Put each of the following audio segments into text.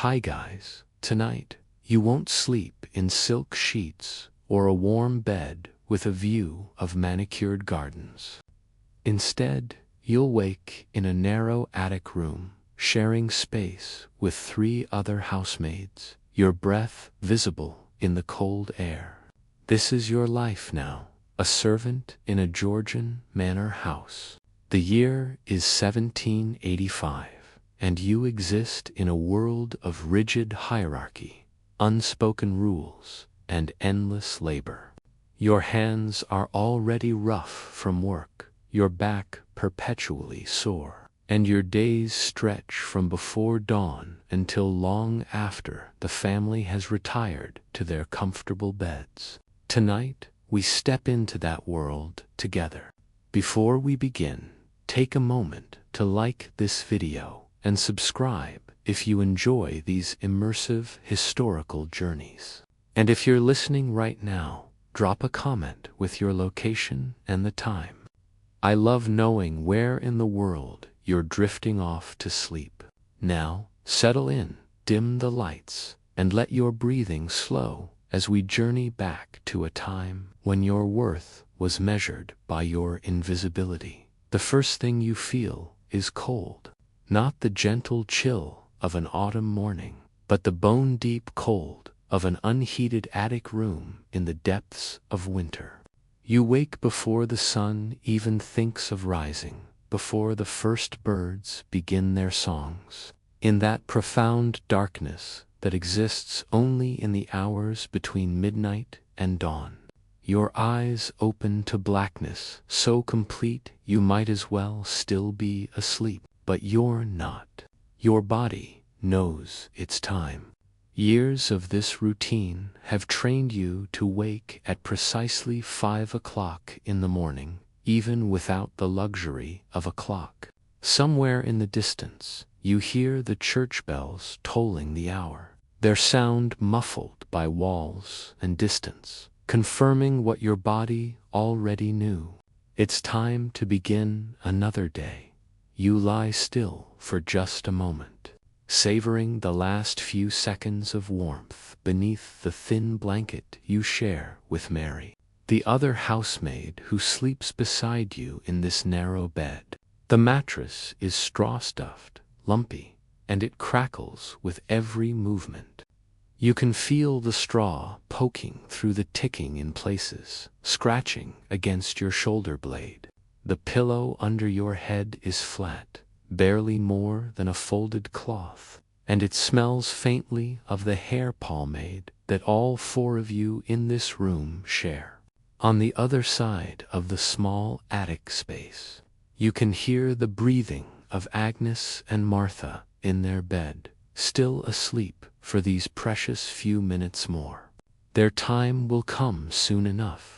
Hi guys, tonight you won't sleep in silk sheets or a warm bed with a view of manicured gardens. Instead, you'll wake in a narrow attic room, sharing space with 3 other housemaids, your breath visible in the cold air. This is your life now, a servant in a Georgian Manor house. The year is 1785. And you exist in a world of rigid hierarchy, unspoken rules, and endless labor. Your hands are already rough from work, your back perpetually sore, and your days stretch from before dawn until long after the family has retired to their comfortable beds. Tonight, we step into that world together. Before we begin, take a moment to like this video and subscribe if you enjoy these immersive historical journeys. And if you're listening right now, drop a comment with your location and the time. I love knowing where in the world you're drifting off to sleep. Now, settle in, dim the lights, and let your breathing slow as we journey back to a time when your worth was measured by your invisibility. The first thing you feel is cold. Not the gentle chill of an autumn morning, but the bone-deep cold of an unheated attic room in the depths of winter. You wake before the sun even thinks of rising, before the first birds begin their songs. In that profound darkness that exists only in the hours between midnight and dawn, your eyes open to blackness so complete you might as well still be asleep. But you're not. Your body knows it's time. Years of this routine have trained you to wake at precisely 5 o'clock in the morning, even without the luxury of a clock. Somewhere in the distance, you hear the church bells tolling the hour, their sound muffled by walls and distance, confirming what your body already knew. It's time to begin another day. You lie still for just a moment, savoring the last few seconds of warmth beneath the thin blanket you share with Mary, the other housemaid who sleeps beside you in this narrow bed. The mattress is straw-stuffed, lumpy, and it crackles with every movement. You can feel the straw poking through the ticking in places, scratching against your shoulder blade. The pillow under your head is flat, barely more than a folded cloth, and it smells faintly of the hair pomade that all 4 of you in this room share. On the other side of the small attic space, you can hear the breathing of Agnes and Martha in their bed, still asleep for these precious few minutes more. Their time will come soon enough.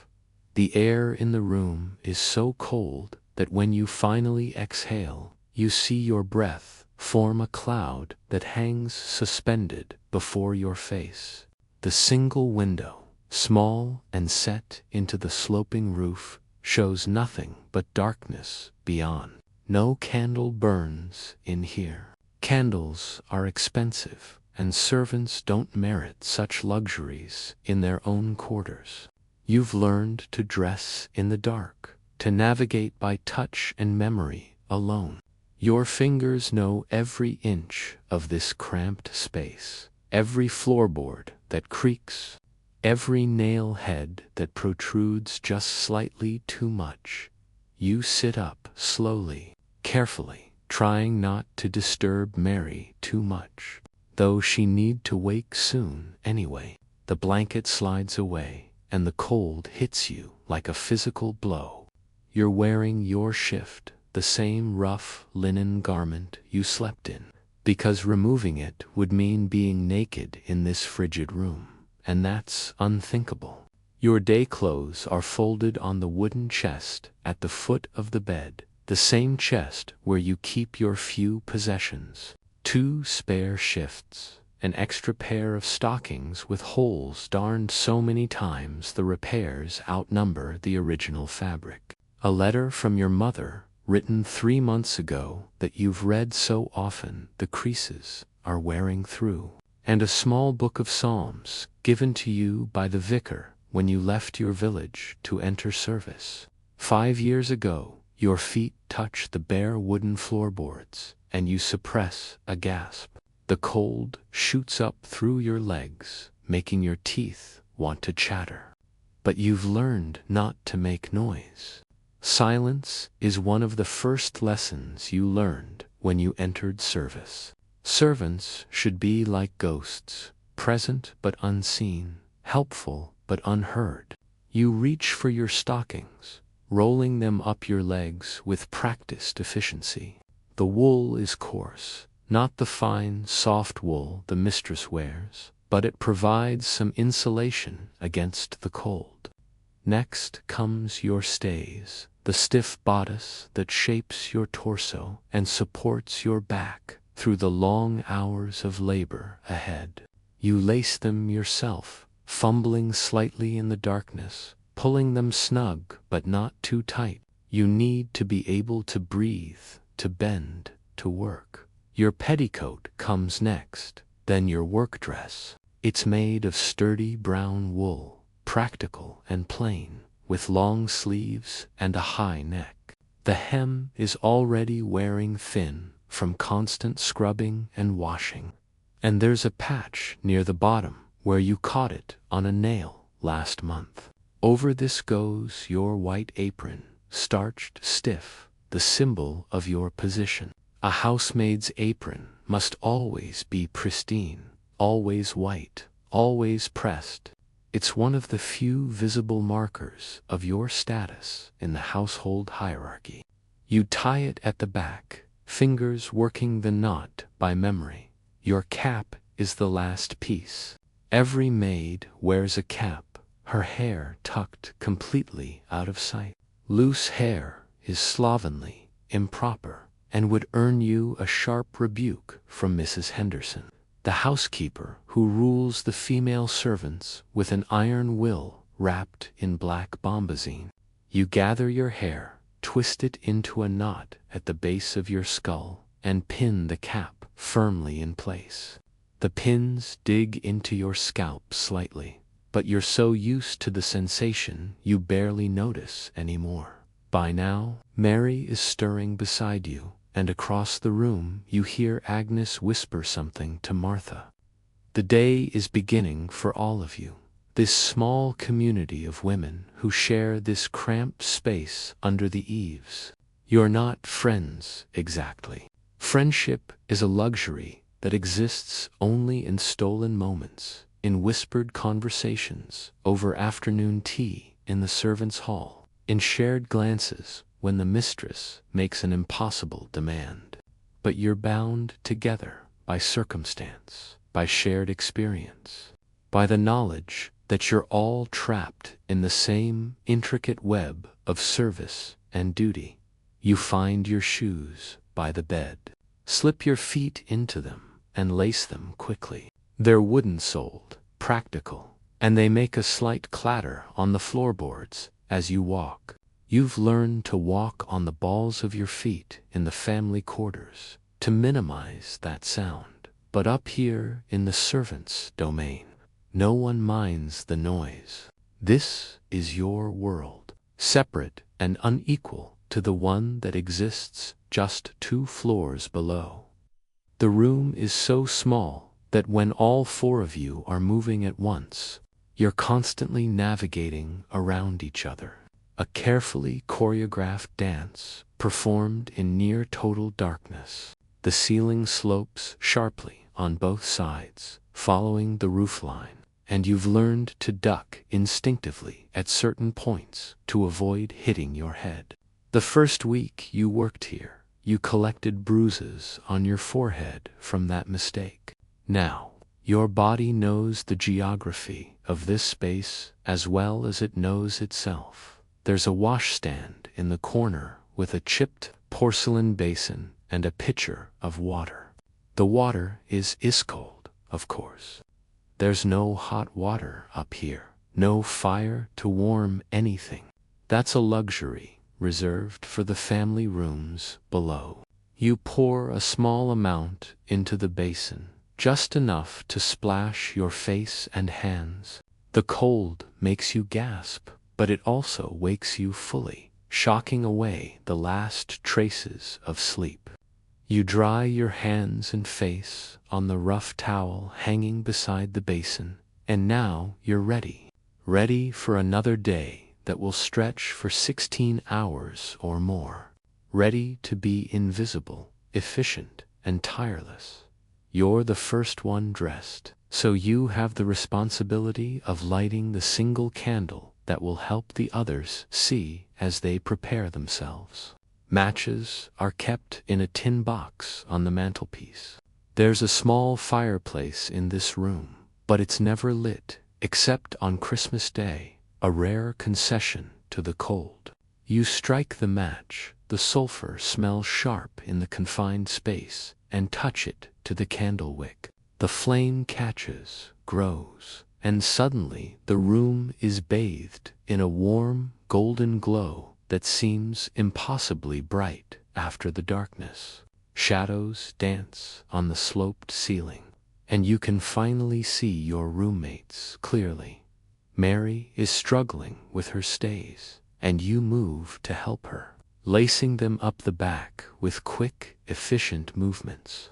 The air in the room is so cold that when you finally exhale, you see your breath form a cloud that hangs suspended before your face. The single window, small and set into the sloping roof, shows nothing but darkness beyond. No candle burns in here. Candles are expensive, and servants don't merit such luxuries in their own quarters. You've learned to dress in the dark, to navigate by touch and memory alone. Your fingers know every inch of this cramped space, every floorboard that creaks, every nail head that protrudes just slightly too much. You sit up slowly, carefully, trying not to disturb Mary too much, though she need to wake soon anyway. The blanket slides away, and the cold hits you like a physical blow. You're wearing your shift, the same rough linen garment you slept in, because removing it would mean being naked in this frigid room, and that's unthinkable. Your day clothes are folded on the wooden chest at the foot of the bed, the same chest where you keep your few possessions. 2 spare shifts, an extra pair of stockings with holes darned so many times the repairs outnumber the original fabric. A letter from your mother, written 3 months ago, that you've read so often the creases are wearing through, and a small book of psalms given to you by the vicar when you left your village to enter service. 5 years ago, your feet touch the bare wooden floorboards, and you suppress a gasp. The cold shoots up through your legs, making your teeth want to chatter. But you've learned not to make noise. Silence is one of the first lessons you learned when you entered service. Servants should be like ghosts, present but unseen, helpful but unheard. You reach for your stockings, rolling them up your legs with practiced efficiency. The wool is coarse, not the fine, soft wool the mistress wears, but it provides some insulation against the cold. Next comes your stays, the stiff bodice that shapes your torso and supports your back through the long hours of labor ahead. You lace them yourself, fumbling slightly in the darkness, pulling them snug but not too tight. You need to be able to breathe, to bend, to work. Your petticoat comes next, then your work dress. It's made of sturdy brown wool, practical and plain, with long sleeves and a high neck. The hem is already wearing thin from constant scrubbing and washing, and there's a patch near the bottom where you caught it on a nail last month. Over this goes your white apron, starched stiff, the symbol of your position. A housemaid's apron must always be pristine, always white, always pressed. It's one of the few visible markers of your status in the household hierarchy. You tie it at the back, fingers working the knot by memory. Your cap is the last piece. Every maid wears a cap, her hair tucked completely out of sight. Loose hair is slovenly, improper, and would earn you a sharp rebuke from Mrs. Henderson, the housekeeper who rules the female servants with an iron will wrapped in black bombazine. You gather your hair, twist it into a knot at the base of your skull, and pin the cap firmly in place. The pins dig into your scalp slightly, but you're so used to the sensation you barely notice anymore. By now, Mary is stirring beside you, and across the room you hear Agnes whisper something to Martha. The day is beginning for all of you, this small community of women who share this cramped space under the eaves. You're not friends, exactly. Friendship is a luxury that exists only in stolen moments, in whispered conversations over afternoon tea in the servants' hall, in shared glances when the mistress makes an impossible demand. But you're bound together by circumstance, by shared experience, by the knowledge that you're all trapped in the same intricate web of service and duty. You find your shoes by the bed, slip your feet into them, and lace them quickly. They're wooden-soled, practical, and they make a slight clatter on the floorboards as you walk. You've learned to walk on the balls of your feet in the family quarters, to minimize that sound. But up here in the servants' domain, no one minds the noise. This is your world, separate and unequal to the one that exists just 2 floors below. The room is so small that when all 4 of you are moving at once, you're constantly navigating around each other. A carefully choreographed dance performed in near total darkness. The ceiling slopes sharply on both sides, following the roofline, and you've learned to duck instinctively at certain points to avoid hitting your head. The first week you worked here, you collected bruises on your forehead from that mistake. Now, your body knows the geography of this space as well as it knows itself. There's a washstand in the corner with a chipped porcelain basin and a pitcher of water. The water is ice cold, of course. There's no hot water up here, no fire to warm anything. That's a luxury reserved for the family rooms below. You pour a small amount into the basin, just enough to splash your face and hands. The cold makes you gasp, but it also wakes you fully, shocking away the last traces of sleep. You dry your hands and face on the rough towel hanging beside the basin, and now you're ready. Ready for another day that will stretch for 16 hours or more. Ready to be invisible, efficient, and tireless. You're the first one dressed, so you have the responsibility of lighting the single candle that will help the others see as they prepare themselves. Matches are kept in a tin box on the mantelpiece. There's a small fireplace in this room, but it's never lit, except on Christmas Day, a rare concession to the cold. You strike the match, the sulfur smells sharp in the confined space, and touch it to the candle wick. The flame catches, grows, and suddenly the room is bathed in a warm, golden glow that seems impossibly bright after the darkness. Shadows dance on the sloped ceiling, and you can finally see your roommates clearly. Mary is struggling with her stays, and you move to help her, lacing them up the back with quick, efficient movements.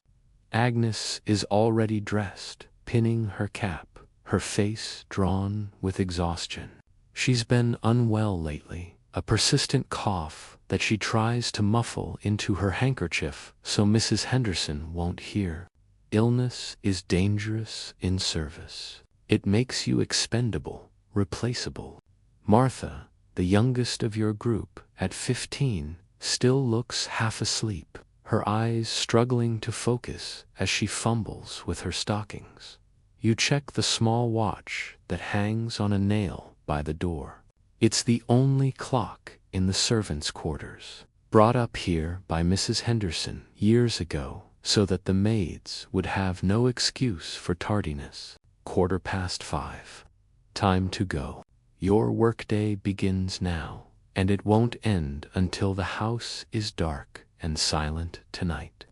Agnes is already dressed, pinning her cap, her face drawn with exhaustion. She's been unwell lately, a persistent cough that she tries to muffle into her handkerchief so Mrs. Henderson won't hear. Illness is dangerous in service. It makes you expendable, replaceable. Martha, the youngest of your group, at 15, still looks half asleep, her eyes struggling to focus as she fumbles with her stockings. You check the small watch that hangs on a nail by the door. It's the only clock in the servants' quarters, brought up here by Mrs. Henderson years ago so that the maids would have no excuse for tardiness. 5:15. Time to go. Your workday begins now, and it won't end until the house is dark and silent tonight.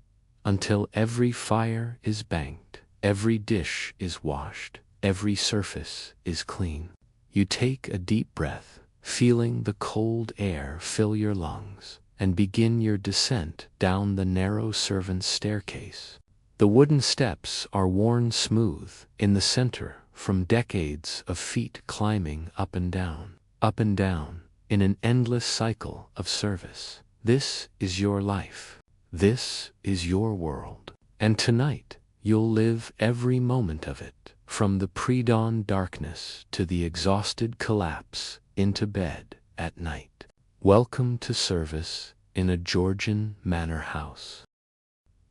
Until every fire is banked, every dish is washed, every surface is clean. You take a deep breath, feeling the cold air fill your lungs, and begin your descent down the narrow servants' staircase. The wooden steps are worn smooth in the center from decades of feet climbing up and down, in an endless cycle of service. This is your life. This is your world. And tonight, you'll live every moment of it, from the pre-dawn darkness to the exhausted collapse into bed at night. Welcome to service in a Georgian Manor house.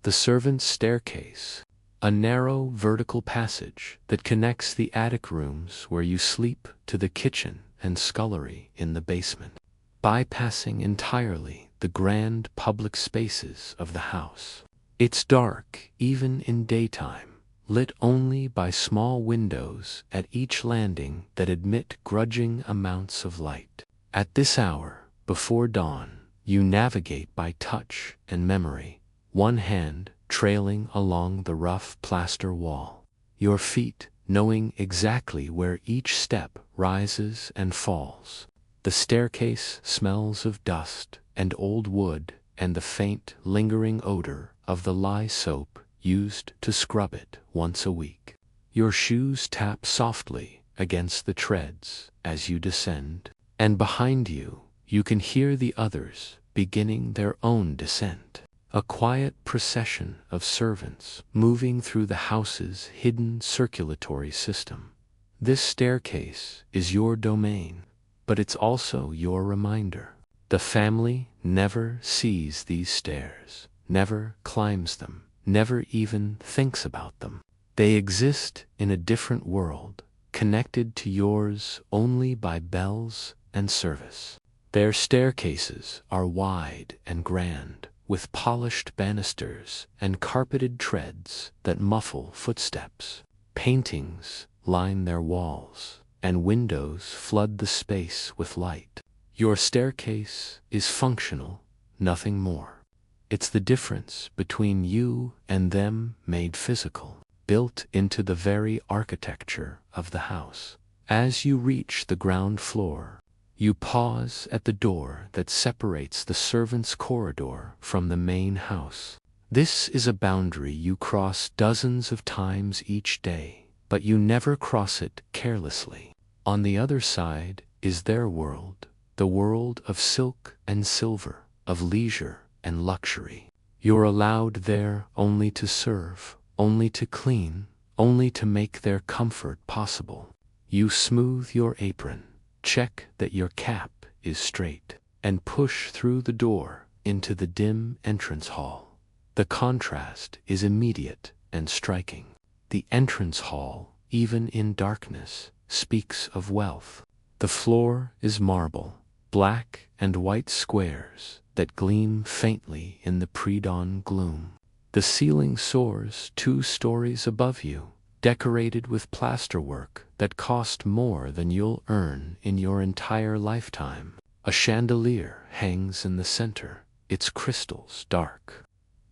The servants' staircase, a narrow vertical passage that connects the attic rooms where you sleep to the kitchen and scullery in the basement, bypassing entirely the grand public spaces of the house. It's dark even in daytime, lit only by small windows at each landing that admit grudging amounts of light. At this hour, before dawn, you navigate by touch and memory, one hand trailing along the rough plaster wall, your feet knowing exactly where each step rises and falls. The staircase smells of dust and old wood and the faint, lingering odor of the lye soap used to scrub it once a week. Your shoes tap softly against the treads as you descend, and behind you, you can hear the others beginning their own descent. A quiet procession of servants moving through the house's hidden circulatory system. This staircase is your domain, but it's also your reminder. The family never sees these stairs, never climbs them, never even thinks about them. They exist in a different world, connected to yours only by bells and service. Their staircases are wide and grand, with polished banisters and carpeted treads that muffle footsteps. Paintings line their walls, and windows flood the space with light. Your staircase is functional, nothing more. It's the difference between you and them made physical. built into the very architecture of the house. As you reach the ground floor, you pause at the door that separates the servants' corridor from the main house. This is a boundary you cross dozens of times each day, but you never cross it carelessly. On the other side is their world, the world of silk and silver, of leisure and luxury. You're allowed there only to serve, only to clean, only to make their comfort possible. You smooth your apron, check that your cap is straight, and push through the door into the dim entrance hall. The contrast is immediate and striking. The entrance hall, even in darkness, speaks of wealth. The floor is marble, black and white squares that gleam faintly in the pre-dawn gloom. The ceiling soars 2 stories above you, decorated with plasterwork that cost more than you'll earn in your entire lifetime. A chandelier hangs in the center, its crystals dark,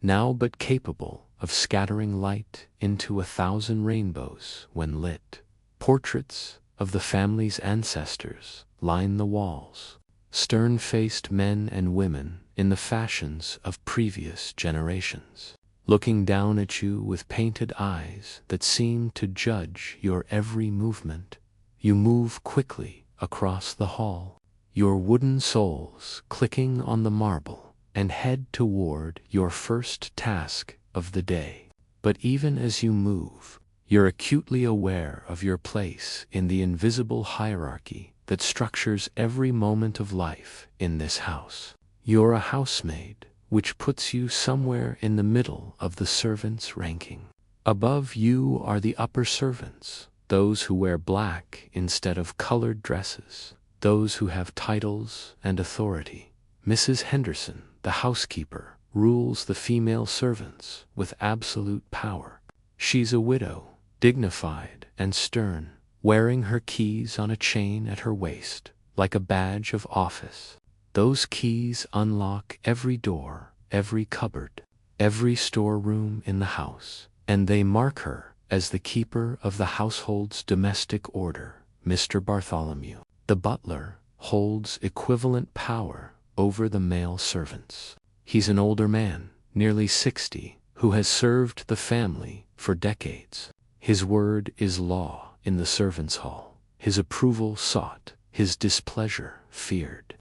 now but capable of scattering light into 1,000 rainbows when lit. Portraits of the family's ancestors line the walls, stern-faced men and women in the fashions of previous generations, looking down at you with painted eyes that seem to judge your every movement. You move quickly across the hall, your wooden soles clicking on the marble, and head toward your first task of the day. But even as you move, you're acutely aware of your place in the invisible hierarchy that structures every moment of life in this house. You're a housemaid, which puts you somewhere in the middle of the servants' ranking. Above you are the upper servants, those who wear black instead of colored dresses, those who have titles and authority. Mrs. Henderson, the housekeeper, rules the female servants with absolute power. She's a widow, dignified and stern, wearing her keys on a chain at her waist, like a badge of office. Those keys unlock every door, every cupboard, every storeroom in the house, and they mark her as the keeper of the household's domestic order. Mr. Bartholomew, the butler, holds equivalent power over the male servants. He's an older man, nearly 60, who has served the family for decades. His word is law in the servants' hall, his approval sought, his displeasure feared.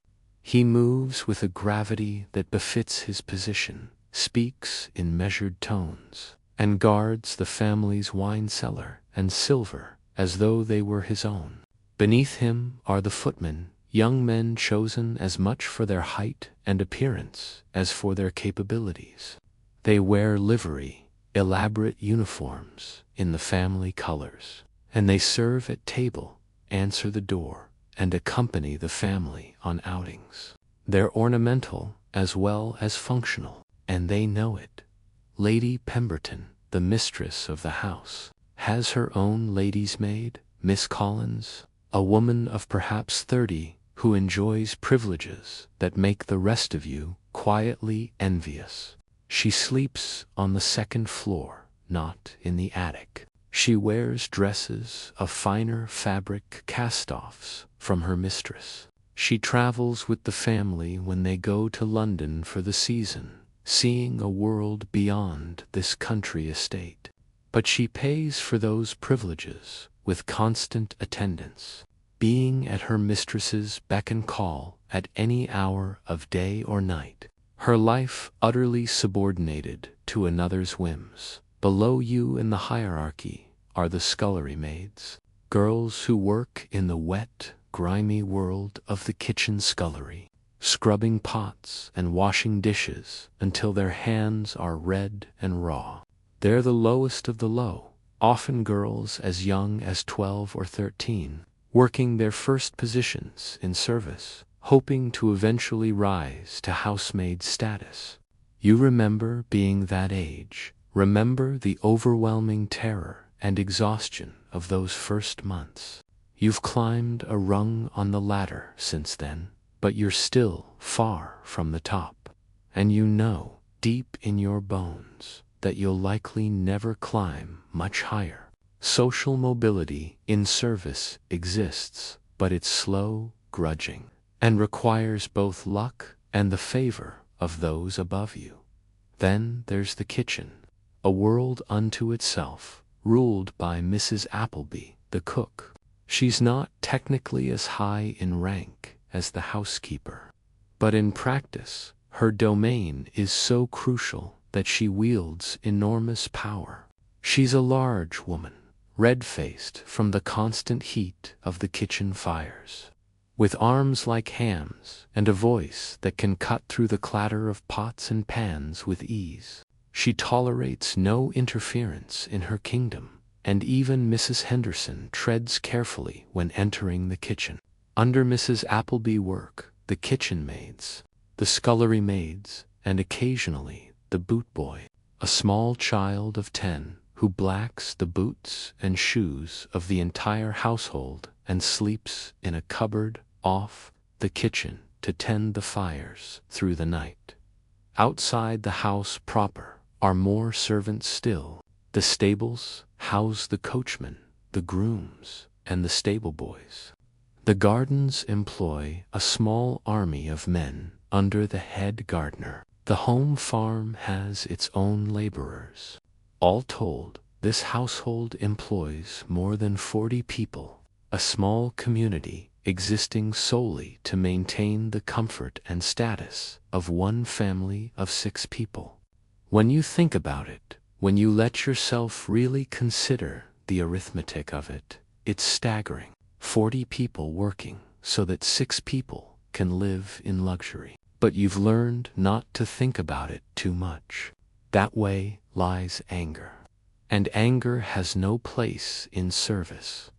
He moves with a gravity that befits his position, speaks in measured tones, and guards the family's wine cellar and silver as though they were his own. Beneath him are the footmen, young men chosen as much for their height and appearance as for their capabilities. They wear livery, elaborate uniforms in the family colors, and they serve at table, answer the door, and accompany the family on outings. They're ornamental as well as functional, and they know it. Lady Pemberton, the mistress of the house, has her own lady's maid, Miss Collins, a woman of perhaps 30 who enjoys privileges that make the rest of you quietly envious. She sleeps on the 2nd floor, not in the attic. She wears dresses of finer fabric cast-offs from her mistress. She travels with the family when they go to London for the season, seeing a world beyond this country estate. But she pays for those privileges with constant attendance, being at her mistress's beck and call at any hour of day or night. Her life utterly subordinated to another's whims. Below you in the hierarchy are the scullery maids, girls who work in the wet, grimy world of the kitchen scullery, scrubbing pots and washing dishes until their hands are red and raw. They're the lowest of the low, often girls as young as 12 or 13, working their first positions in service, hoping to eventually rise to housemaid status. You remember being that age. Remember the overwhelming terror and exhaustion of those first months. You've climbed a rung on the ladder since then, but you're still far from the top. And you know, deep in your bones, that you'll likely never climb much higher. Social mobility in service exists, but it's slow, grudging, and requires both luck and the favor of those above you. Then there's the kitchen, a world unto itself, ruled by Mrs. Appleby, the cook. She's not technically as high in rank as the housekeeper, but in practice, her domain is so crucial that she wields enormous power. She's a large woman, red-faced from the constant heat of the kitchen fires, with arms like hams and a voice that can cut through the clatter of pots and pans with ease. She tolerates no interference in her kingdom, and even Mrs. Henderson treads carefully when entering the kitchen. Under Mrs. Appleby work the kitchen maids, the scullery maids, and occasionally the boot boy, a small child of 10 who blacks the boots and shoes of the entire household and sleeps in a cupboard off the kitchen to tend the fires through the night. Outside the house proper are more servants still. The stables house the coachman, the grooms, and the stable boys. The gardens employ a small army of men under the head gardener. The home farm has its own laborers. All told, this household employs more than 40 people, a small community existing solely to maintain the comfort and status of one family of 6 people. When you think about it, when you let yourself really consider the arithmetic of it, it's staggering. 40 people working so that 6 people can live in luxury. But you've learned not to think about it too much. That way lies anger. And anger has no place in service.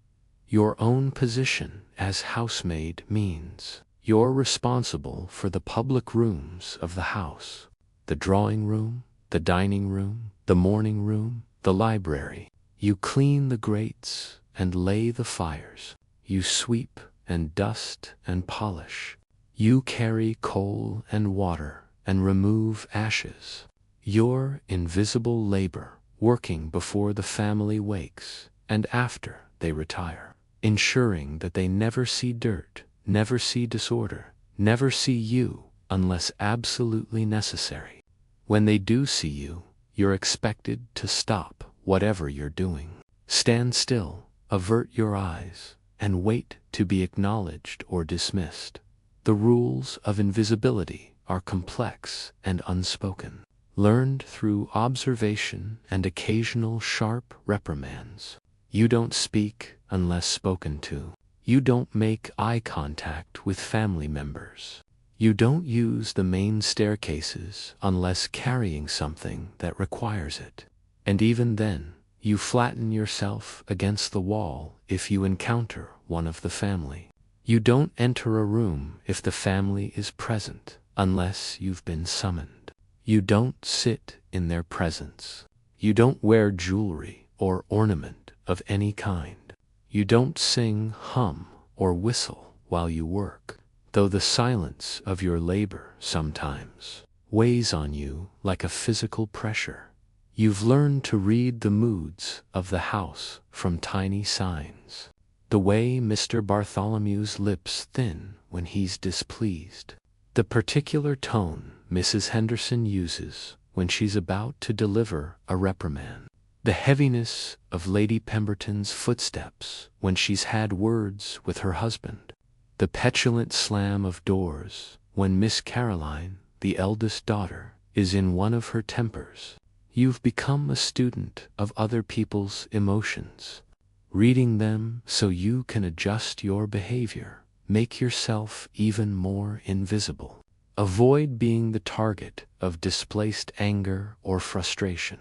Your own position as housemaid means you're responsible for the public rooms of the house, the drawing room, the dining room, the morning room, the library. You clean the grates and lay the fires. You sweep and dust and polish. You carry coal and water and remove ashes. Your invisible labor, working before the family wakes and after they retire, ensuring that they never see dirt, never see disorder, never see you unless absolutely necessary. When they do see you, you're expected to stop whatever you're doing. Stand still, avert your eyes, and wait to be acknowledged or dismissed. The rules of invisibility are complex and unspoken, learned through observation and occasional sharp reprimands. You don't speak unless spoken to. You don't make eye contact with family members. You don't use the main staircases unless carrying something that requires it. And even then, you flatten yourself against the wall if you encounter one of the family. You don't enter a room if the family is present unless you've been summoned. You don't sit in their presence. You don't wear jewelry or ornament of any kind. You don't sing, hum, or whistle while you work, though the silence of your labor sometimes weighs on you like a physical pressure. You've learned to read the moods of the house from tiny signs. The way Mr. Bartholomew's lips thin when he's displeased. The particular tone Mrs. Henderson uses when she's about to deliver a reprimand. The heaviness of Lady Pemberton's footsteps when she's had words with her husband. The petulant slam of doors when Miss Caroline, the eldest daughter, is in one of her tempers. You've become a student of other people's emotions, reading them so you can adjust your behavior, make yourself even more invisible. Avoid being the target of displaced anger or frustration.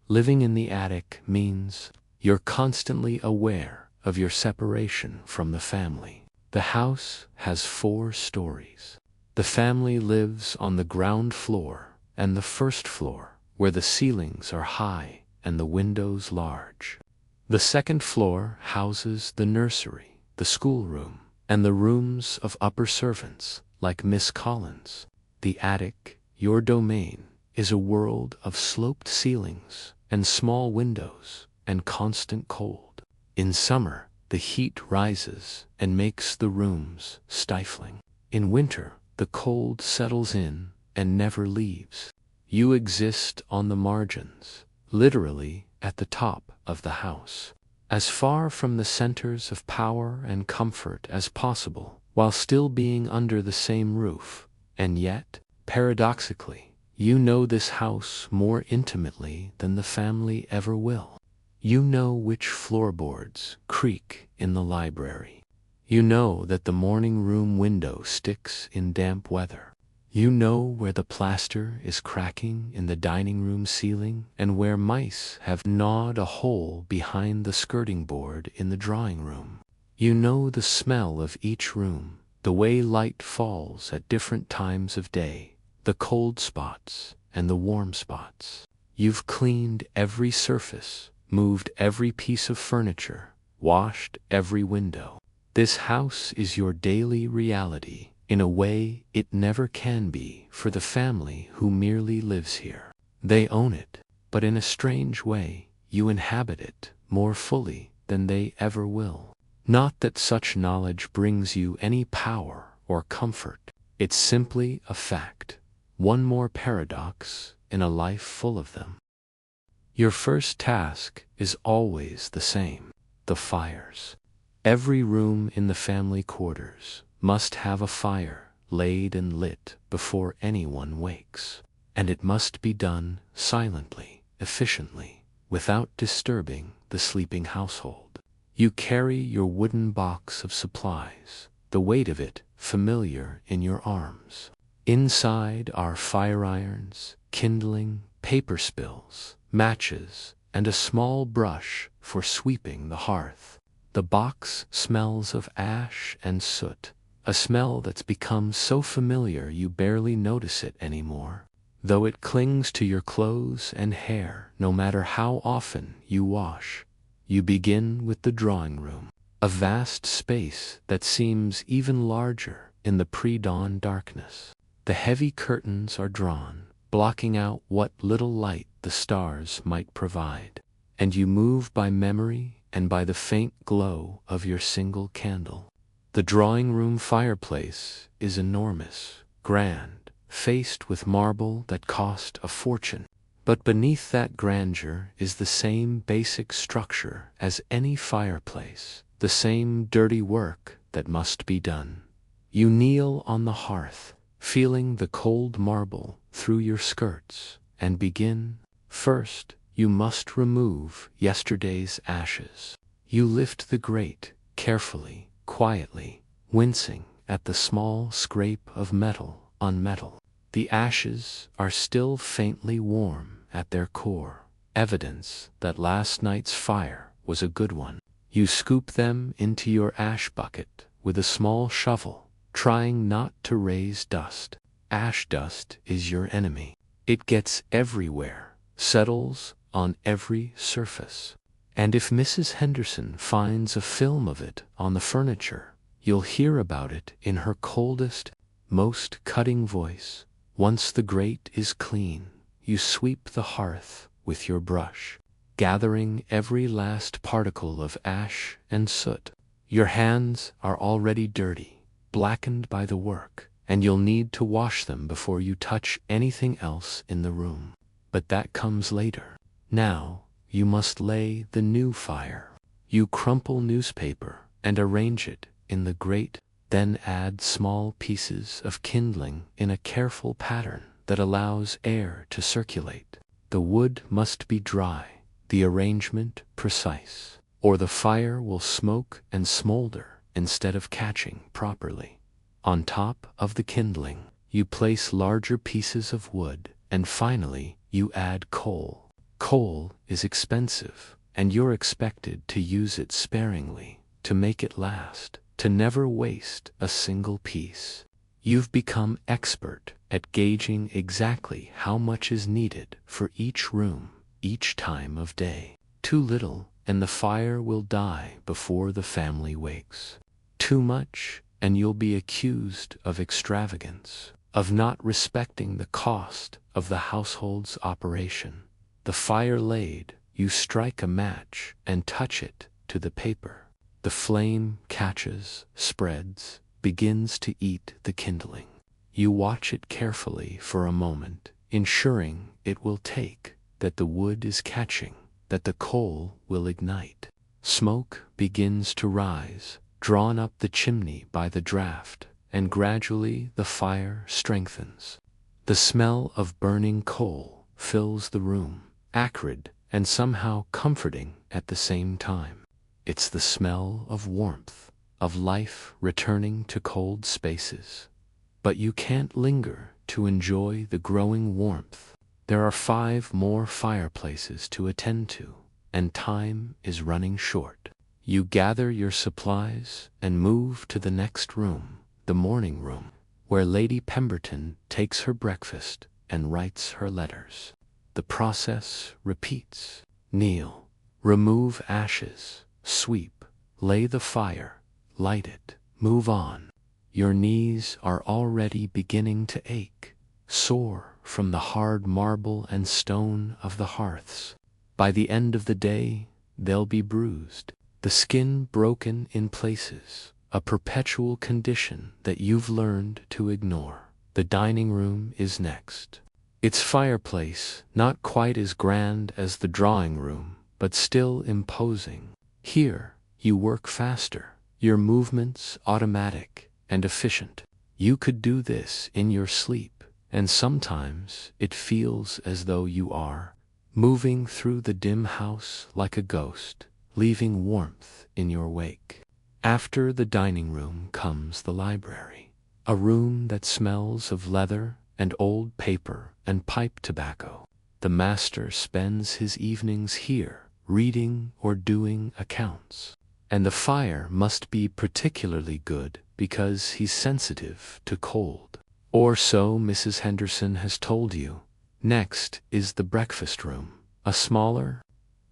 Living in the attic means you're constantly aware of your separation from the family. The house has 4 stories. The family lives on the ground floor and the first floor, where the ceilings are high and the windows large. The second floor houses the nursery, the schoolroom, and the rooms of upper servants like Miss Collins. The attic, your domain, is a world of sloped ceilings and small windows and constant cold. In summer, the heat rises and makes the rooms stifling. In winter, the cold settles in and never leaves. You exist on the margins, literally at the top of the house, as far from the centers of power and comfort as possible, while still being under the same roof. And yet, paradoxically, you know this house more intimately than the family ever will. You know which floorboards creak in the library. You know that the morning room window sticks in damp weather. You know where the plaster is cracking in the dining room ceiling and where mice have gnawed a hole behind the skirting board in the drawing room. You know the smell of each room, the way light falls at different times of day, the cold spots and the warm spots. You've cleaned every surface, moved every piece of furniture, washed every window. This house is your daily reality in a way it never can be for the family who merely lives here. They own it, but in a strange way, you inhabit it more fully than they ever will. Not that such knowledge brings you any power or comfort. It's simply a fact, one more paradox in a life full of them. Your first task is always the same: the fires. Every room in the family quarters must have a fire laid and lit before anyone wakes. And it must be done silently, efficiently, without disturbing the sleeping household. You carry your wooden box of supplies, the weight of it familiar in your arms. Inside are fire irons, kindling, paper spills, matches, and a small brush for sweeping the hearth. The box smells of ash and soot, a smell that's become so familiar you barely notice it anymore, though it clings to your clothes and hair no matter how often you wash. You begin with the drawing room, a vast space that seems even larger in the pre-dawn darkness. The heavy curtains are drawn, blocking out what little light the stars might provide, and you move by memory and by the faint glow of your single candle. The drawing room fireplace is enormous, grand, faced with marble that cost a fortune. But beneath that grandeur is the same basic structure as any fireplace, the same dirty work that must be done. You kneel on the hearth, feeling the cold marble through your skirts, and begin. First, you must remove yesterday's ashes. You lift the grate carefully, quietly, wincing at the small scrape of metal on metal. The ashes are still faintly warm at their core, evidence that last night's fire was a good one. You scoop them into your ash bucket with a small shovel, trying not to raise dust. Ash dust is your enemy. It gets everywhere, settles on every surface. And if Mrs. Henderson finds a film of it on the furniture, you'll hear about it in her coldest, most cutting voice. Once the grate is clean, you sweep the hearth with your brush, gathering every last particle of ash and soot. Your hands are already dirty, blackened by the work, and you'll need to wash them before you touch anything else in the room. But that comes later. Now, you must lay the new fire. You crumple newspaper and arrange it in the grate, then add small pieces of kindling in a careful pattern that allows air to circulate. The wood must be dry, the arrangement precise, or the fire will smoke and smolder instead of catching properly. On top of the kindling, you place larger pieces of wood, and finally, you add coal. Coal is expensive, and you're expected to use it sparingly, to make it last, to never waste a single piece. You've become expert at gauging exactly how much is needed for each room, each time of day. Too little, and the fire will die before the family wakes. Too much, and you'll be accused of extravagance, of not respecting the cost of the household's operation. The fire laid, you strike a match and touch it to the paper. The flame catches, spreads, begins to eat the kindling. You watch it carefully for a moment, ensuring it will take, that the wood is catching, that the coal will ignite. Smoke begins to rise, drawn up the chimney by the draught, and gradually the fire strengthens. The smell of burning coal fills the room, acrid and somehow comforting at the same time. It's the smell of warmth, of life returning to cold spaces. But you can't linger to enjoy the growing warmth. There are 5 more fireplaces to attend to, and time is running short. You gather your supplies and move to the next room, the morning room, where Lady Pemberton takes her breakfast and writes her letters. The process repeats. Kneel, remove ashes, sweep, lay the fire, light it, move on. Your knees are already beginning to ache, sore from the hard marble and stone of the hearths. By the end of the day, they'll be bruised, the skin broken in places, a perpetual condition that you've learned to ignore. The dining room is next. Its fireplace not quite as grand as the drawing room, but still imposing. Here, you work faster, your movements automatic and efficient. You could do this in your sleep, and sometimes it feels as though you are moving through the dim house like a ghost, leaving warmth in your wake. After the dining room comes the library, a room that smells of leather and old paper and pipe tobacco. The master spends his evenings here, reading or doing accounts. And the fire must be particularly good because he's sensitive to cold. Or so Mrs. Henderson has told you. Next is the breakfast room, a smaller,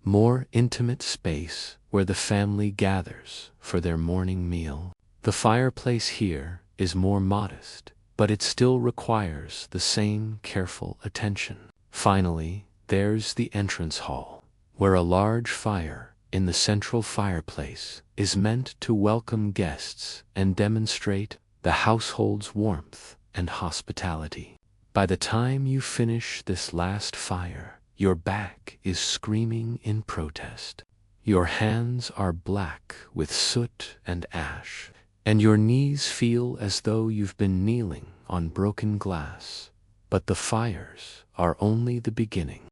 more intimate space where the family gathers for their morning meal. The fireplace here is more modest, but it still requires the same careful attention. Finally, there's the entrance hall, where a large fire in the central fireplace is meant to welcome guests and demonstrate the household's warmth and hospitality. By the time you finish this last fire, your back is screaming in protest. Your hands are black with soot and ash, and your knees feel as though you've been kneeling on broken glass. But the fires are only the beginning.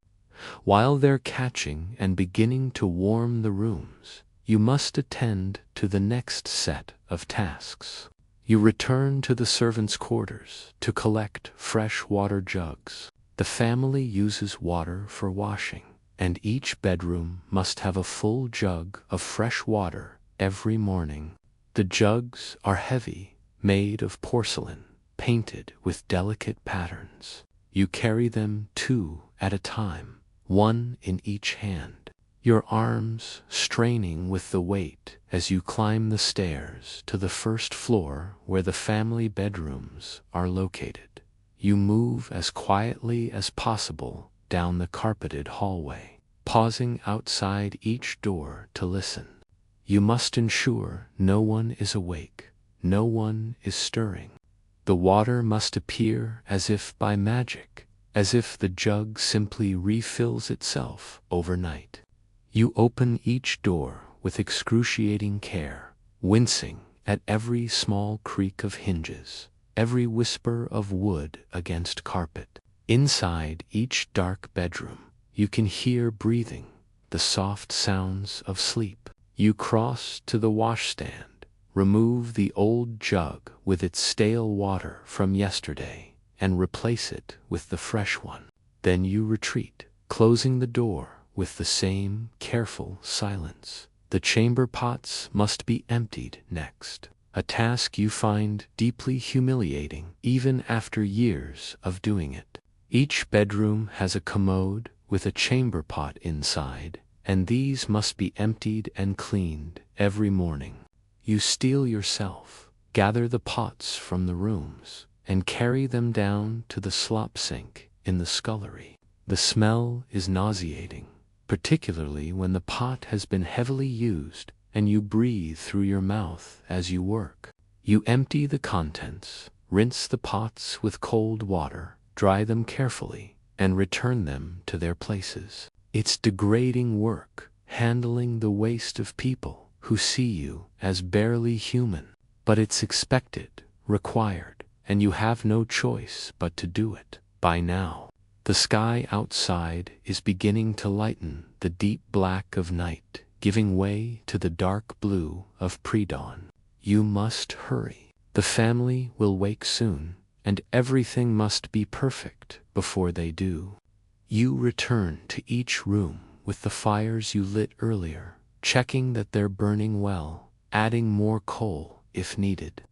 While they're catching and beginning to warm the rooms, you must attend to the next set of tasks. You return to the servants' quarters to collect fresh water jugs. The family uses water for washing, and each bedroom must have a full jug of fresh water every morning. The jugs are heavy, made of porcelain, painted with delicate patterns. You carry them 2 at a time, 1 in each hand, your arms straining with the weight as you climb the stairs to the first floor where the family bedrooms are located. You move as quietly as possible down the carpeted hallway, pausing outside each door to listen. You must ensure no one is awake, no one is stirring. The water must appear as if by magic, as if the jug simply refills itself overnight. You open each door with excruciating care, wincing at every small creak of hinges, every whisper of wood against carpet. Inside each dark bedroom, you can hear breathing, the soft sounds of sleep. You cross to the washstand, remove the old jug with its stale water from yesterday, and replace it with the fresh one. Then you retreat, closing the door with the same careful silence. The chamber pots must be emptied next, a task you find deeply humiliating even after years of doing it. Each bedroom has a commode with a chamber pot inside, and these must be emptied and cleaned every morning. You steel yourself, gather the pots from the rooms, and carry them down to the slop sink in the scullery. The smell is nauseating, particularly when the pot has been heavily used and you breathe through your mouth as you work. You empty the contents, rinse the pots with cold water, dry them carefully, and return them to their places. It's degrading work, handling the waste of people who see you as barely human. But it's expected, required, and you have no choice but to do it. By now, the sky outside is beginning to lighten the deep black of night, giving way to the dark blue of pre-dawn. You must hurry. The family will wake soon, and everything must be perfect before they do. You return to each room with the fires you lit earlier, checking that they're burning well, adding more coal if needed,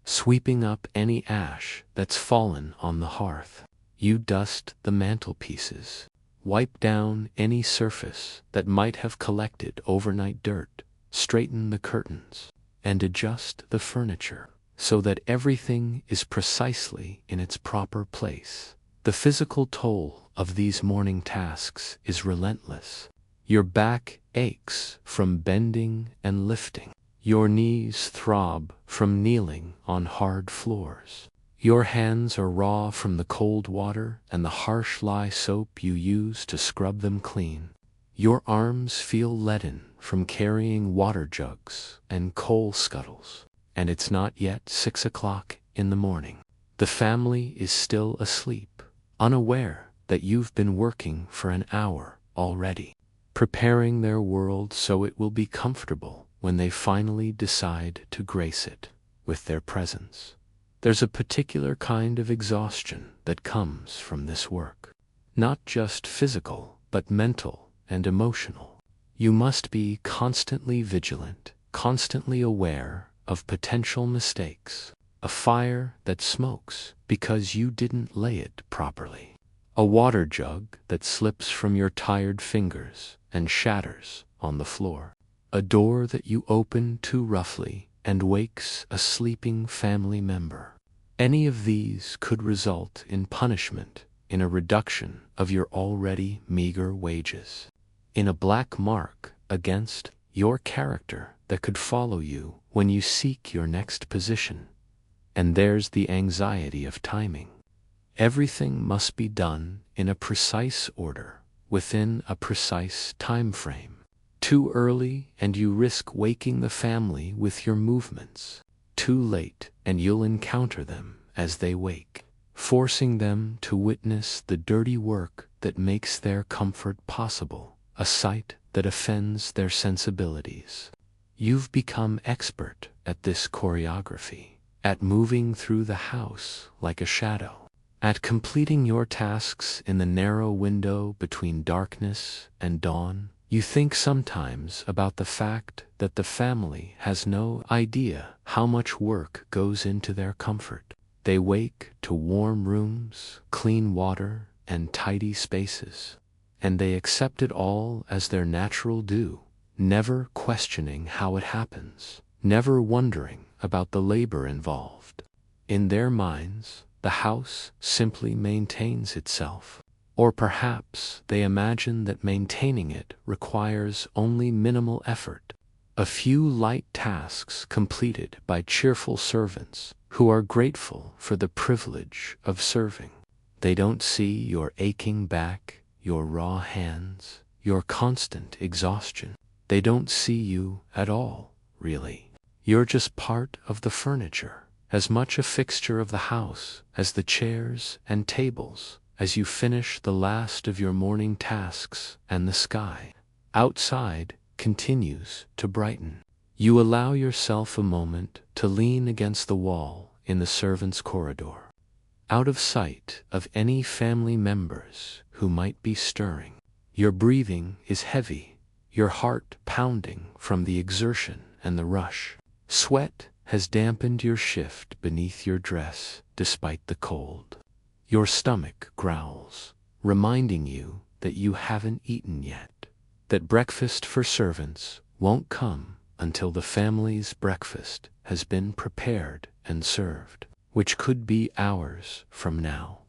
sweeping up any ash that's fallen on the hearth. You dust the mantelpieces, wipe down any surface that might have collected overnight dirt, straighten the curtains, and adjust the furniture so that everything is precisely in its proper place. The physical toll of these morning tasks is relentless. Your back aches from bending and lifting. Your knees throb from kneeling on hard floors. Your hands are raw from the cold water and the harsh lye soap you use to scrub them clean. Your arms feel leaden from carrying water jugs and coal scuttles. And it's not yet 6 o'clock in the morning. The family is still asleep, unaware that you've been working for an hour already, preparing their world so it will be comfortable when they finally decide to grace it with their presence. There's a particular kind of exhaustion that comes from this work, not just physical, but mental and emotional. You must be constantly vigilant, constantly aware of potential mistakes, a fire that smokes because you didn't lay it properly, a water jug that slips from your tired fingers and shatters on the floor, a door that you open too roughly and wakes a sleeping family member. Any of these could result in punishment, in a reduction of your already meager wages, in a black mark against your character that could follow you when you seek your next position. And there's the anxiety of timing. Everything must be done in a precise order, within a precise time frame. Too early and you risk waking the family with your movements. Too late and you'll encounter them as they wake, forcing them to witness the dirty work that makes their comfort possible, a sight that offends their sensibilities. You've become expert at this choreography, at moving through the house like a shadow, at completing your tasks in the narrow window between darkness and dawn. You think sometimes about the fact that the family has no idea how much work goes into their comfort. They wake to warm rooms, clean water, and tidy spaces, and they accept it all as their natural due, never questioning how it happens, never wondering about the labor involved. In their minds, the house simply maintains itself. Or perhaps they imagine that maintaining it requires only minimal effort, a few light tasks completed by cheerful servants who are grateful for the privilege of serving. They don't see your aching back, your raw hands, your constant exhaustion. They don't see you at all, really. You're just part of the furniture, as much a fixture of the house as the chairs and tables. As you finish the last of your morning tasks and the sky outside continues to brighten, you allow yourself a moment to lean against the wall in the servants' corridor, out of sight of any family members who might be stirring. Your breathing is heavy, your heart pounding from the exertion and the rush. Sweat has dampened your shift beneath your dress despite the cold. Your stomach growls, reminding you that you haven't eaten yet, that breakfast for servants won't come until the family's breakfast has been prepared and served, which could be hours from now.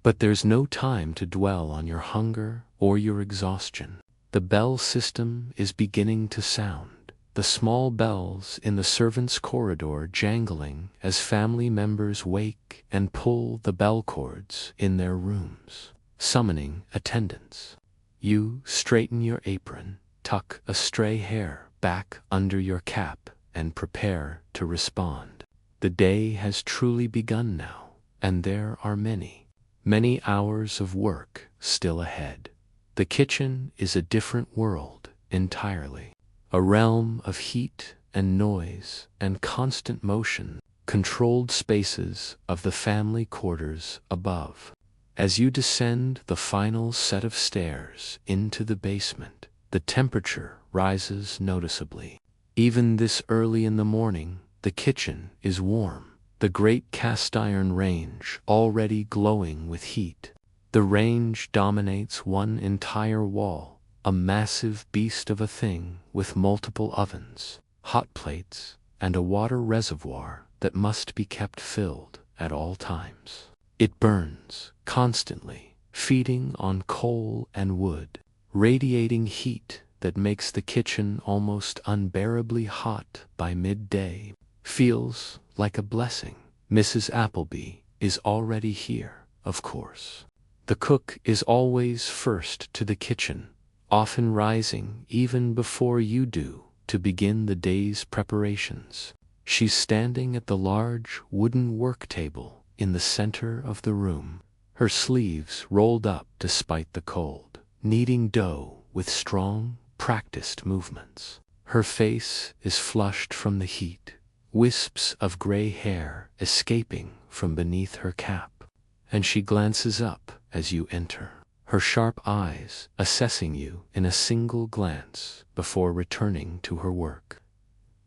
But there's no time to dwell on your hunger or your exhaustion. The bell system is beginning to sound, the small bells in the servants' corridor jangling as family members wake and pull the bell cords in their rooms, summoning attendance. You straighten your apron, tuck a stray hair back under your cap, and prepare to respond. The day has truly begun now, and there are many hours of work still ahead. The kitchen is a different world entirely, a realm of heat and noise and constant motion, controlled spaces of the family quarters above. As you descend the final set of stairs into the basement, the temperature rises noticeably. Even this early in the morning, the kitchen is warm, the great cast-iron range already glowing with heat. The range dominates one entire wall, a massive beast of a thing with multiple ovens, hot plates, and a water reservoir that must be kept filled at all times. It burns constantly, feeding on coal and wood, radiating heat that makes the kitchen almost unbearably hot by midday. Feels like a blessing. Mrs. Appleby is already here, of course. The cook is always first to the kitchen, often rising even before you do to begin the day's preparations. She's standing at the large wooden work table in the center of the room, her sleeves rolled up despite the cold, kneading dough with strong, practiced movements. Her face is flushed from the heat, wisps of gray hair escaping from beneath her cap, and she glances up as you enter, her sharp eyes assessing you in a single glance before returning to her work.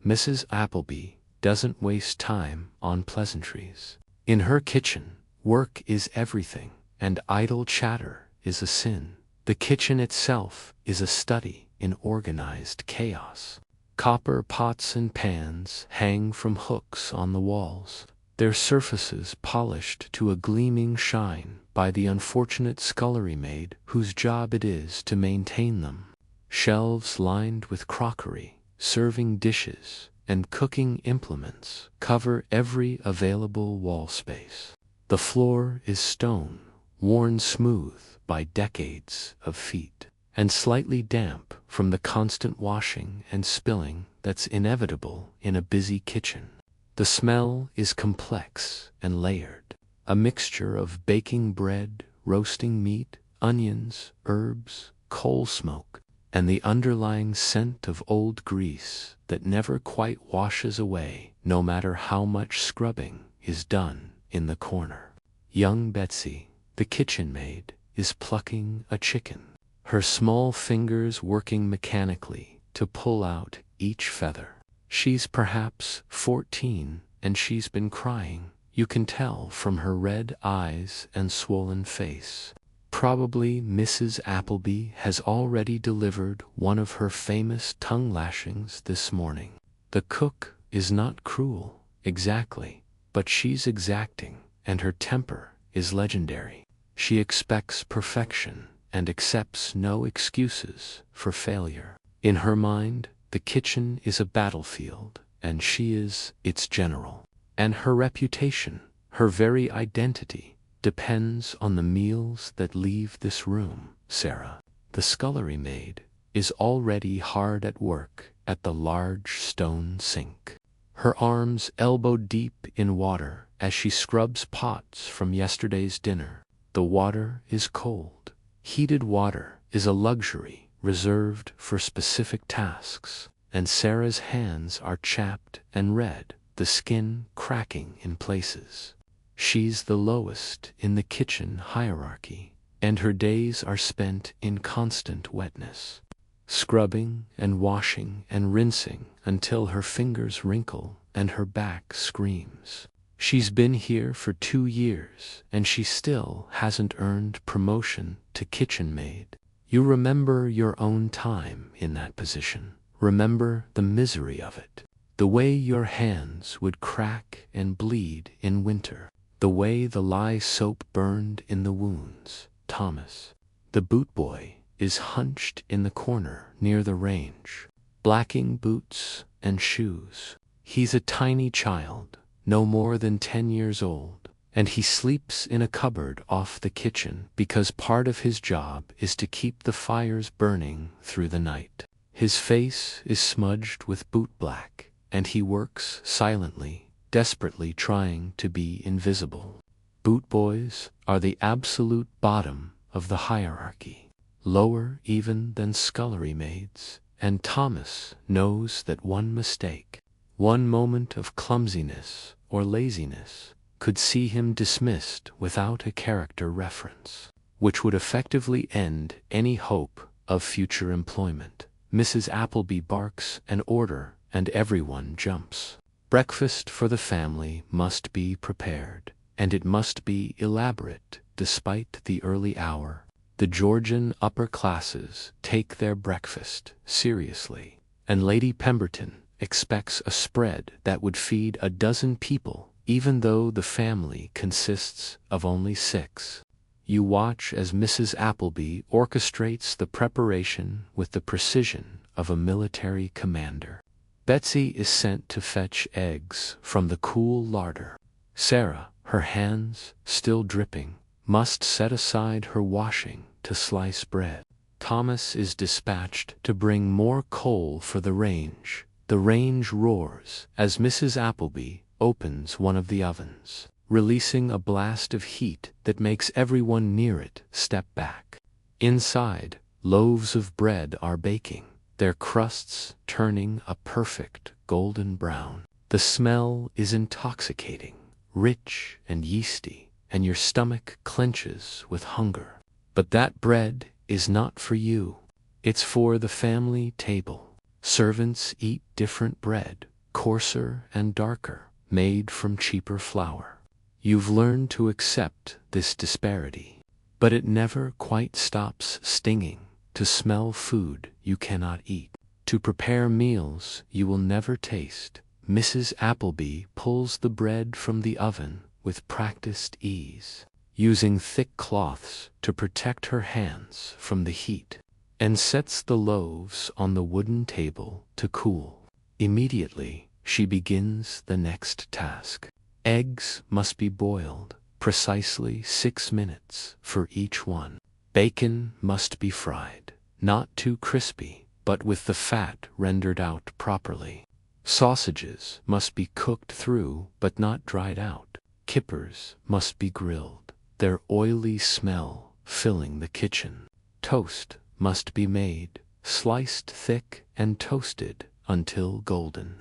Mrs. Appleby doesn't waste time on pleasantries. In her kitchen, work is everything, and idle chatter is a sin. The kitchen itself is a study in organized chaos. Copper pots and pans hang from hooks on the walls, their surfaces polished to a gleaming shine by the unfortunate scullery maid whose job it is to maintain them. Shelves lined with crockery, serving dishes, and cooking implements cover every available wall space. The floor is stone, worn smooth by decades of feet, and slightly damp from the constant washing and spilling that's inevitable in a busy kitchen. The smell is complex and layered, a mixture of baking bread, roasting meat, onions, herbs, coal smoke, and the underlying scent of old grease that never quite washes away no matter how much scrubbing is done in the corner. Young Betsy, the kitchen maid, is plucking a chicken, her small fingers working mechanically to pull out each feather. She's perhaps 14, and she's been crying. You can tell from her red eyes and swollen face. Probably Mrs. Appleby has already delivered one of her famous tongue lashings this morning. The cook is not cruel, exactly, but she's exacting, and her temper is legendary. She expects perfection and accepts no excuses for failure. In her mind, the kitchen is a battlefield, and she is its general. And her reputation, her very identity, depends on the meals that leave this room. Sarah, the scullery maid, is already hard at work at the large stone sink, her arms elbow-deep in water as she scrubs pots from yesterday's dinner. The water is cold. Heated water is a luxury reserved for specific tasks, and Sarah's hands are chapped and red, the skin cracking in places. She's the lowest in the kitchen hierarchy, and her days are spent in constant wetness, scrubbing and washing and rinsing until her fingers wrinkle and her back screams. She's been here for 2 years, and she still hasn't earned promotion to kitchen maid. You remember your own time in that position. Remember the misery of it, the way your hands would crack and bleed in winter, the way the lye soap burned in the wounds. Thomas, the boot boy, is hunched in the corner near the range, blacking boots and shoes. He's a tiny child, no more than 10 years old, and he sleeps in a cupboard off the kitchen because part of his job is to keep the fires burning through the night. His face is smudged with boot black, and he works silently, desperately trying to be invisible. Boot boys are the absolute bottom of the hierarchy, lower even than scullery maids, and Thomas knows that one mistake, one moment of clumsiness or laziness, could see him dismissed without a character reference, which would effectively end any hope of future employment. Mrs. Appleby barks an order, and everyone jumps. Breakfast for the family must be prepared, and it must be elaborate despite the early hour. The Georgian upper classes take their breakfast seriously, and Lady Pemberton expects a spread that would feed a dozen people, even though the family consists of only 6. You watch as Mrs. Appleby orchestrates the preparation with the precision of a military commander. Betsy is sent to fetch eggs from the cool larder. Sarah, her hands still dripping, must set aside her washing to slice bread. Thomas is dispatched to bring more coal for the range. The range roars as Mrs. Appleby opens one of the ovens, releasing a blast of heat that makes everyone near it step back. Inside, loaves of bread are baking, their crusts turning a perfect golden brown. The smell is intoxicating, rich and yeasty, and your stomach clenches with hunger. But that bread is not for you. It's for the family table. Servants eat different bread, coarser and darker, made from cheaper flour. You've learned to accept this disparity, but it never quite stops stinging to smell food you cannot eat, to prepare meals you will never taste. Mrs. Appleby pulls the bread from the oven with practiced ease, using thick cloths to protect her hands from the heat, and sets the loaves on the wooden table to cool. Immediately, she begins the next task. Eggs must be boiled, precisely 6 minutes for each one. Bacon must be fried, not too crispy, but with the fat rendered out properly. Sausages must be cooked through but not dried out. Kippers must be grilled, their oily smell filling the kitchen. Toast must be made, sliced thick and toasted until golden.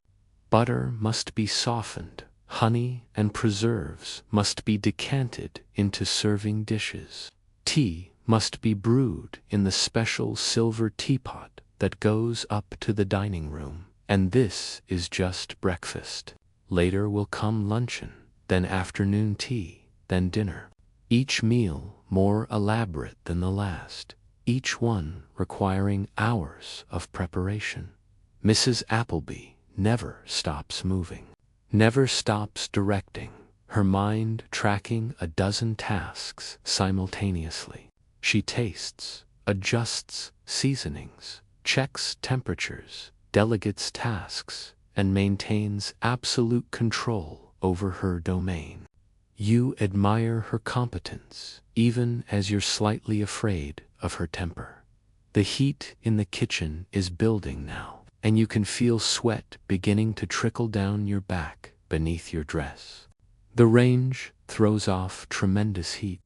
Butter must be softened, honey and preserves must be decanted into serving dishes. Tea must be brewed in the special silver teapot that goes up to the dining room. And this is just breakfast. Later will come luncheon, then afternoon tea, then dinner. Each meal more elaborate than the last, each one requiring hours of preparation. Mrs. Appleby never stops moving, never stops directing, her mind tracking a dozen tasks simultaneously. She tastes, adjusts seasonings, checks temperatures, delegates tasks, and maintains absolute control over her domain. You admire her competence, even as you're slightly afraid of her temper. The heat in the kitchen is building now, and you can feel sweat beginning to trickle down your back beneath your dress. The range throws off tremendous heat,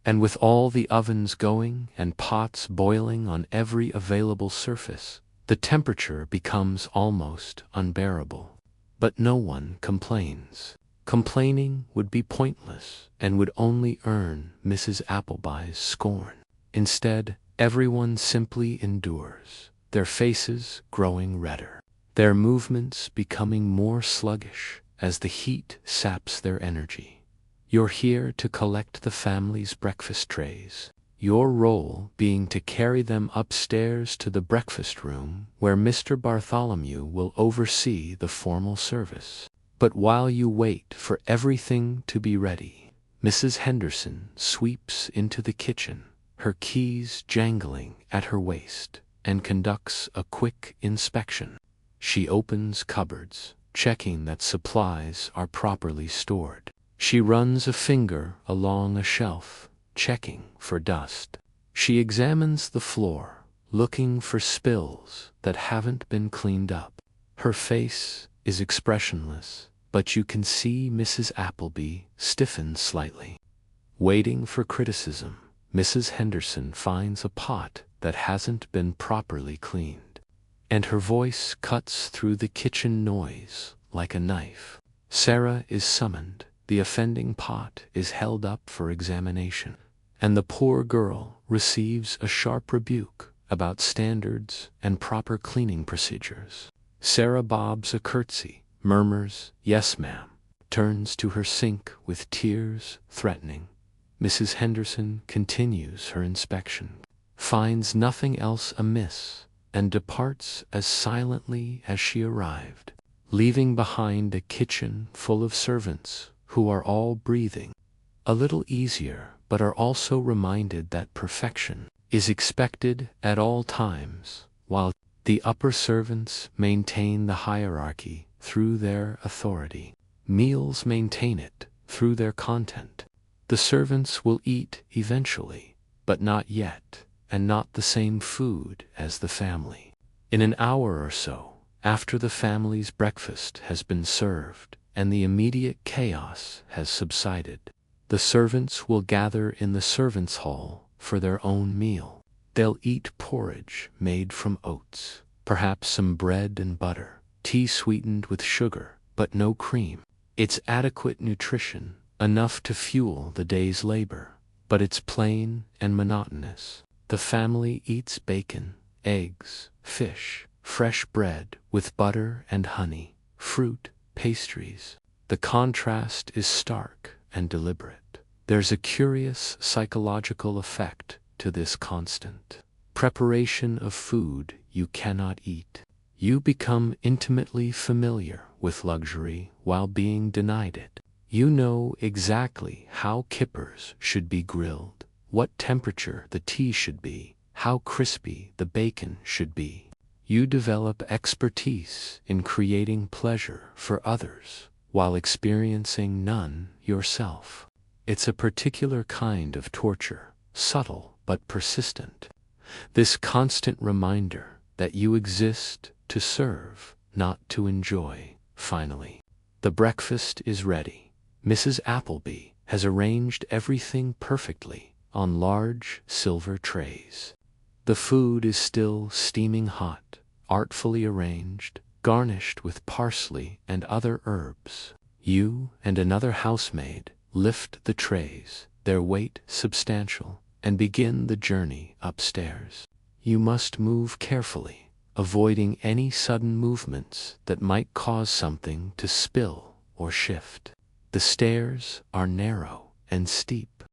and with all the ovens going and pots boiling on every available surface, the temperature becomes almost unbearable. But no one complains. Complaining would be pointless and would only earn Mrs. Appleby's scorn. Instead, everyone simply endures, their faces growing redder, their movements becoming more sluggish as the heat saps their energy. You're here to collect the family's breakfast trays, your role being to carry them upstairs to the breakfast room where Mr. Bartholomew will oversee the formal service. But while you wait for everything to be ready, Mrs. Henderson sweeps into the kitchen, her keys jangling at her waist, and conducts a quick inspection. She opens cupboards, checking that supplies are properly stored. She runs a finger along a shelf, checking for dust. She examines the floor, looking for spills that haven't been cleaned up. Her face is expressionless, but you can see Mrs. Appleby stiffen slightly. Waiting for criticism, Mrs. Henderson finds a pot that hasn't been properly cleaned, and her voice cuts through the kitchen noise like a knife. Sarah is summoned, the offending pot is held up for examination, and the poor girl receives a sharp rebuke about standards and proper cleaning procedures. Sarah bobs a curtsy, murmurs, "Yes, ma'am," turns to her sink with tears threatening. Mrs. Henderson continues her inspection, finds nothing else amiss, and departs as silently as she arrived, leaving behind a kitchen full of servants who are all breathing a little easier, but are also reminded that perfection is expected at all times, while the upper servants maintain the hierarchy through their authority. Meals maintain it through their content. The servants will eat eventually, but not yet, and not the same food as the family. In an hour or so, after the family's breakfast has been served and the immediate chaos has subsided, the servants will gather in the servants' hall for their own meal. They'll eat porridge made from oats, perhaps some bread and butter, tea sweetened with sugar, but no cream. It's adequate nutrition, enough to fuel the day's labor, but it's plain and monotonous. The family eats bacon, eggs, fish, fresh bread with butter and honey, fruit, pastries. The contrast is stark and deliberate. There's a curious psychological effect to this constant preparation of food you cannot eat. You become intimately familiar with luxury while being denied it. You know exactly how kippers should be grilled, what temperature the tea should be, how crispy the bacon should be. You develop expertise in creating pleasure for others while experiencing none yourself. It's a particular kind of torture, subtle but persistent. This constant reminder that you exist to serve, not to enjoy. Finally, the breakfast is ready. Mrs. Appleby has arranged everything perfectly on large silver trays. The food is still steaming hot, artfully arranged, garnished with parsley and other herbs. You and another housemaid lift the trays, their weight substantial, and begin the journey upstairs. You must move carefully, avoiding any sudden movements that might cause something to spill or shift. The stairs are narrow and steep,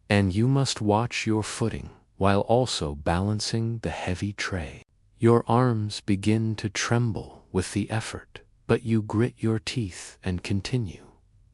and you must watch your footing while also balancing the heavy tray. Your arms begin to tremble with the effort, but you grit your teeth and continue.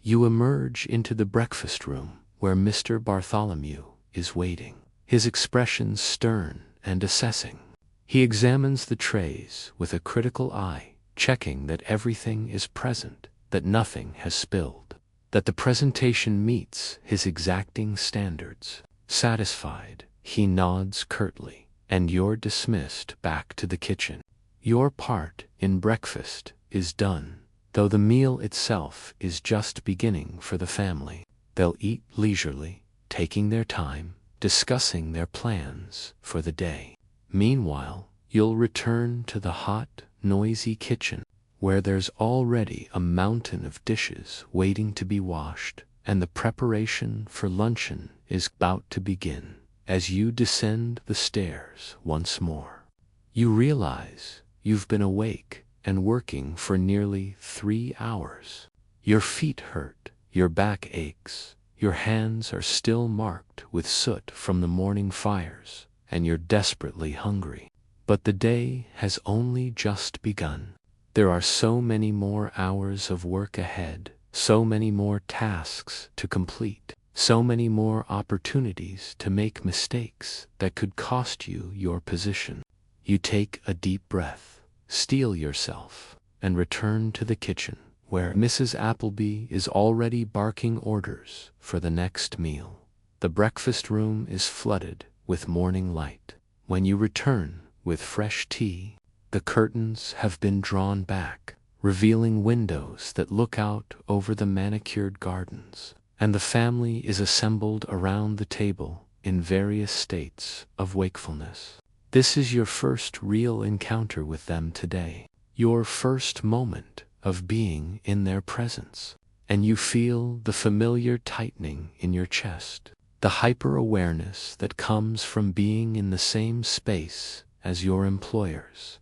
You emerge into the breakfast room where Mr. Bartholomew is waiting, his expression stern and assessing. He examines the trays with a critical eye, checking that everything is present, that nothing has spilled, that the presentation meets his exacting standards. Satisfied, he nods curtly, and you're dismissed back to the kitchen. Your part in breakfast is done, though the meal itself is just beginning for the family. They'll eat leisurely, taking their time, discussing their plans for the day. Meanwhile, you'll return to the hot, noisy kitchen, where there's already a mountain of dishes waiting to be washed, and the preparation for luncheon is about to begin. As you descend the stairs once more, you realize you've been awake and working for nearly 3 hours. Your feet hurt, your back aches, your hands are still marked with soot from the morning fires, and you're desperately hungry. But the day has only just begun. There are so many more hours of work ahead, So many more tasks to complete. So many more opportunities to make mistakes that could cost you your position. You take a deep breath, steel yourself, and return to the kitchen, where Mrs. Appleby is already barking orders for the next meal. The breakfast room is flooded with morning light. When you return with fresh tea, the curtains have been drawn back, revealing windows that look out over the manicured gardens, and the family is assembled around the table in various states of wakefulness. This is your first real encounter with them today, your first moment of being in their presence, and you feel the familiar tightening in your chest, the hyper-awareness that comes from being in the same space as your employers.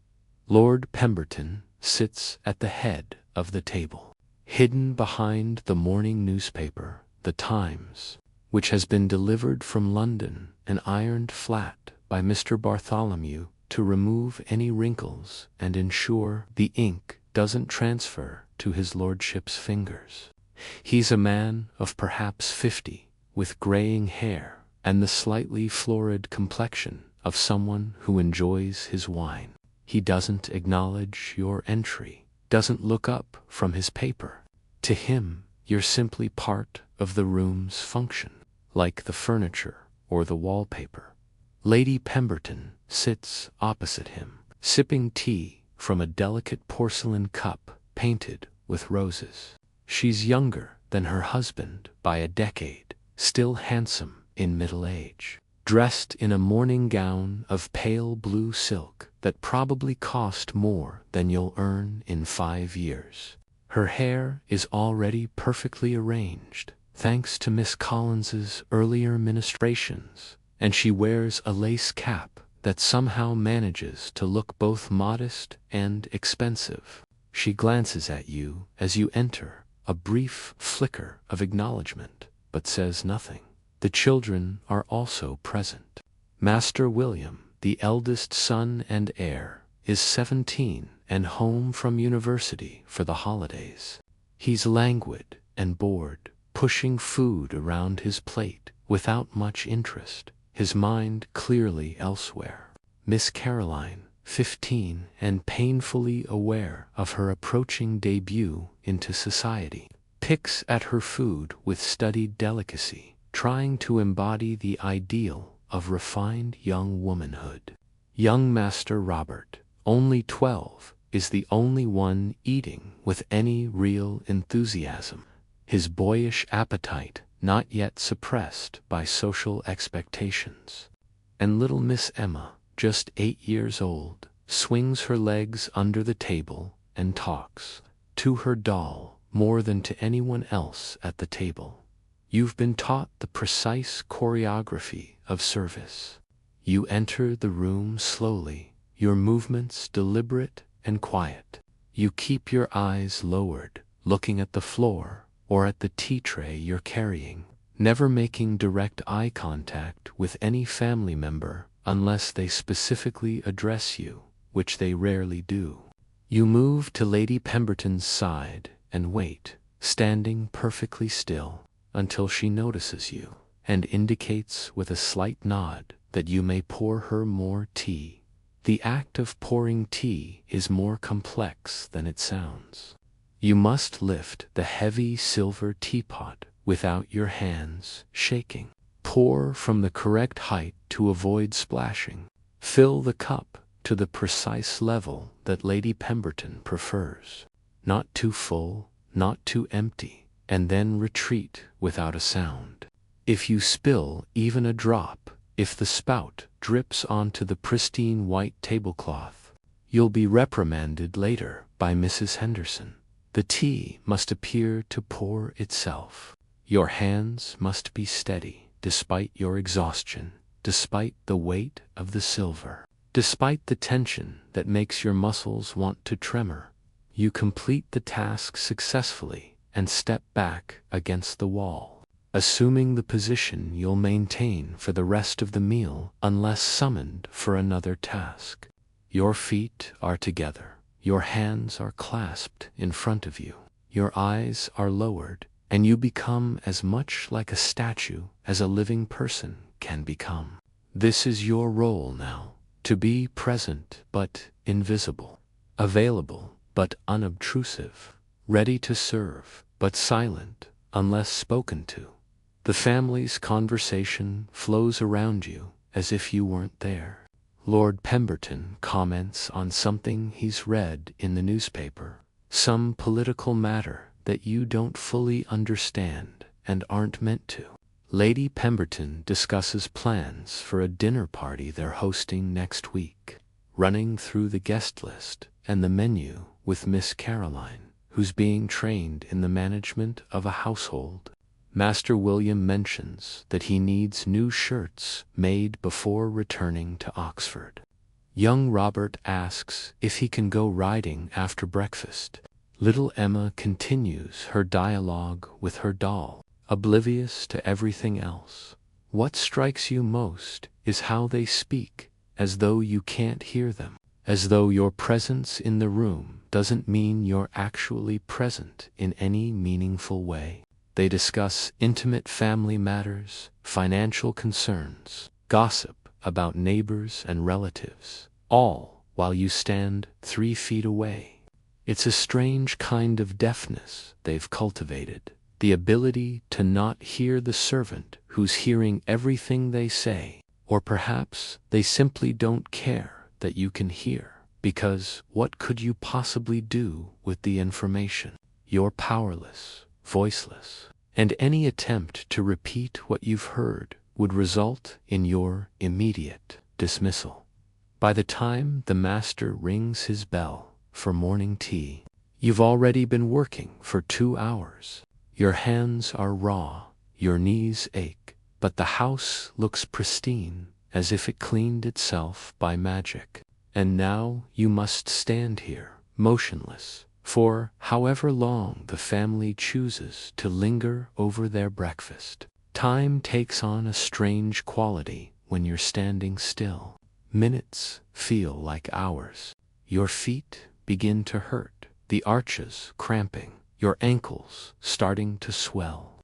Lord Pemberton sits at the head of the table, hidden behind the morning newspaper, The Times, which has been delivered from London and ironed flat by Mr. Bartholomew to remove any wrinkles and ensure the ink doesn't transfer to his lordship's fingers. He's a man of perhaps 50, with graying hair and the slightly florid complexion of someone who enjoys his wine. He doesn't acknowledge your entry, doesn't look up from his paper. To him, you're simply part of the room's function, like the furniture or the wallpaper. Lady Pemberton sits opposite him, sipping tea from a delicate porcelain cup painted with roses. She's younger than her husband by a decade, still handsome in middle age, dressed in a morning gown of pale blue silk that probably cost more than you'll earn in 5 years. Her hair is already perfectly arranged, thanks to Miss Collins's earlier ministrations, and she wears a lace cap that somehow manages to look both modest and expensive. She glances at you as you enter, a brief flicker of acknowledgement, but says nothing. The children are also present. Master William, the eldest son and heir, is 17 and home from university for the holidays. He's languid and bored, pushing food around his plate without much interest, his mind clearly elsewhere. Miss Caroline, 15 and painfully aware of her approaching debut into society, picks at her food with studied delicacy, trying to embody the ideal of refined young womanhood. Young Master Robert, only 12, is the only one eating with any real enthusiasm, his boyish appetite not yet suppressed by social expectations. And little Miss Emma, just 8 years old, swings her legs under the table and talks to her doll more than to anyone else at the table. You've been taught the precise choreography of service. You enter the room slowly, your movements deliberate and quiet. You keep your eyes lowered, looking at the floor or at the tea tray you're carrying, never making direct eye contact with any family member unless they specifically address you, which they rarely do. You move to Lady Pemberton's side and wait, standing perfectly still, until she notices you and indicates with a slight nod that you may pour her more tea. The act of pouring tea is more complex than it sounds. You must lift the heavy silver teapot without your hands shaking. Pour from the correct height to avoid splashing. Fill the cup to the precise level that Lady Pemberton prefers. Not too full, not too empty, and then retreat without a sound. If you spill even a drop, if the spout drips onto the pristine white tablecloth, you'll be reprimanded later by Mrs. Henderson. The tea must appear to pour itself. Your hands must be steady, despite your exhaustion, despite the weight of the silver, despite the tension that makes your muscles want to tremor. You complete the task successfully and step back against the wall, assuming the position you'll maintain for the rest of the meal unless summoned for another task. Your feet are together, your hands are clasped in front of you. Your eyes are lowered, and you become as much like a statue as a living person can become. This is your role now, to be present but invisible, available but unobtrusive, ready to serve but silent unless spoken to. The family's conversation flows around you as if you weren't there. Lord Pemberton comments on something he's read in the newspaper, some political matter that you don't fully understand and aren't meant to. Lady Pemberton discusses plans for a dinner party they're hosting next week, running through the guest list and the menu with Miss Caroline, who's being trained in the management of a household. Master William mentions that he needs new shirts made before returning to Oxford. Young Robert asks if he can go riding after breakfast. Little Emma continues her dialogue with her doll, oblivious to everything else. What strikes you most is how they speak, as though you can't hear them, as though your presence in the room doesn't mean you're actually present in any meaningful way. They discuss intimate family matters, financial concerns, gossip about neighbors and relatives, all while you stand 3 feet away. It's a strange kind of deafness they've cultivated, the ability to not hear the servant who's hearing everything they say, or perhaps they simply don't care that you can hear, because what could you possibly do with the information? You're powerless, voiceless, and any attempt to repeat what you've heard would result in your immediate dismissal. By the time the master rings his bell for morning tea, you've already been working for 2 hours. Your hands are raw, your knees ache, but the house looks pristine, as if it cleaned itself by magic. And now you must stand here, motionless, for however long the family chooses to linger over their breakfast. Time takes on a strange quality when you're standing still. Minutes feel like hours. Your feet begin to hurt, the arches cramping, your ankles starting to swell.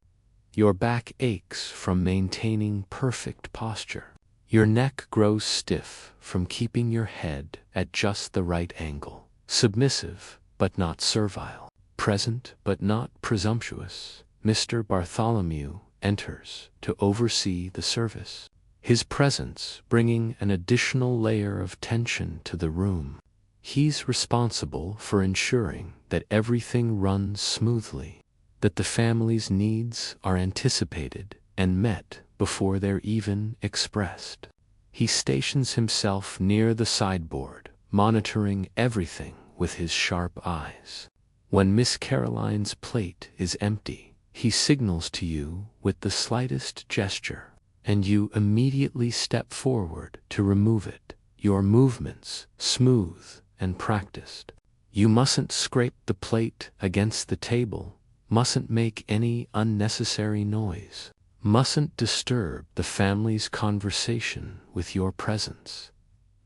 Your back aches from maintaining perfect posture. Your neck grows stiff from keeping your head at just the right angle. Submissive, but not servile. Present, but not presumptuous. Mr. Bartholomew enters to oversee the service, his presence bringing an additional layer of tension to the room. He's responsible for ensuring that everything runs smoothly, that the family's needs are anticipated and met before they're even expressed. He stations himself near the sideboard, monitoring everything with his sharp eyes. When Miss Caroline's plate is empty, he signals to you with the slightest gesture, and you immediately step forward to remove it, your movements smooth and practiced. You mustn't scrape the plate against the table, mustn't make any unnecessary noise, mustn't disturb the family's conversation with your presence.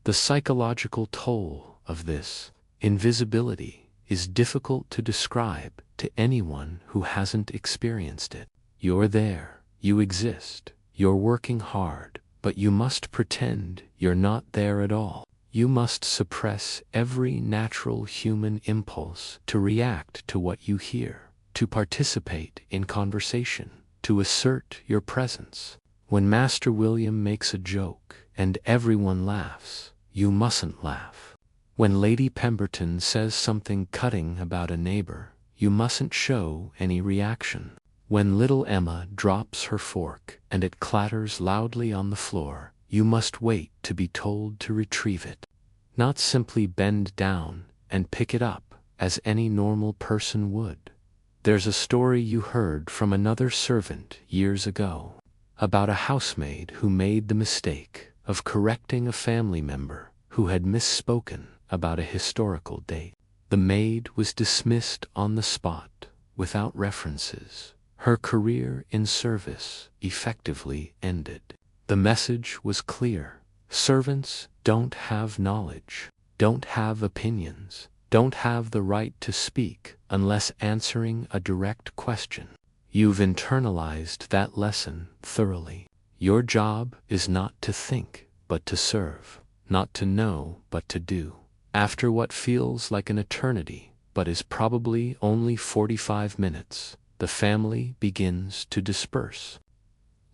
The psychological toll of this invisibility is difficult to describe to anyone who hasn't experienced it. You're there, you exist, you're working hard, but you must pretend you're not there at all. You must suppress every natural human impulse to react to what you hear, to participate in conversation, to assert your presence. When Master William makes a joke and everyone laughs, you mustn't laugh. When Lady Pemberton says something cutting about a neighbor, you mustn't show any reaction. When little Emma drops her fork and it clatters loudly on the floor, you must wait to be told to retrieve it. Not simply bend down and pick it up as any normal person would. There's a story you heard from another servant years ago about a housemaid who made the mistake of correcting a family member who had misspoken about a historical date. The maid was dismissed on the spot without references. Her career in service effectively ended. The message was clear. Servants don't have knowledge, don't have opinions. don't have the right to speak unless answering a direct question. You've internalized that lesson thoroughly. Your job is not to think, but to serve, not to know, but to do. After what feels like an eternity, but is probably only 45 minutes, the family begins to disperse.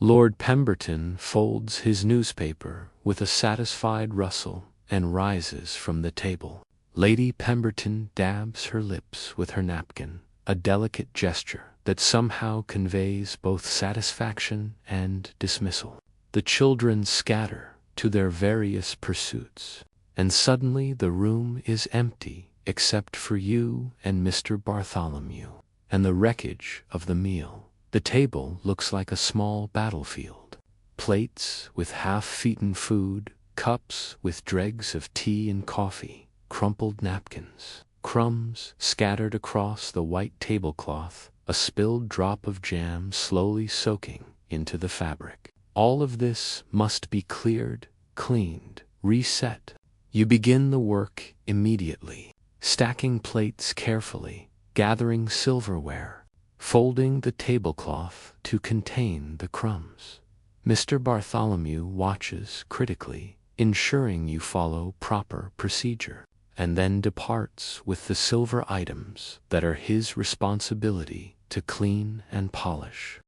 Lord Pemberton folds his newspaper with a satisfied rustle and rises from the table. Lady Pemberton dabs her lips with her napkin, a delicate gesture that somehow conveys both satisfaction and dismissal. The children scatter to their various pursuits, and suddenly the room is empty except for you and Mr. Bartholomew, and the wreckage of the meal. The table looks like a small battlefield. Plates with half-eaten food, cups with dregs of tea and coffee, crumpled napkins, crumbs scattered across the white tablecloth, a spilled drop of jam slowly soaking into the fabric. All of this must be cleared, cleaned, reset. You begin the work immediately, stacking plates carefully, gathering silverware, folding the tablecloth to contain the crumbs. Mr. Bartholomew watches critically, ensuring you follow proper procedure, and then departs with the silver items that are his responsibility to clean and polish.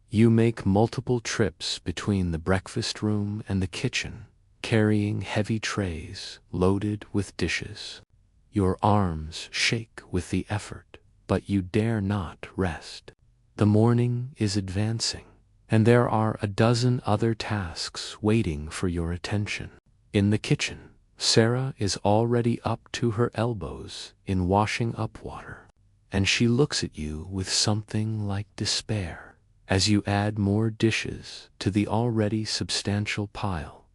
You make multiple trips between the breakfast room and the kitchen, carrying heavy trays loaded with dishes. Your arms shake with the effort, but you dare not rest. The morning is advancing, and there are a dozen other tasks waiting for your attention. In the kitchen, Sarah is already up to her elbows in washing up water, and she looks at you with something like despair as you add more dishes to the already substantial pile.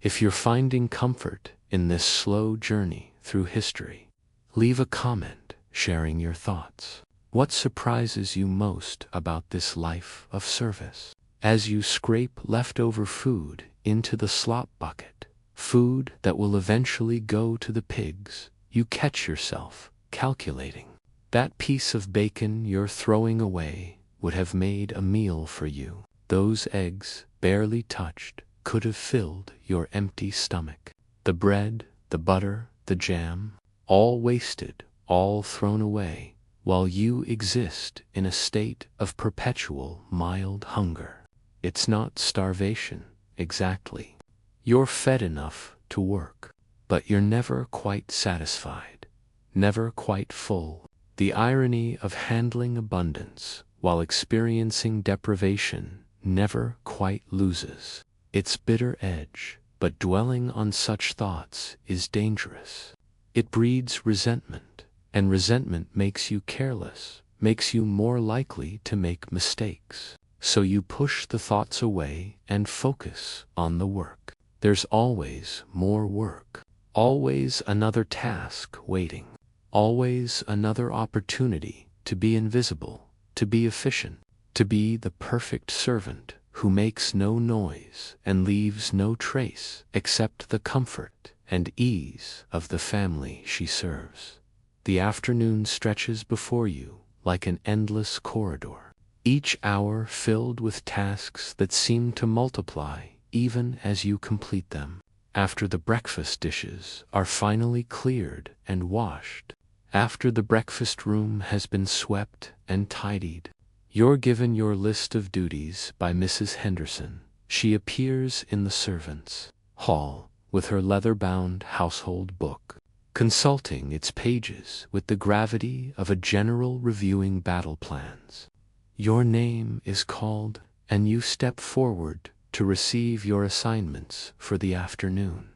If you're finding comfort in this slow journey through history, leave a comment sharing your thoughts. What surprises you most about this life of service? As you scrape leftover food into the slop bucket, food that will eventually go to the pigs, you catch yourself calculating. That piece of bacon you're throwing away would have made a meal for you. Those eggs, barely touched, could have filled your empty stomach. The bread, the butter, the jam, all wasted, all thrown away, while you exist in a state of perpetual mild hunger. It's not starvation, exactly. You're fed enough to work, but you're never quite satisfied, never quite full. The irony of handling abundance while experiencing deprivation never quite loses its bitter edge, but dwelling on such thoughts is dangerous. It breeds resentment, and resentment makes you careless, makes you more likely to make mistakes. So you push the thoughts away and focus on the work. There's always more work, always another task waiting, always another opportunity to be invisible, to be efficient, to be the perfect servant who makes no noise and leaves no trace except the comfort and ease of the family she serves. The afternoon stretches before you like an endless corridor, each hour filled with tasks that seem to multiply even as you complete them. After the breakfast dishes are finally cleared and washed, after the breakfast room has been swept and tidied, you're given your list of duties by Mrs. Henderson. She appears in the servants' hall with her leather-bound household book, consulting its pages with the gravity of a general reviewing battle plans. Your name is called, and you step forward to receive your assignments for the afternoon.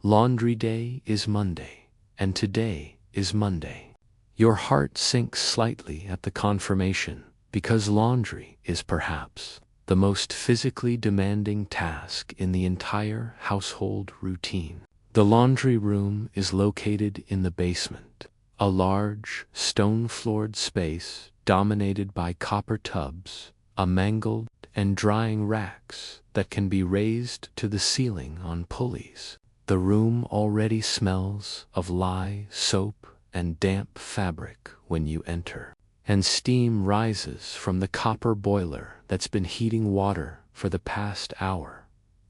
Laundry day is Monday, and today is Monday. Your heart sinks slightly at the confirmation, because laundry is perhaps the most physically demanding task in the entire household routine. The laundry room is located in the basement, a large, stone-floored space dominated by copper tubs, a mangled and drying racks that can be raised to the ceiling on pulleys. The room already smells of lye, soap, and damp fabric when you enter, and steam rises from the copper boiler that's been heating water for the past hour.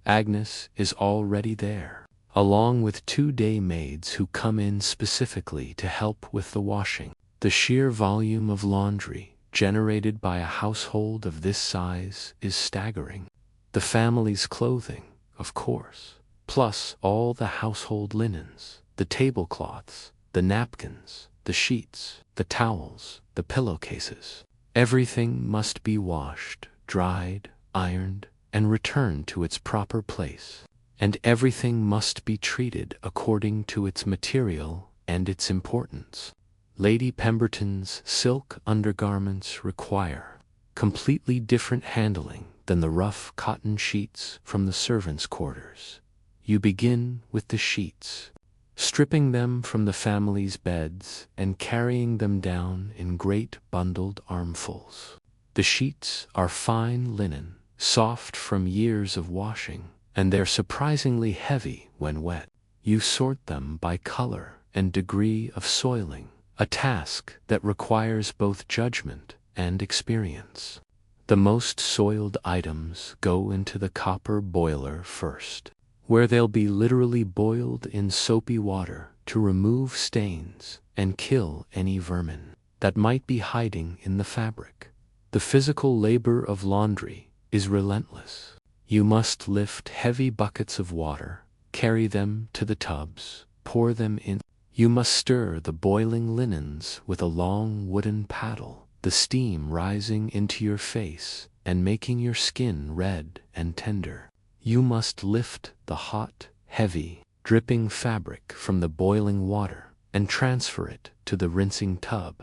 Agnes is already there, along with 2 day maids who come in specifically to help with the washing. The sheer volume of laundry generated by a household of this size is staggering. The family's clothing, of course, plus all the household linens, the tablecloths, the napkins, the sheets, the towels, the pillowcases. Everything must be washed, dried, ironed, and returned to its proper place. And everything must be treated according to its material and its importance. Lady Pemberton's silk undergarments require completely different handling than the rough cotton sheets from the servants' quarters. You begin with the sheets, stripping them from the family's beds and carrying them down in great bundled armfuls. The sheets are fine linen, soft from years of washing, and they're surprisingly heavy when wet. You sort them by color and degree of soiling, a task that requires both judgment and experience. The most soiled items go into the copper boiler first, where they'll be literally boiled in soapy water to remove stains and kill any vermin that might be hiding in the fabric. The physical labor of laundry is relentless. You must lift heavy buckets of water, carry them to the tubs, pour them in. You must stir the boiling linens with a long wooden paddle, the steam rising into your face and making your skin red and tender. You must lift the hot, heavy, dripping fabric from the boiling water and transfer it to the rinsing tub,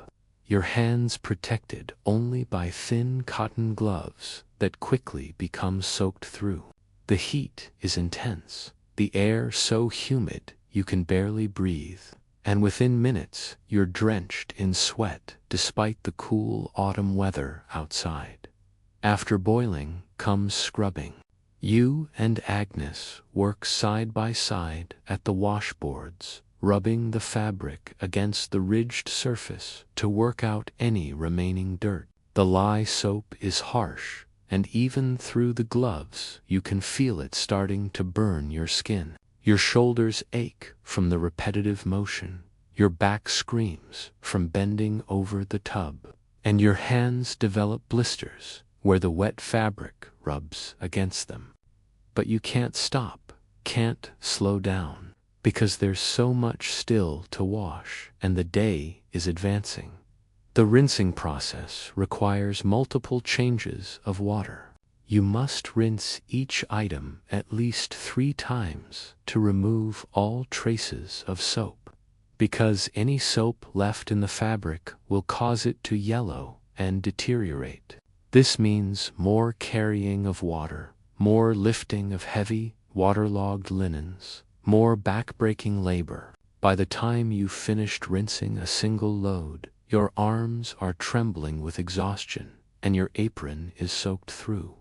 your hands protected only by thin cotton gloves that quickly become soaked through. The heat is intense, the air so humid you can barely breathe, and within minutes you're drenched in sweat despite the cool autumn weather outside. After boiling comes scrubbing. You and Agnes work side by side at the washboards, rubbing the fabric against the ridged surface to work out any remaining dirt. The lye soap is harsh, and even through the gloves you can feel it starting to burn your skin. Your shoulders ache from the repetitive motion, your back screams from bending over the tub, and your hands develop blisters where the wet fabric rubs against them. But you can't stop, can't slow down, because there's so much still to wash and the day is advancing. The rinsing process requires multiple changes of water. You must rinse each item at least 3 times to remove all traces of soap, because any soap left in the fabric will cause it to yellow and deteriorate. This means more carrying of water, more lifting of heavy, waterlogged linens, more back-breaking labor. By the time you've finished rinsing a single load, your arms are trembling with exhaustion, and your apron is soaked through.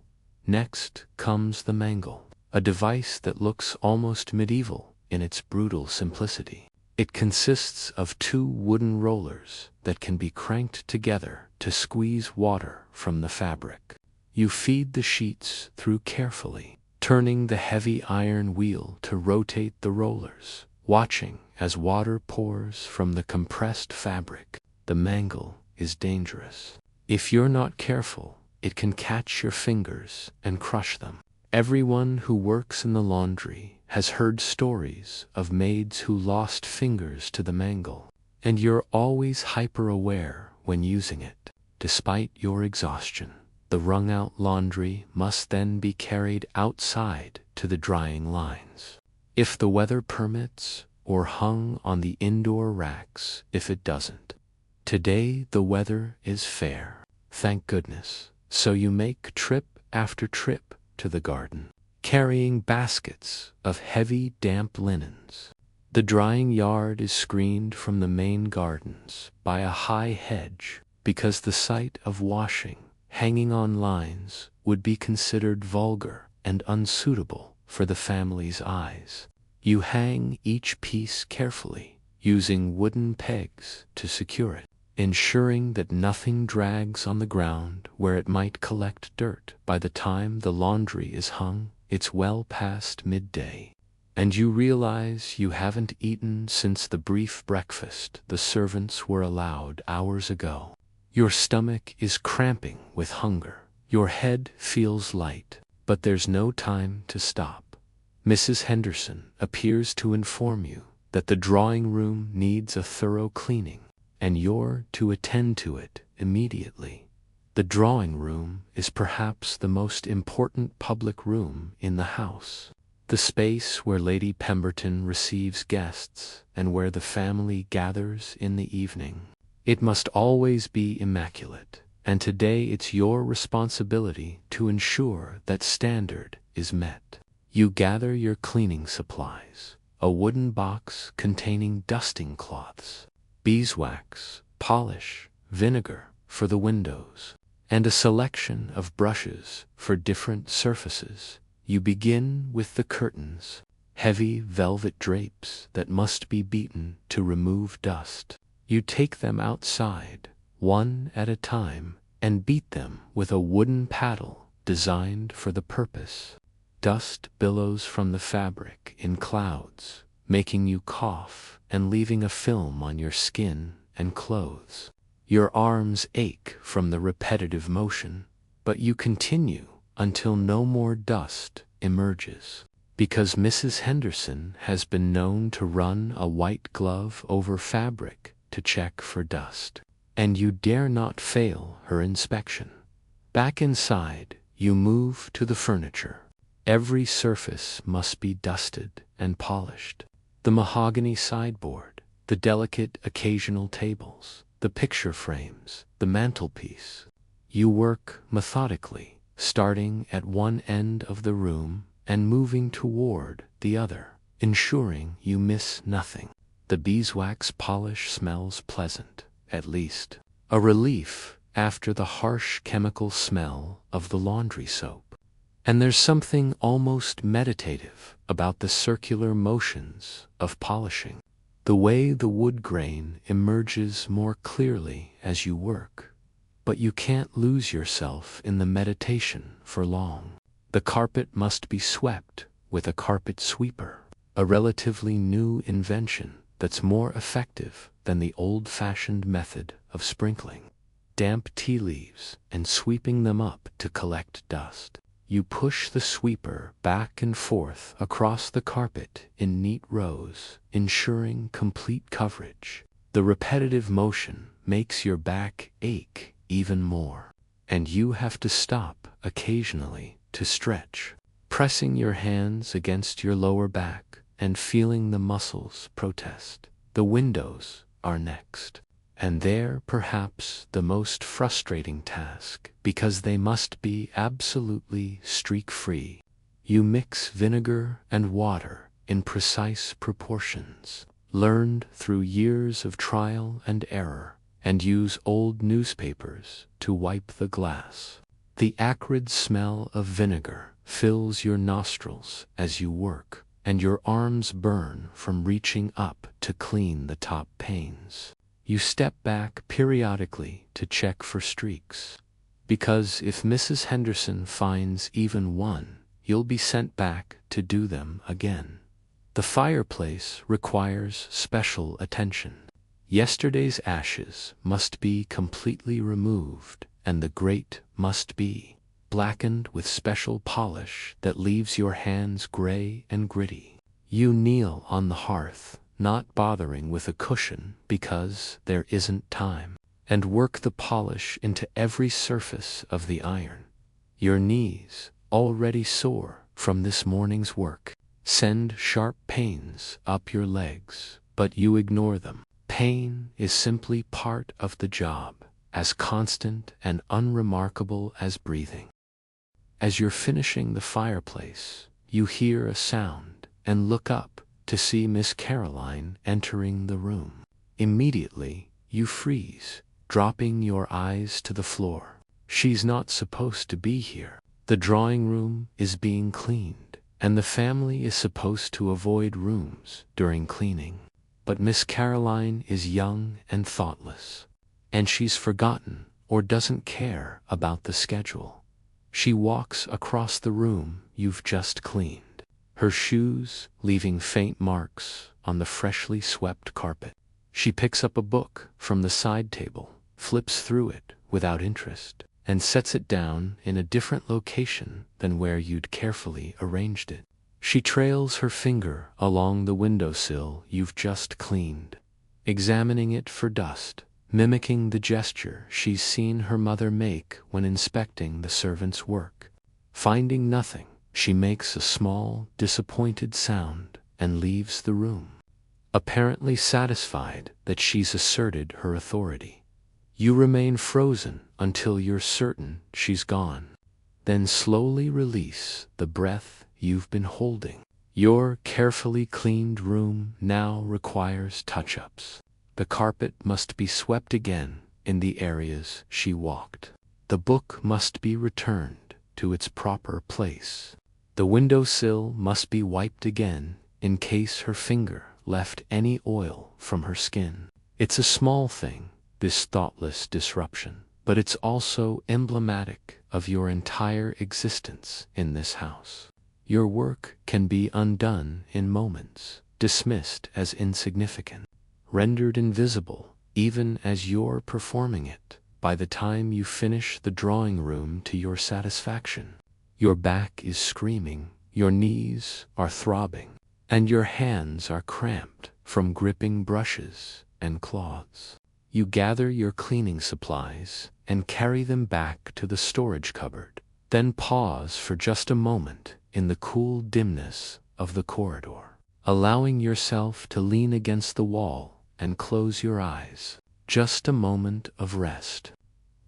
Next comes the mangle, a device that looks almost medieval in its brutal simplicity. It consists of 2 wooden rollers that can be cranked together to squeeze water from the fabric. You feed the sheets through carefully, turning the heavy iron wheel to rotate the rollers, watching as water pours from the compressed fabric. The mangle is dangerous. If you're not careful, it can catch your fingers and crush them. Everyone who works in the laundry has heard stories of maids who lost fingers to the mangle, and you're always hyper-aware when using it. Despite your exhaustion, the wrung-out laundry must then be carried outside to the drying lines, if the weather permits, or hung on the indoor racks if it doesn't. Today the weather is fair, thank goodness, so you make trip after trip to the garden, carrying baskets of heavy damp linens. The drying yard is screened from the main gardens by a high hedge because the sight of washing hanging on lines would be considered vulgar and unsuitable for the family's eyes. You hang each piece carefully, using wooden pegs to secure it, ensuring that nothing drags on the ground where it might collect dirt. By the time the laundry is hung, it's well past midday, and you realize you haven't eaten since the brief breakfast the servants were allowed hours ago. Your stomach is cramping with hunger. Your head feels light, but there's no time to stop. Mrs. Henderson appears to inform you that the drawing room needs a thorough cleaning, and you're to attend to it immediately. The drawing room is perhaps the most important public room in the house, the space where Lady Pemberton receives guests and where the family gathers in the evening. It must always be immaculate, and today it's your responsibility to ensure that standard is met. You gather your cleaning supplies, a wooden box containing dusting cloths, beeswax, polish, vinegar for the windows, and a selection of brushes for different surfaces. You begin with the curtains, heavy velvet drapes that must be beaten to remove dust. You take them outside, one at a time, and beat them with a wooden paddle designed for the purpose. Dust billows from the fabric in clouds, making you cough and leaving a film on your skin and clothes. Your arms ache from the repetitive motion, but you continue until no more dust emerges, because Mrs. Henderson has been known to run a white glove over fabric to check for dust, and you dare not fail her inspection. Back inside, you move to the furniture. Every surface must be dusted and polished. The mahogany sideboard, the delicate occasional tables, the picture frames, the mantelpiece. You work methodically, starting at one end of the room and moving toward the other, ensuring you miss nothing. The beeswax polish smells pleasant, at least, a relief after the harsh chemical smell of the laundry soap. And there's something almost meditative about the circular motions of polishing, the way the wood grain emerges more clearly as you work. But you can't lose yourself in the meditation for long. The carpet must be swept with a carpet sweeper, a relatively new invention that's more effective than the old-fashioned method of sprinkling damp tea leaves and sweeping them up to collect dust. You push the sweeper back and forth across the carpet in neat rows, ensuring complete coverage. The repetitive motion makes your back ache even more, and you have to stop occasionally to stretch, pressing your hands against your lower back and feeling the muscles protest. The windows are next, and they're perhaps the most frustrating task because they must be absolutely streak-free. You mix vinegar and water in precise proportions, learned through years of trial and error, and use old newspapers to wipe the glass. The acrid smell of vinegar fills your nostrils as you work, and your arms burn from reaching up to clean the top panes. You step back periodically to check for streaks, because if Mrs. Henderson finds even one, you'll be sent back to do them again. The fireplace requires special attention. Yesterday's ashes must be completely removed, and the grate must be blackened with special polish that leaves your hands gray and gritty. You kneel on the hearth, not bothering with a cushion because there isn't time, and work the polish into every surface of the iron. Your knees, already sore from this morning's work, send sharp pains up your legs, but you ignore them. Pain is simply part of the job, as constant and unremarkable as breathing. As you're finishing the fireplace, you hear a sound and look up to see Miss Caroline entering the room. Immediately, you freeze, dropping your eyes to the floor. She's not supposed to be here. The drawing room is being cleaned, and the family is supposed to avoid rooms during cleaning. But Miss Caroline is young and thoughtless, and she's forgotten or doesn't care about the schedule. She walks across the room you've just cleaned, her shoes leaving faint marks on the freshly swept carpet. She picks up a book from the side table, flips through it without interest, and sets it down in a different location than where you'd carefully arranged it. She trails her finger along the windowsill you've just cleaned, examining it for dust, mimicking the gesture she's seen her mother make when inspecting the servant's work. Finding nothing, she makes a small, disappointed sound and leaves the room, apparently satisfied that she's asserted her authority. You remain frozen until you're certain she's gone, then slowly release the breath you've been holding. Your carefully cleaned room now requires touch-ups. The carpet must be swept again in the areas she walked. The book must be returned to its proper place. The windowsill must be wiped again in case her finger left any oil from her skin. It's a small thing, this thoughtless disruption, but it's also emblematic of your entire existence in this house. Your work can be undone in moments, dismissed as insignificant, rendered invisible even as you're performing it. By the time you finish the drawing room to your satisfaction, your back is screaming, your knees are throbbing, and your hands are cramped from gripping brushes and cloths. You gather your cleaning supplies and carry them back to the storage cupboard, then pause for just a moment in the cool dimness of the corridor, allowing yourself to lean against the wall and close your eyes. Just a moment of rest.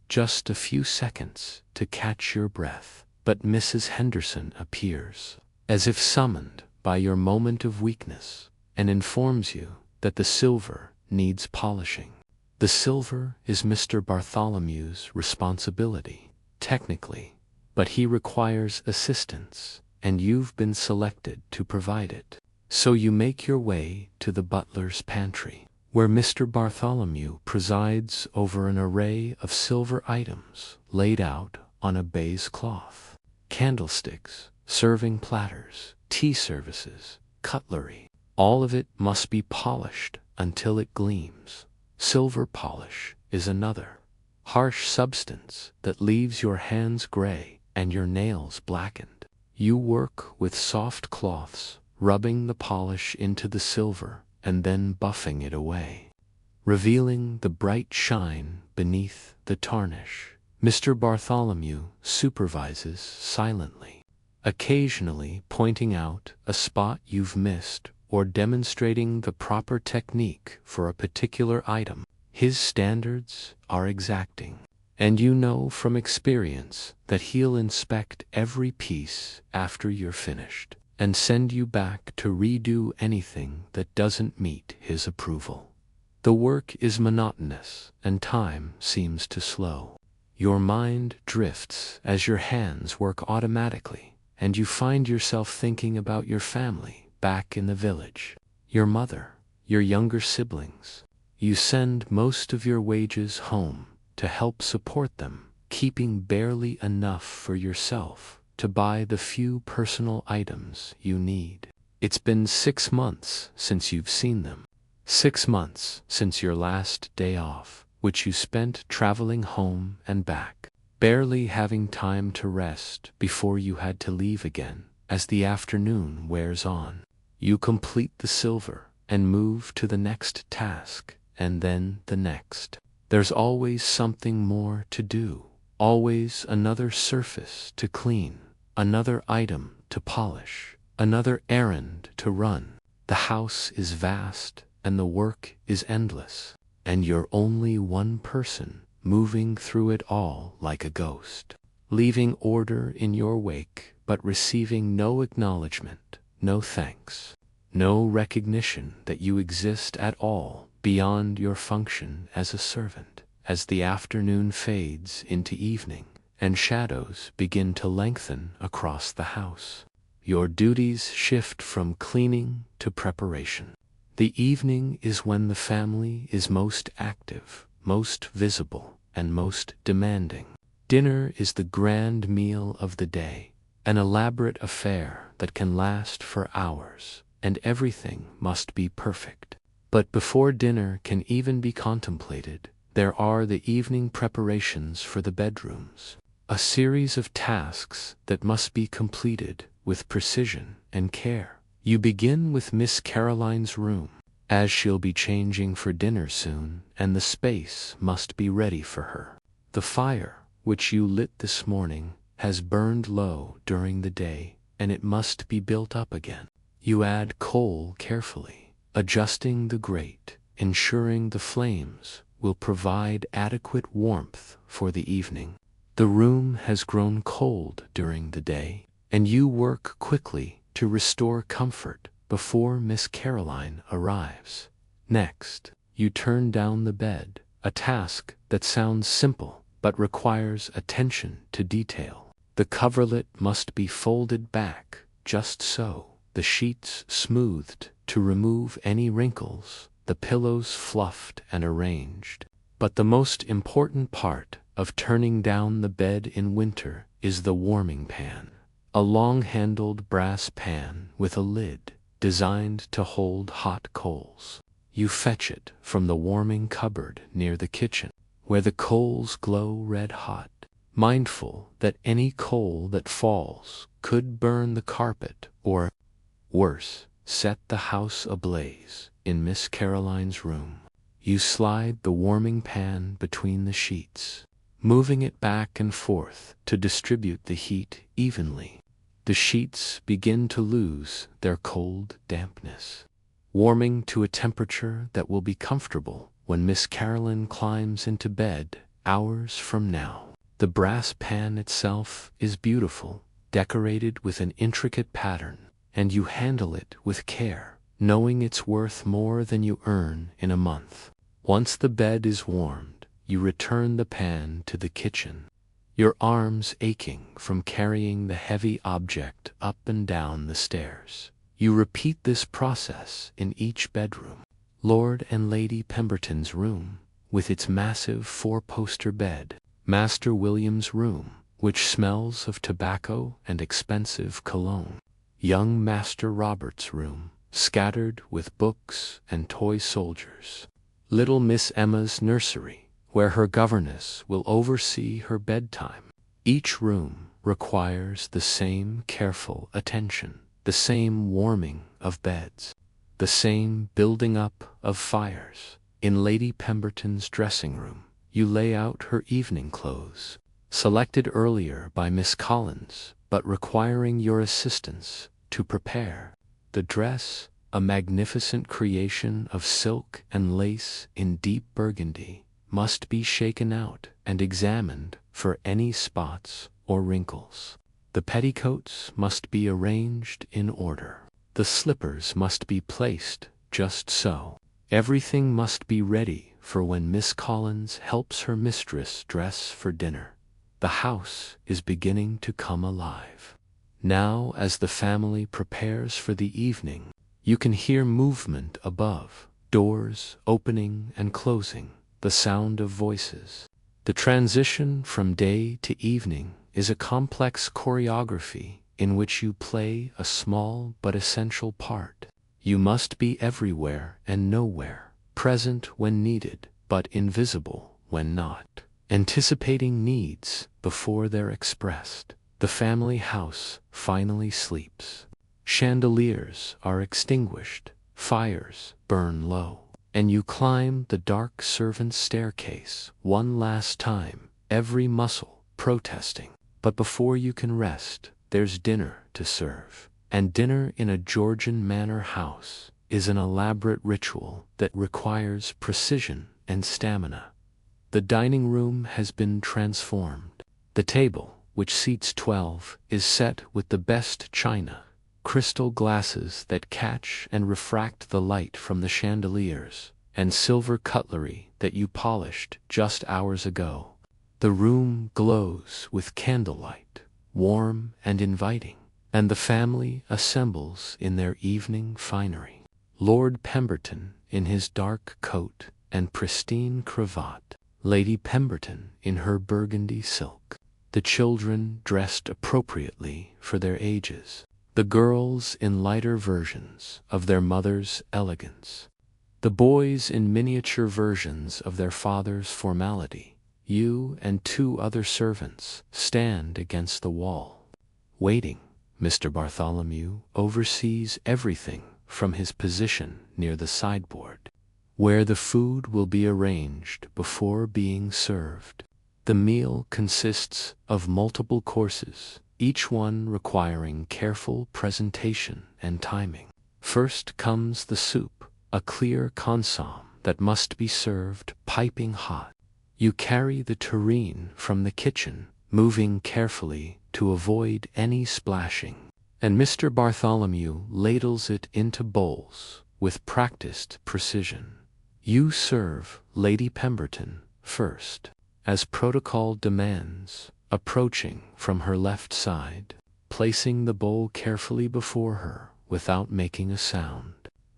Just a few seconds to catch your breath. But Mrs. Henderson appears, as if summoned by your moment of weakness, and informs you that the silver needs polishing. The silver is Mr. Bartholomew's responsibility, technically, but he requires assistance, and you've been selected to provide it. So you make your way to the butler's pantry, where Mr. Bartholomew presides over an array of silver items laid out on a baize cloth. Candlesticks, serving platters, tea services, cutlery. All of it must be polished until it gleams. Silver polish is another harsh substance that leaves your hands gray and your nails blackened. You work with soft cloths, rubbing the polish into the silver and then buffing it away, revealing the bright shine beneath the tarnish. Mr. Bartholomew supervises silently, occasionally pointing out a spot you've missed or demonstrating the proper technique for a particular item. His standards are exacting, and you know from experience that he'll inspect every piece after you're finished and send you back to redo anything that doesn't meet his approval. The work is monotonous and time seems to slow. Your mind drifts as your hands work automatically, and you find yourself thinking about your family back in the village, your mother, your younger siblings. You send most of your wages home to help support them, keeping barely enough for yourself to buy the few personal items you need. It's been 6 months since you've seen them. 6 months since your last day off, which you spent traveling home and back, barely having time to rest before you had to leave again as the afternoon wears on. You complete the silver and move to the next task, and then the next. There's always something more to do, always another surface to clean, another item to polish, another errand to run. The house is vast and the work is endless, and you're only one person moving through it all like a ghost, leaving order in your wake but receiving no acknowledgement, no thanks, no recognition that you exist at all beyond your function as a servant. As the afternoon fades into evening and shadows begin to lengthen across the house, your duties shift from cleaning to preparation. The evening is when the family is most active, most visible, and most demanding. Dinner is the grand meal of the day, an elaborate affair that can last for hours, and everything must be perfect. But before dinner can even be contemplated, there are the evening preparations for the bedrooms, a series of tasks that must be completed with precision and care. You begin with Miss Caroline's room, as she'll be changing for dinner soon, and the space must be ready for her. The fire, which you lit this morning, has burned low during the day, and it must be built up again. You add coal carefully, adjusting the grate, ensuring the flames will provide adequate warmth for the evening. The room has grown cold during the day, and you work quickly to restore comfort before Miss Caroline arrives. Next, you turn down the bed, a task that sounds simple but requires attention to detail. The coverlet must be folded back just so, the sheets smoothed to remove any wrinkles, the pillows fluffed and arranged. But the most important part of turning down the bed in winter is the warming pan, a long-handled brass pan with a lid designed to hold hot coals. You fetch it from the warming cupboard near the kitchen, where the coals glow red-hot, mindful that any coal that falls could burn the carpet or, worse, set the house ablaze. In Miss Caroline's room, you slide the warming pan between the sheets, moving it back and forth to distribute the heat evenly. The sheets begin to lose their cold dampness, warming to a temperature that will be comfortable when Miss Caroline climbs into bed hours from now. The brass pan itself is beautiful, decorated with an intricate pattern, and you handle it with care, knowing it's worth more than you earn in a month. Once the bed is warmed, you return the pan to the kitchen, your arms aching from carrying the heavy object up and down the stairs. You repeat this process in each bedroom. Lord and Lady Pemberton's room, with its massive four-poster bed, Master William's room, which smells of tobacco and expensive cologne, young Master Robert's room, scattered with books and toy soldiers, little Miss Emma's nursery, where her governess will oversee her bedtime. Each room requires the same careful attention, the same warming of beds, the same building up of fires. In Lady Pemberton's dressing room, you lay out her evening clothes, selected earlier by Miss Collins, but requiring your assistance to prepare. The dress, a magnificent creation of silk and lace in deep burgundy, must be shaken out and examined for any spots or wrinkles. The petticoats must be arranged in order. The slippers must be placed just so. Everything must be ready for when Miss Collins helps her mistress dress for dinner. The house is beginning to come alive. Now, as the family prepares for the evening, you can hear movement above, doors opening and closing, the sound of voices. The transition from day to evening is a complex choreography in which you play a small but essential part. You must be everywhere and nowhere, present when needed, but invisible when not, anticipating needs before they're expressed. The family house finally sleeps. Chandeliers are extinguished, fires burn low, and you climb the dark servants' staircase one last time, every muscle protesting. But before you can rest, there's dinner to serve. And dinner in a Georgian Manor house is an elaborate ritual that requires precision and stamina. The dining room has been transformed. The table, which seats 12, is set with the best china, crystal glasses that catch and refract the light from the chandeliers, and silver cutlery that you polished just hours ago. The room glows with candlelight, warm and inviting, and the family assembles in their evening finery. Lord Pemberton in his dark coat and pristine cravat, Lady Pemberton in her burgundy silk. The children dressed appropriately for their ages, the girls in lighter versions of their mother's elegance, the boys in miniature versions of their father's formality. You and 2 other servants stand against the wall, waiting. Mr. Bartholomew oversees everything from his position near the sideboard, where the food will be arranged before being served. The meal consists of multiple courses, each one requiring careful presentation and timing. First comes the soup, a clear consomme that must be served piping hot. You carry the tureen from the kitchen, moving carefully to avoid any splashing, and Mr. Bartholomew ladles it into bowls with practiced precision. You serve Lady Pemberton first, as protocol demands, approaching from her left side, placing the bowl carefully before her without making a sound.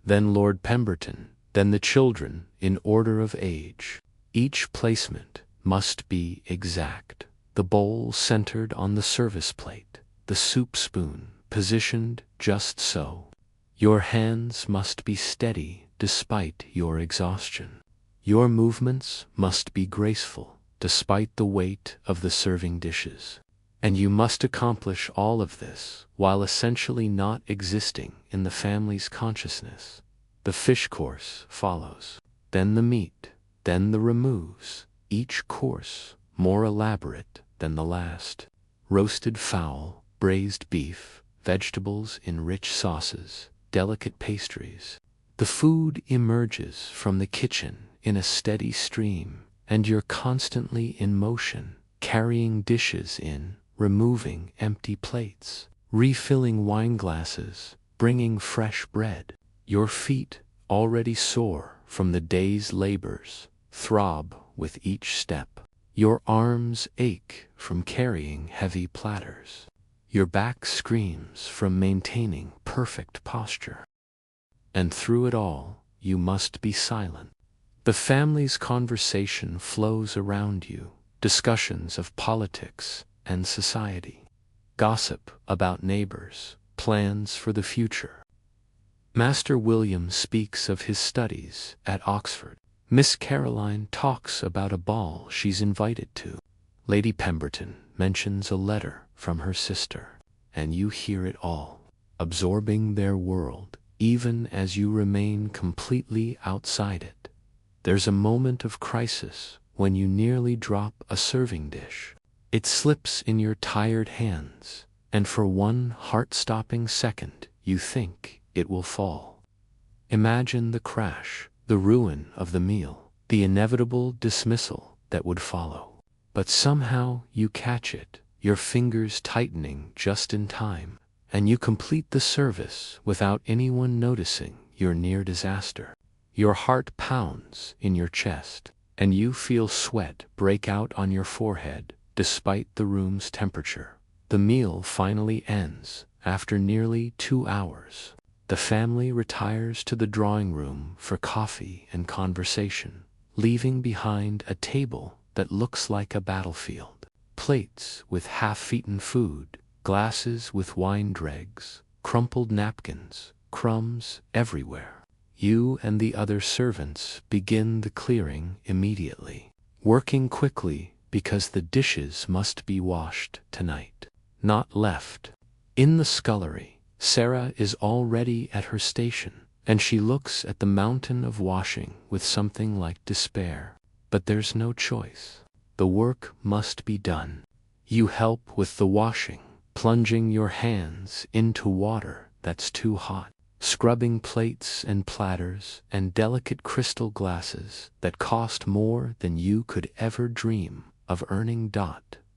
Then Lord Pemberton, then the children in order of age. Each placement must be exact. The bowl centered on the service plate, the soup spoon positioned just so. Your hands must be steady despite your exhaustion. Your movements must be graceful despite the weight of the serving dishes. And you must accomplish all of this while essentially not existing in the family's consciousness. The fish course follows, then the meat, then the removes, each course more elaborate than the last. Roasted fowl, braised beef, vegetables in rich sauces, delicate pastries. The food emerges from the kitchen in a steady stream, and you're constantly in motion, carrying dishes in, removing empty plates, refilling wine glasses, bringing fresh bread. Your feet, already sore from the day's labors, throb with each step. Your arms ache from carrying heavy platters. Your back screams from maintaining perfect posture. And through it all, you must be silent. The family's conversation flows around you, discussions of politics and society, gossip about neighbors, plans for the future. Master William speaks of his studies at Oxford. Miss Caroline talks about a ball she's invited to. Lady Pemberton mentions a letter from her sister, and you hear it all, absorbing their world, even as you remain completely outside it. There's a moment of crisis when you nearly drop a serving dish. It slips in your tired hands, and for one heart-stopping second you think it will fall. Imagine the crash, the ruin of the meal, the inevitable dismissal that would follow. But somehow you catch it, your fingers tightening just in time, and you complete the service without anyone noticing your near disaster. Your heart pounds in your chest, and you feel sweat break out on your forehead despite the room's temperature. The meal finally ends after nearly 2 hours. The family retires to the drawing room for coffee and conversation, leaving behind a table that looks like a battlefield. Plates with half-eaten food, glasses with wine dregs, crumpled napkins, crumbs everywhere. You and the other servants begin the clearing immediately, working quickly because the dishes must be washed tonight, not left. In the scullery, Sarah is already at her station, and she looks at the mountain of washing with something like despair. But there's no choice. The work must be done. You help with the washing, plunging your hands into water that's too hot, scrubbing plates and platters and delicate crystal glasses that cost more than you could ever dream of earning.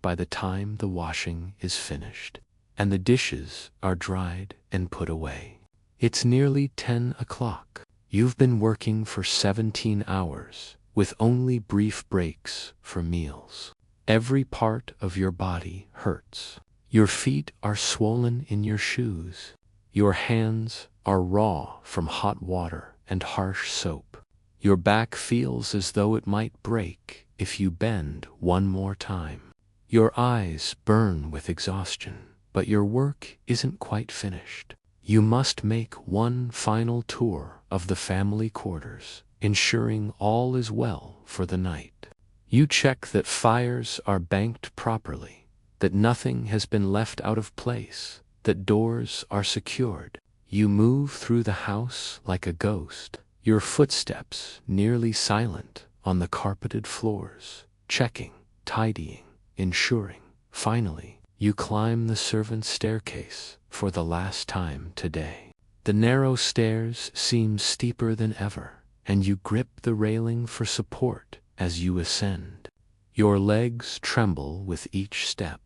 By the time the washing is finished, and the dishes are dried and put away, it's nearly 10 o'clock. You've been working for 17 hours, with only brief breaks for meals. Every part of your body hurts. Your feet are swollen in your shoes. Your hands are raw from hot water and harsh soap. Your back feels as though it might break if you bend one more time. Your eyes burn with exhaustion, but your work isn't quite finished. You must make one final tour of the family quarters, ensuring all is well for the night. You check that fires are banked properly, that nothing has been left out of place, that doors are secured. You move through the house like a ghost, your footsteps nearly silent on the carpeted floors, checking, tidying, ensuring. Finally, you climb the servants' staircase for the last time today. The narrow stairs seem steeper than ever, and you grip the railing for support as you ascend. Your legs tremble with each step.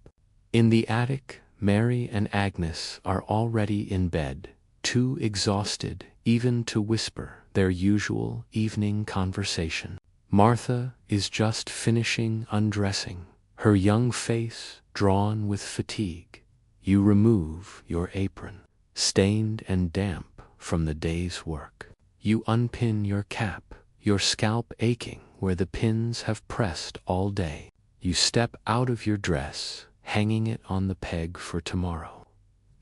In the attic, Mary and Agnes are already in bed, too exhausted even to whisper their usual evening conversation. Martha is just finishing undressing, her young face drawn with fatigue. You remove your apron, stained and damp from the day's work. You unpin your cap, your scalp aching where the pins have pressed all day. You step out of your dress, hanging it on the peg for tomorrow,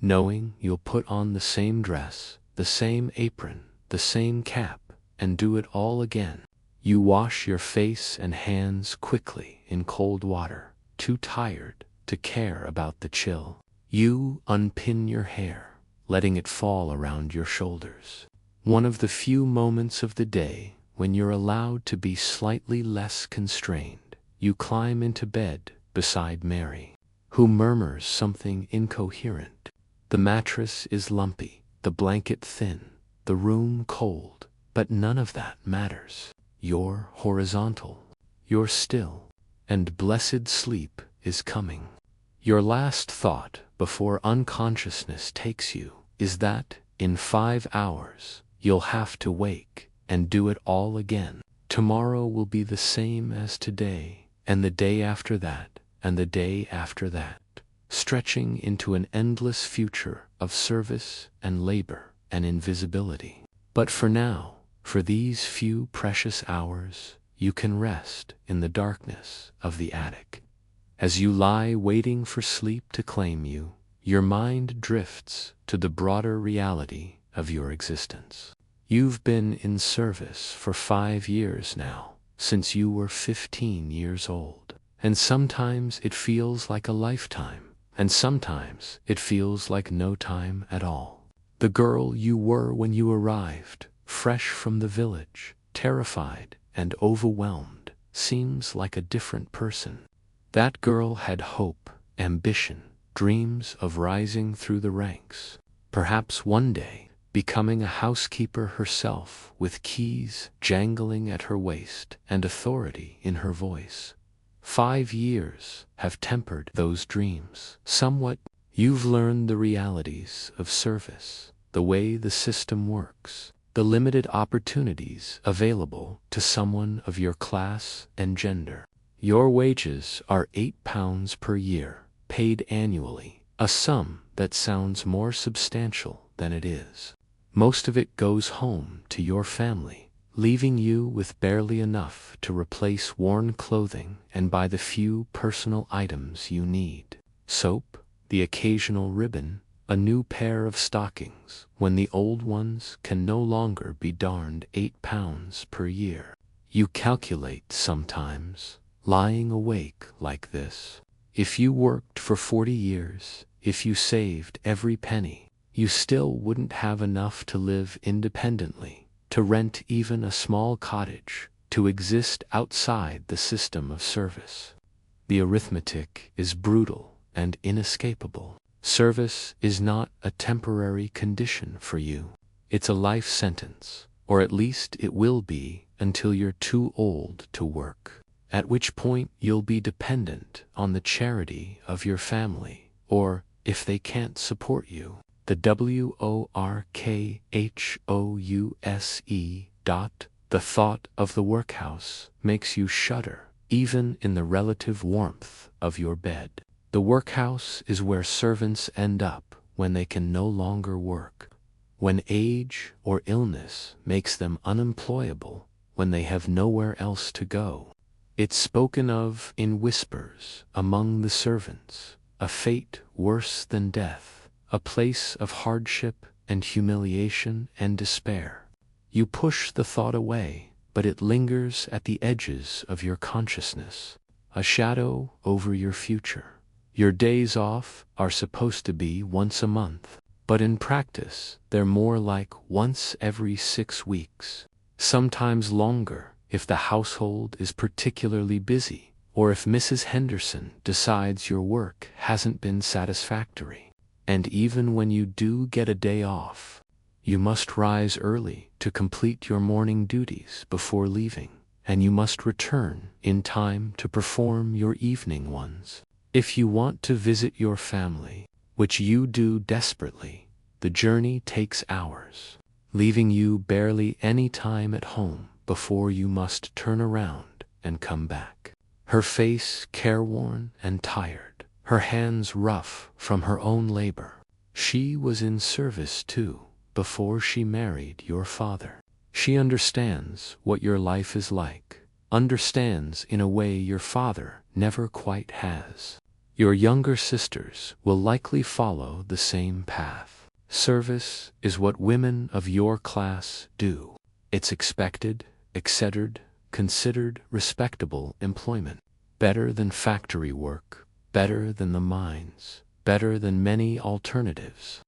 knowing you'll put on the same dress, the same apron, the same cap, and do it all again. You wash your face and hands quickly in cold water, too tired to care about the chill. You unpin your hair, letting it fall around your shoulders. One of the few moments of the day when you're allowed to be slightly less constrained. You climb into bed beside Mary, who murmurs something incoherent. The mattress is lumpy, the blanket thin, the room cold, but none of that matters. You're horizontal, you're still, and blessed sleep is coming. Your last thought before unconsciousness takes you is that, in 5 hours, you'll have to wake and do it all again. Tomorrow will be the same as today, and the day after that, and the day after that, stretching into an endless future of service and labor and invisibility. But for now, for these few precious hours, you can rest in the darkness of the attic. As you lie waiting for sleep to claim you, your mind drifts to the broader reality of your existence. You've been in service for 5 years now, since you were 15 years old. And sometimes it feels like a lifetime, and sometimes it feels like no time at all. The girl you were when you arrived, fresh from the village, terrified and overwhelmed, seems like a different person. That girl had hope, ambition, dreams of rising through the ranks, perhaps one day becoming a housekeeper herself with keys jangling at her waist and authority in her voice. 5 years have tempered those dreams somewhat. You've learned the realities of service, the way the system works, the limited opportunities available to someone of your class and gender. Your wages are £8 per year, paid annually, a sum that sounds more substantial than it is. Most of it goes home to your family, leaving you with barely enough to replace worn clothing and buy the few personal items you need. Soap, the occasional ribbon, a new pair of stockings, when the old ones can no longer be darned. £8 per year. You calculate sometimes, lying awake like this. If you worked for 40 years, if you saved every penny, you still wouldn't have enough to live independently, to rent even a small cottage, to exist outside the system of service. The arithmetic is brutal and inescapable. Service is not a temporary condition for you. It's a life sentence, or at least it will be until you're too old to work, at which point you'll be dependent on the charity of your family, or, if they can't support you, the workhouse. The thought of the workhouse makes you shudder, even in the relative warmth of your bed. The workhouse is where servants end up when they can no longer work, when age or illness makes them unemployable, when they have nowhere else to go. It's spoken of in whispers among the servants, a fate worse than death, a place of hardship and humiliation and despair. You push the thought away, but it lingers at the edges of your consciousness, a shadow over your future. Your days off are supposed to be once a month, but in practice they're more like once every 6 weeks, sometimes longer if the household is particularly busy, or if Mrs. Henderson decides your work hasn't been satisfactory. And even when you do get a day off, you must rise early to complete your morning duties before leaving, and you must return in time to perform your evening ones. If you want to visit your family, which you do desperately, the journey takes hours, leaving you barely any time at home before you must turn around and come back. Her face careworn and tired, her hands rough from her own labor. She was in service too before she married your father. She understands what your life is like, understands in a way your father never quite has. Your younger sisters will likely follow the same path. Service is what women of your class do. It's expected, considered respectable employment. Better than factory work, better than the mines, better than many alternatives.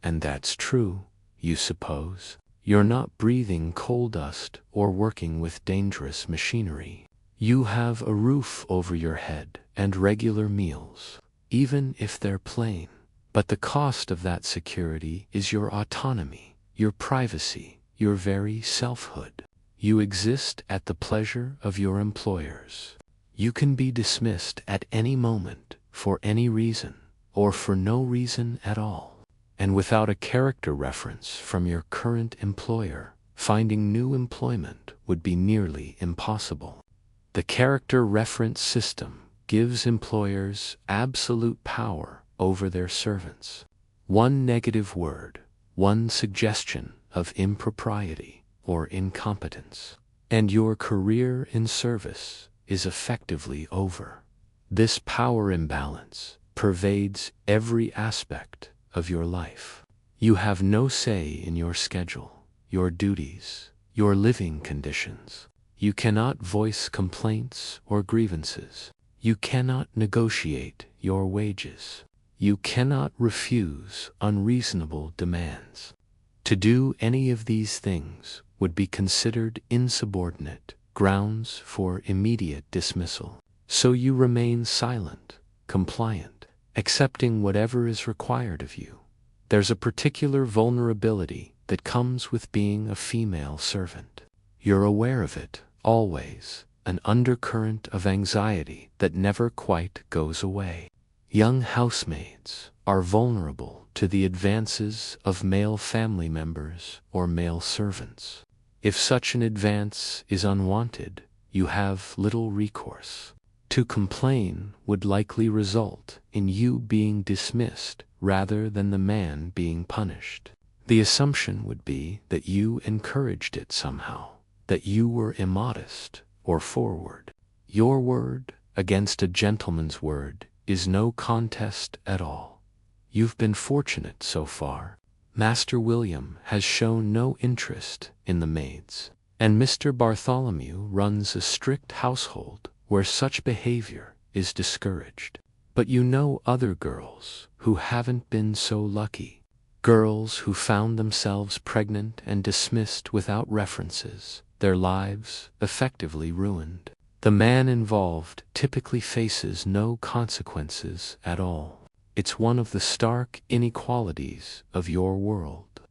And that's true, you suppose. You're not breathing coal dust or working with dangerous machinery. You have a roof over your head and regular meals, even if they're plain. But the cost of that security is your autonomy, your privacy, your very selfhood. You exist at the pleasure of your employers. You can be dismissed at any moment, for any reason, or for no reason at all. And without a character reference from your current employer, finding new employment would be nearly impossible. The character reference system gives employers absolute power over their servants. One negative word, one suggestion of impropriety or incompetence, and your career in service is effectively over. This power imbalance pervades every aspect of your life. You have no say in your schedule, your duties, your living conditions. You cannot voice complaints or grievances. You cannot negotiate your wages. You cannot refuse unreasonable demands. To do any of these things would be considered insubordinate, grounds for immediate dismissal. So you remain silent, compliant, accepting whatever is required of you. There's a particular vulnerability that comes with being a female servant. You're aware of it, always, an undercurrent of anxiety that never quite goes away. Young housemaids are vulnerable to the advances of male family members or male servants. If such an advance is unwanted, you have little recourse. To complain would likely result in you being dismissed rather than the man being punished. The assumption would be that you encouraged it somehow, that you were immodest or forward. Your word against a gentleman's word is no contest at all. You've been fortunate so far. Master William has shown no interest in the maids, and Mr. Bartholomew runs a strict household where such behavior is discouraged. But you know other girls who haven't been so lucky, girls who found themselves pregnant and dismissed without references, their lives effectively ruined. The man involved typically faces no consequences at all. It's one of the stark inequalities of your world.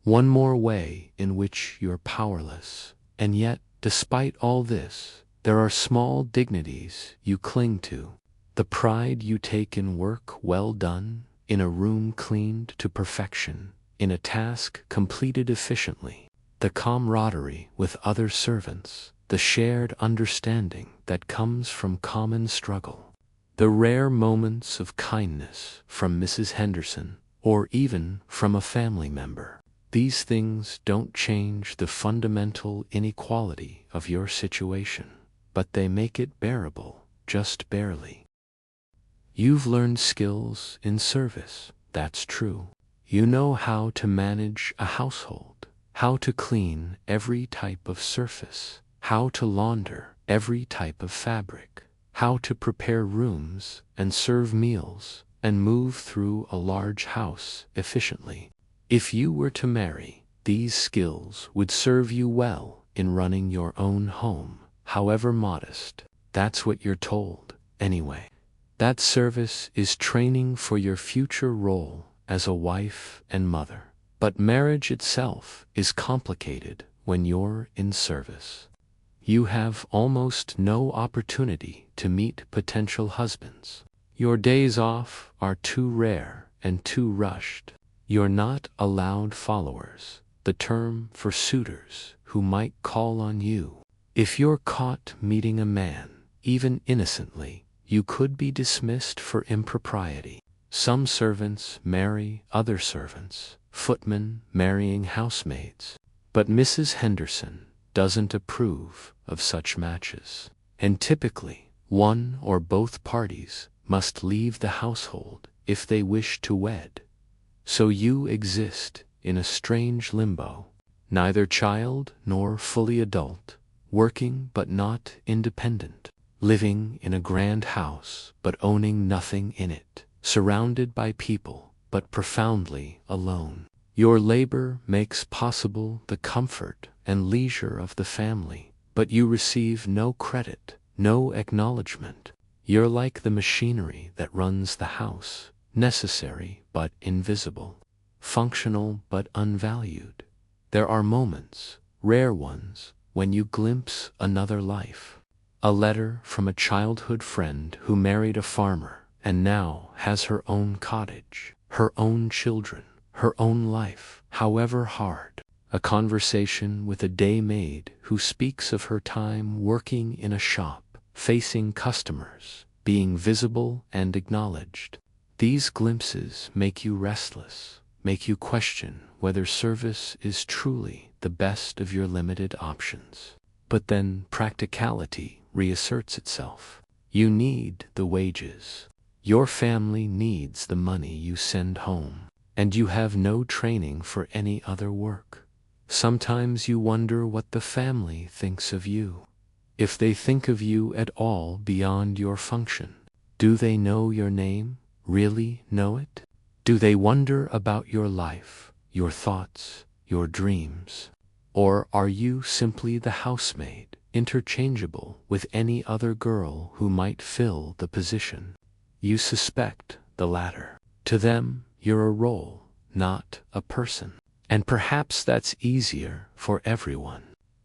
One more way in which you're powerless. And yet, despite all this, there are small dignities you cling to. The pride you take in work well done, in a room cleaned to perfection, in a task completed efficiently, the camaraderie with other servants, the shared understanding that comes from common struggle, the rare moments of kindness from Mrs. Henderson, or even from a family member. These things don't change the fundamental inequality of your situation, but they make it bearable, just barely. You've learned skills in service, that's true. You know how to manage a household, how to clean every type of surface, how to launder every type of fabric, how to prepare rooms and serve meals and move through a large house efficiently. If you were to marry, these skills would serve you well in running your own home, however modest. That's what you're told, anyway. That service is training for your future role as a wife and mother. But marriage itself is complicated when you're in service. You have almost no opportunity to meet potential husbands. Your days off are too rare and too rushed. You're not allowed followers, the term for suitors who might call on you. If you're caught meeting a man, even innocently, you could be dismissed for impropriety. Some servants marry other servants, footmen marrying housemaids. But Mrs. Henderson doesn't approve of such matches. And typically, one or both parties must leave the household if they wish to wed. So you exist in a strange limbo, neither child nor fully adult, working but not independent, living in a grand house but owning nothing in it, surrounded by people but profoundly alone. Your labor makes possible the comfort and leisure of the family, but you receive no credit, no acknowledgement. You're like the machinery that runs the house, necessary but invisible, functional but unvalued. There are moments, rare ones, when you glimpse another life. A letter from a childhood friend who married a farmer and now has her own cottage, her own children, her own life, however hard. A conversation with a day maid who speaks of her time working in a shop, facing customers, being visible and acknowledged. These glimpses make you restless, make you question whether service is truly the best of your limited options. But then practicality reasserts itself. You need the wages. Your family needs the money you send home, and you have no training for any other work. Sometimes you wonder what the family thinks of you. If they think of you at all beyond your function. Do they know your name? Really know it? Do they wonder about your life, your thoughts, your dreams? Or are you simply the housemaid, interchangeable with any other girl who might fill the position? You suspect the latter. To them, you're a role, not a person. And perhaps that's easier for everyone.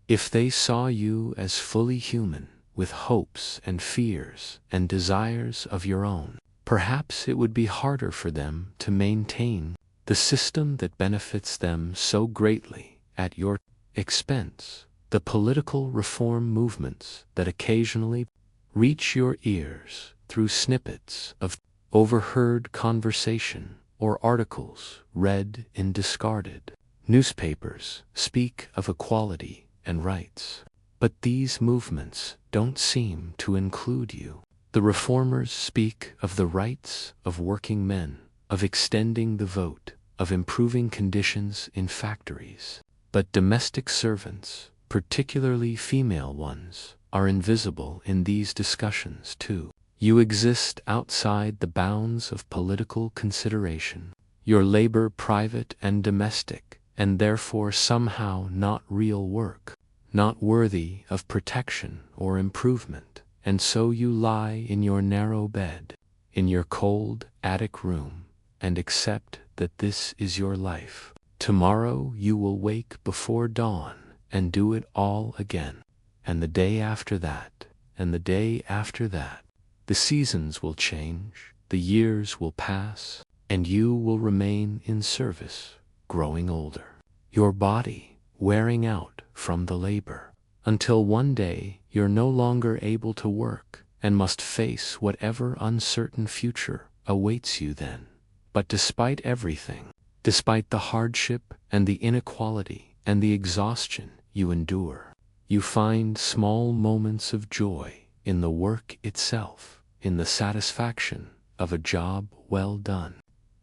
If they saw you as fully human, with hopes and fears and desires of your own, perhaps it would be harder for them to maintain the system that benefits them so greatly at your expense. The political reform movements that occasionally reach your ears through snippets of overheard conversation or articles read in discarded newspapers speak of equality and rights. But these movements don't seem to include you. The reformers speak of the rights of working men, of extending the vote, of improving conditions in factories. But domestic servants, particularly female ones, are invisible in these discussions too. You exist outside the bounds of political consideration, your labor private and domestic, and therefore somehow not real work, not worthy of protection or improvement. And so you lie in your narrow bed, in your cold attic room, and accept that this is your life. Tomorrow you will wake before dawn and do it all again. And the day after that, and the day after that. The seasons will change, the years will pass, and you will remain in service, growing older. Your body wearing out from the labor, until one day you're no longer able to work and must face whatever uncertain future awaits you then. But despite everything, Despite the hardship and the inequality and the exhaustion you endure, you find small moments of joy in the work itself, in the satisfaction of a job well done.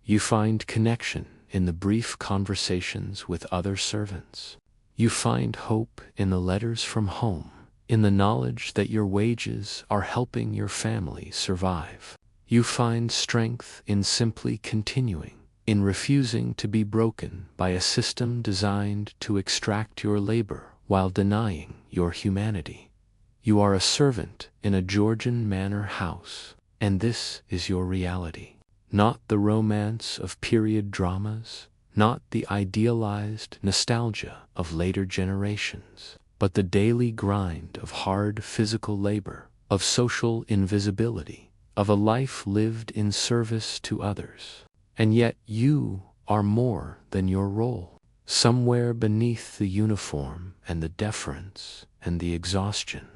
You find connection in the brief conversations with other servants. You find hope in the letters from home, in the knowledge that your wages are helping your family survive. You find strength in simply continuing, in refusing to be broken by a system designed to extract your labor while denying your humanity. You are a servant in a Georgian Manor house, and this is your reality. Not the romance of period dramas, not the idealized nostalgia of later generations, but the daily grind of hard physical labor, of social invisibility, of a life lived in service to others. And yet you are more than your role. Somewhere beneath the uniform and the deference and the exhaustion,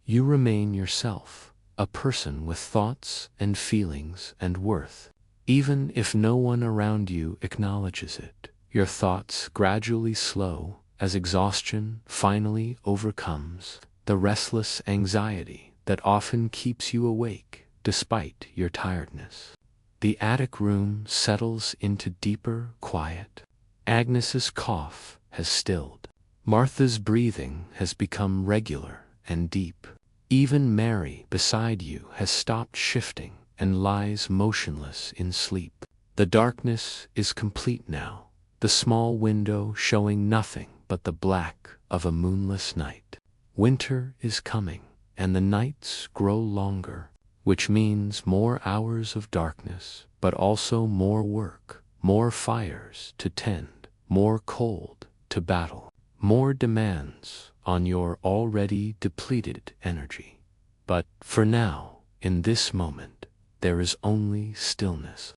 you remain yourself, a person with thoughts and feelings and worth. Even if no one around you acknowledges it, your thoughts gradually slow as exhaustion finally overcomes the restless anxiety that often keeps you awake despite your tiredness. The attic room settles into deeper quiet. Agnes's cough has stilled. Martha's breathing has become regular and deep. Even Mary beside you has stopped shifting and lies motionless in sleep. The darkness is complete now, the small window showing nothing but the black of a moonless night. Winter is coming, and the nights grow longer, which means more hours of darkness, but also more work, more fires to tend, more cold to battle, more demands on your already depleted energy. But for now, in this moment, there is only stillness.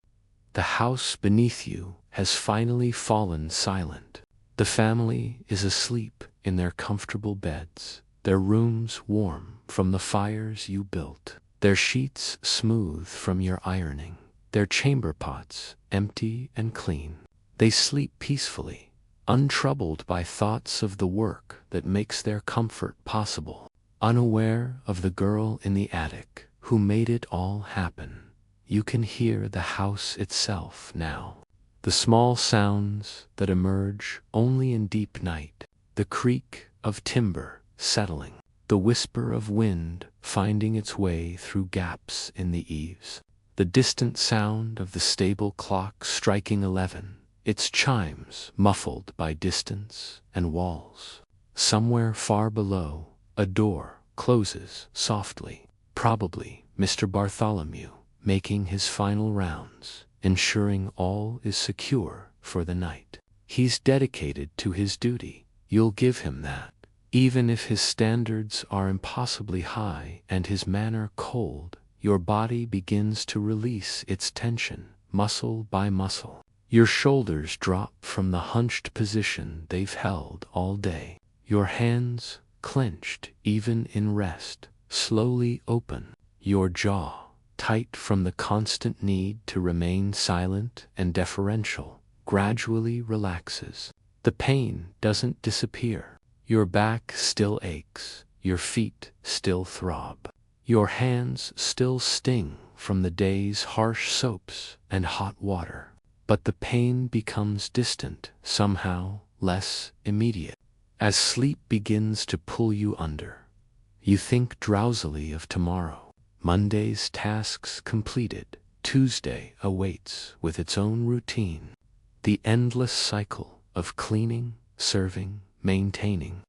The house beneath you has finally fallen silent. The family is asleep in their comfortable beds, their rooms warm from the fires you built, their sheets smooth from your ironing, their chamber pots empty and clean. They sleep peacefully, untroubled by thoughts of the work that makes their comfort possible, unaware of the girl in the attic who made it all happen. You can hear the house itself now. The small sounds that emerge only in deep night, the creak of timber settling, the whisper of wind finding its way through gaps in the eaves, the distant sound of the stable clock striking 11, its chimes muffled by distance and walls. Somewhere far below, a door closes softly, probably Mr. Bartholomew making his final rounds, ensuring all is secure for the night. He's dedicated to his duty, you'll give him that. Even if his standards are impossibly high and his manner cold, your body begins to release its tension, muscle by muscle. Your shoulders drop from the hunched position they've held all day. Your hands, clenched even in rest, slowly open. Your jaw, tight from the constant need to remain silent and deferential, gradually relaxes. The pain doesn't disappear. Your back still aches, your feet still throb. Your hands still sting from the day's harsh soaps and hot water. But the pain becomes distant, somehow less immediate. As sleep begins to pull you under, you think drowsily of tomorrow. Monday's tasks completed, Tuesday awaits with its own routine. The endless cycle of cleaning, serving, maintaining.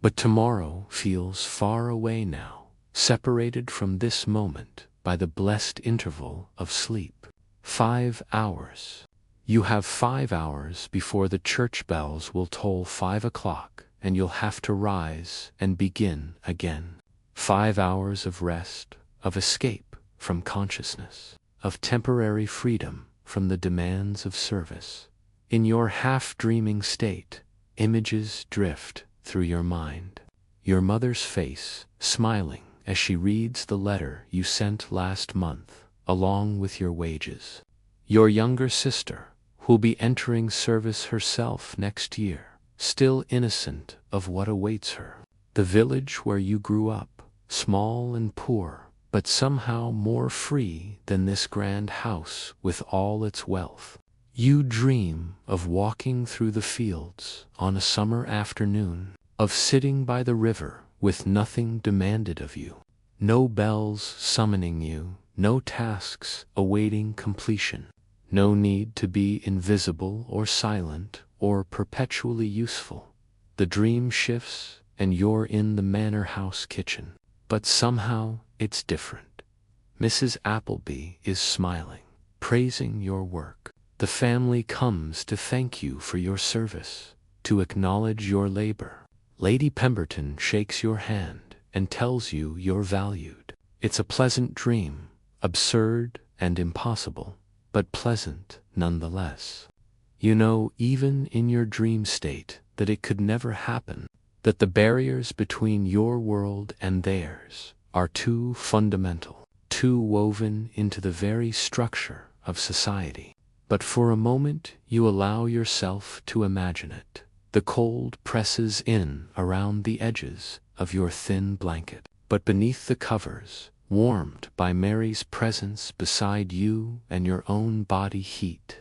But tomorrow feels far away now, separated from this moment by the blessed interval of sleep. 5 hours. You have 5 hours before the church bells will toll 5 o'clock, and you'll have to rise and begin again. 5 hours of rest, of escape from consciousness, of temporary freedom from the demands of service. In your half-dreaming state, images drift through your mind. Your mother's face, smiling as she reads the letter you sent last month, along with your wages. Your younger sister, who'll be entering service herself next year, still innocent of what awaits her. The village where you grew up, small and poor, but somehow more free than this grand house with all its wealth. You dream of walking through the fields on a summer afternoon, of sitting by the river with nothing demanded of you, no bells summoning you, no tasks awaiting completion, no need to be invisible or silent or perpetually useful. The dream shifts and you're in the manor house kitchen. But somehow it's different. Mrs. Appleby is smiling, praising your work. The family comes to thank you for your service, to acknowledge your labor. Lady Pemberton shakes your hand and tells you you're valued. It's a pleasant dream, absurd and impossible, but pleasant nonetheless. You know, even in your dream state, that it could never happen, that the barriers between your world and theirs are too fundamental, too woven into the very structure of society. But for a moment you allow yourself to imagine it. The cold presses in around the edges of your thin blanket, but beneath the covers, warmed by Mary's presence beside you and your own body heat,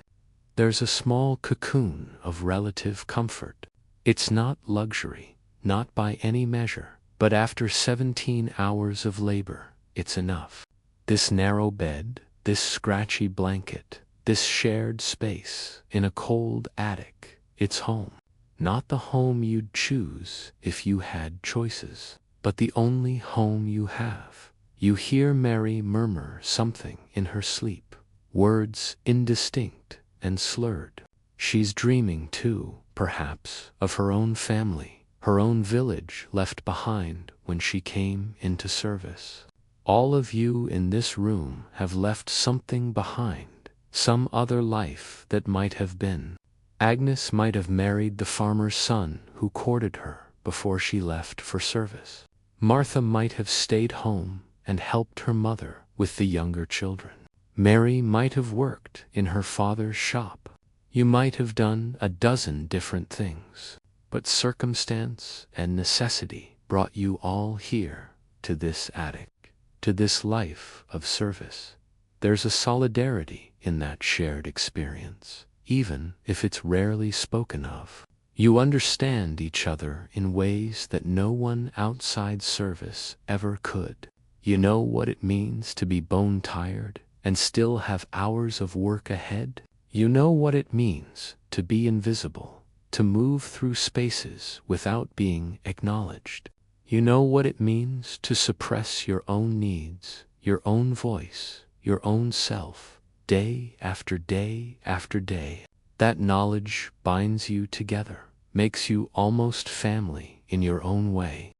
there's a small cocoon of relative comfort. It's not luxury, not by any measure, but after 17 hours of labor, it's enough. This narrow bed, this scratchy blanket, this shared space in a cold attic, it's home. Not the home you'd choose if you had choices, but the only home you have. You hear Mary murmur something in her sleep, words indistinct and slurred. She's dreaming too, perhaps, of her own family, her own village left behind when she came into service. All of you in this room have left something behind, some other life that might have been. Agnes might have married the farmer's son who courted her before she left for service. Martha might have stayed home and helped her mother with the younger children. Mary might have worked in her father's shop. You might have done a dozen different things, but circumstance and necessity brought you all here, to this attic, to this life of service. There's a solidarity in that shared experience, even if it's rarely spoken of. You understand each other in ways that no one outside service ever could. You know what it means to be bone-tired and still have hours of work ahead. You know what it means to be invisible, to move through spaces without being acknowledged. You know what it means to suppress your own needs, your own voice, your own self, day after day after day. That knowledge binds you together, makes you almost family in your own way.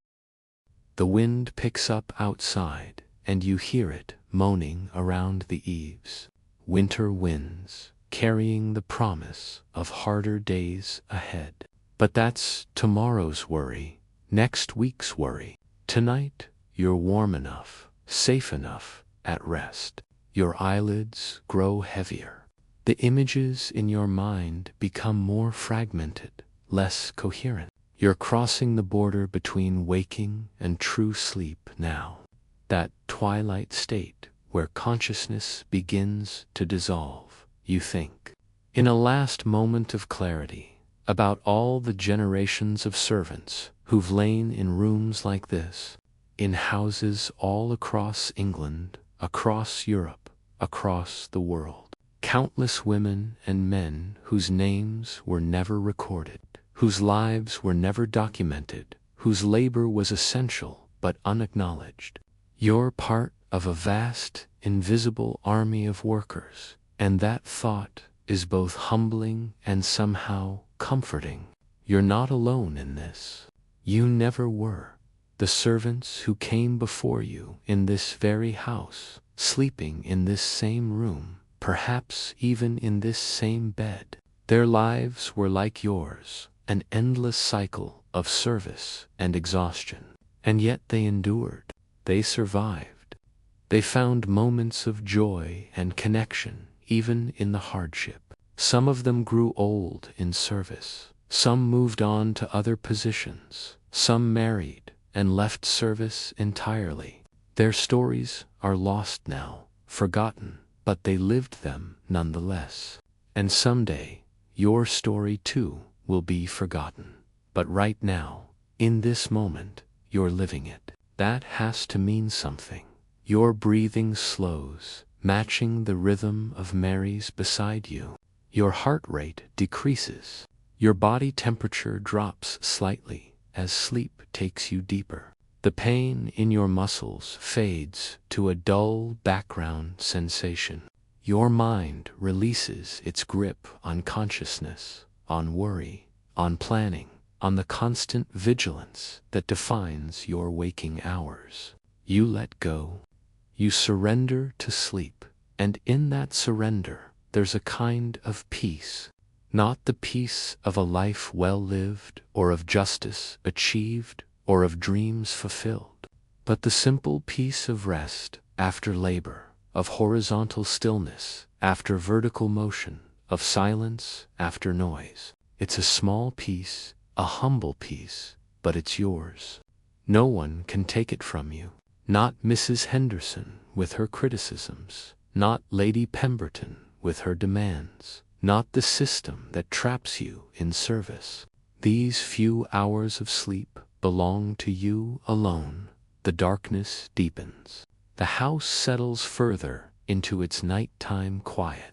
The wind picks up outside, and you hear it moaning around the eaves. Winter winds, carrying the promise of harder days ahead. But that's tomorrow's worry, next week's worry. Tonight, you're warm enough, safe enough, at rest. Your eyelids grow heavier. The images in your mind become more fragmented, less coherent. You're crossing the border between waking and true sleep now. That twilight state where consciousness begins to dissolve, you think. In a last moment of clarity, about all the generations of servants who've lain in rooms like this, in houses all across England, across Europe, across the world. Countless women and men whose names were never recorded, whose lives were never documented, whose labor was essential but unacknowledged. You're part of a vast, invisible army of workers, and that thought is both humbling and somehow comforting. You're not alone in this. You never were. The servants who came before you in this very house, sleeping in this same room, perhaps even in this same bed, their lives were like yours, an endless cycle of service and exhaustion. And yet they endured. They survived. They found moments of joy and connection even in the hardship. Some of them grew old in service. Some moved on to other positions. Some married and left service entirely. Their stories are lost now, forgotten, but they lived them nonetheless. And someday, your story too will be forgotten. But right now, in this moment, you're living it. That has to mean something. Your breathing slows, matching the rhythm of Mary's beside you. Your heart rate decreases. Your body temperature drops slightly as sleep takes you deeper. The pain in your muscles fades to a dull background sensation. Your mind releases its grip on consciousness, on worry, on planning, on the constant vigilance that defines your waking hours. You let go. You surrender to sleep, and in that surrender, there's a kind of peace. Not the peace of a life well lived, or of justice achieved, or of dreams fulfilled, but the simple peace of rest after labor, of horizontal stillness after vertical motion, of silence after noise. It's a small peace, a humble peace, but it's yours. No one can take it from you. Not Mrs. Henderson with her criticisms, not Lady Pemberton with her demands, not the system that traps you in service. These few hours of sleep belong to you alone. The darkness deepens. The house settles further into its nighttime quiet.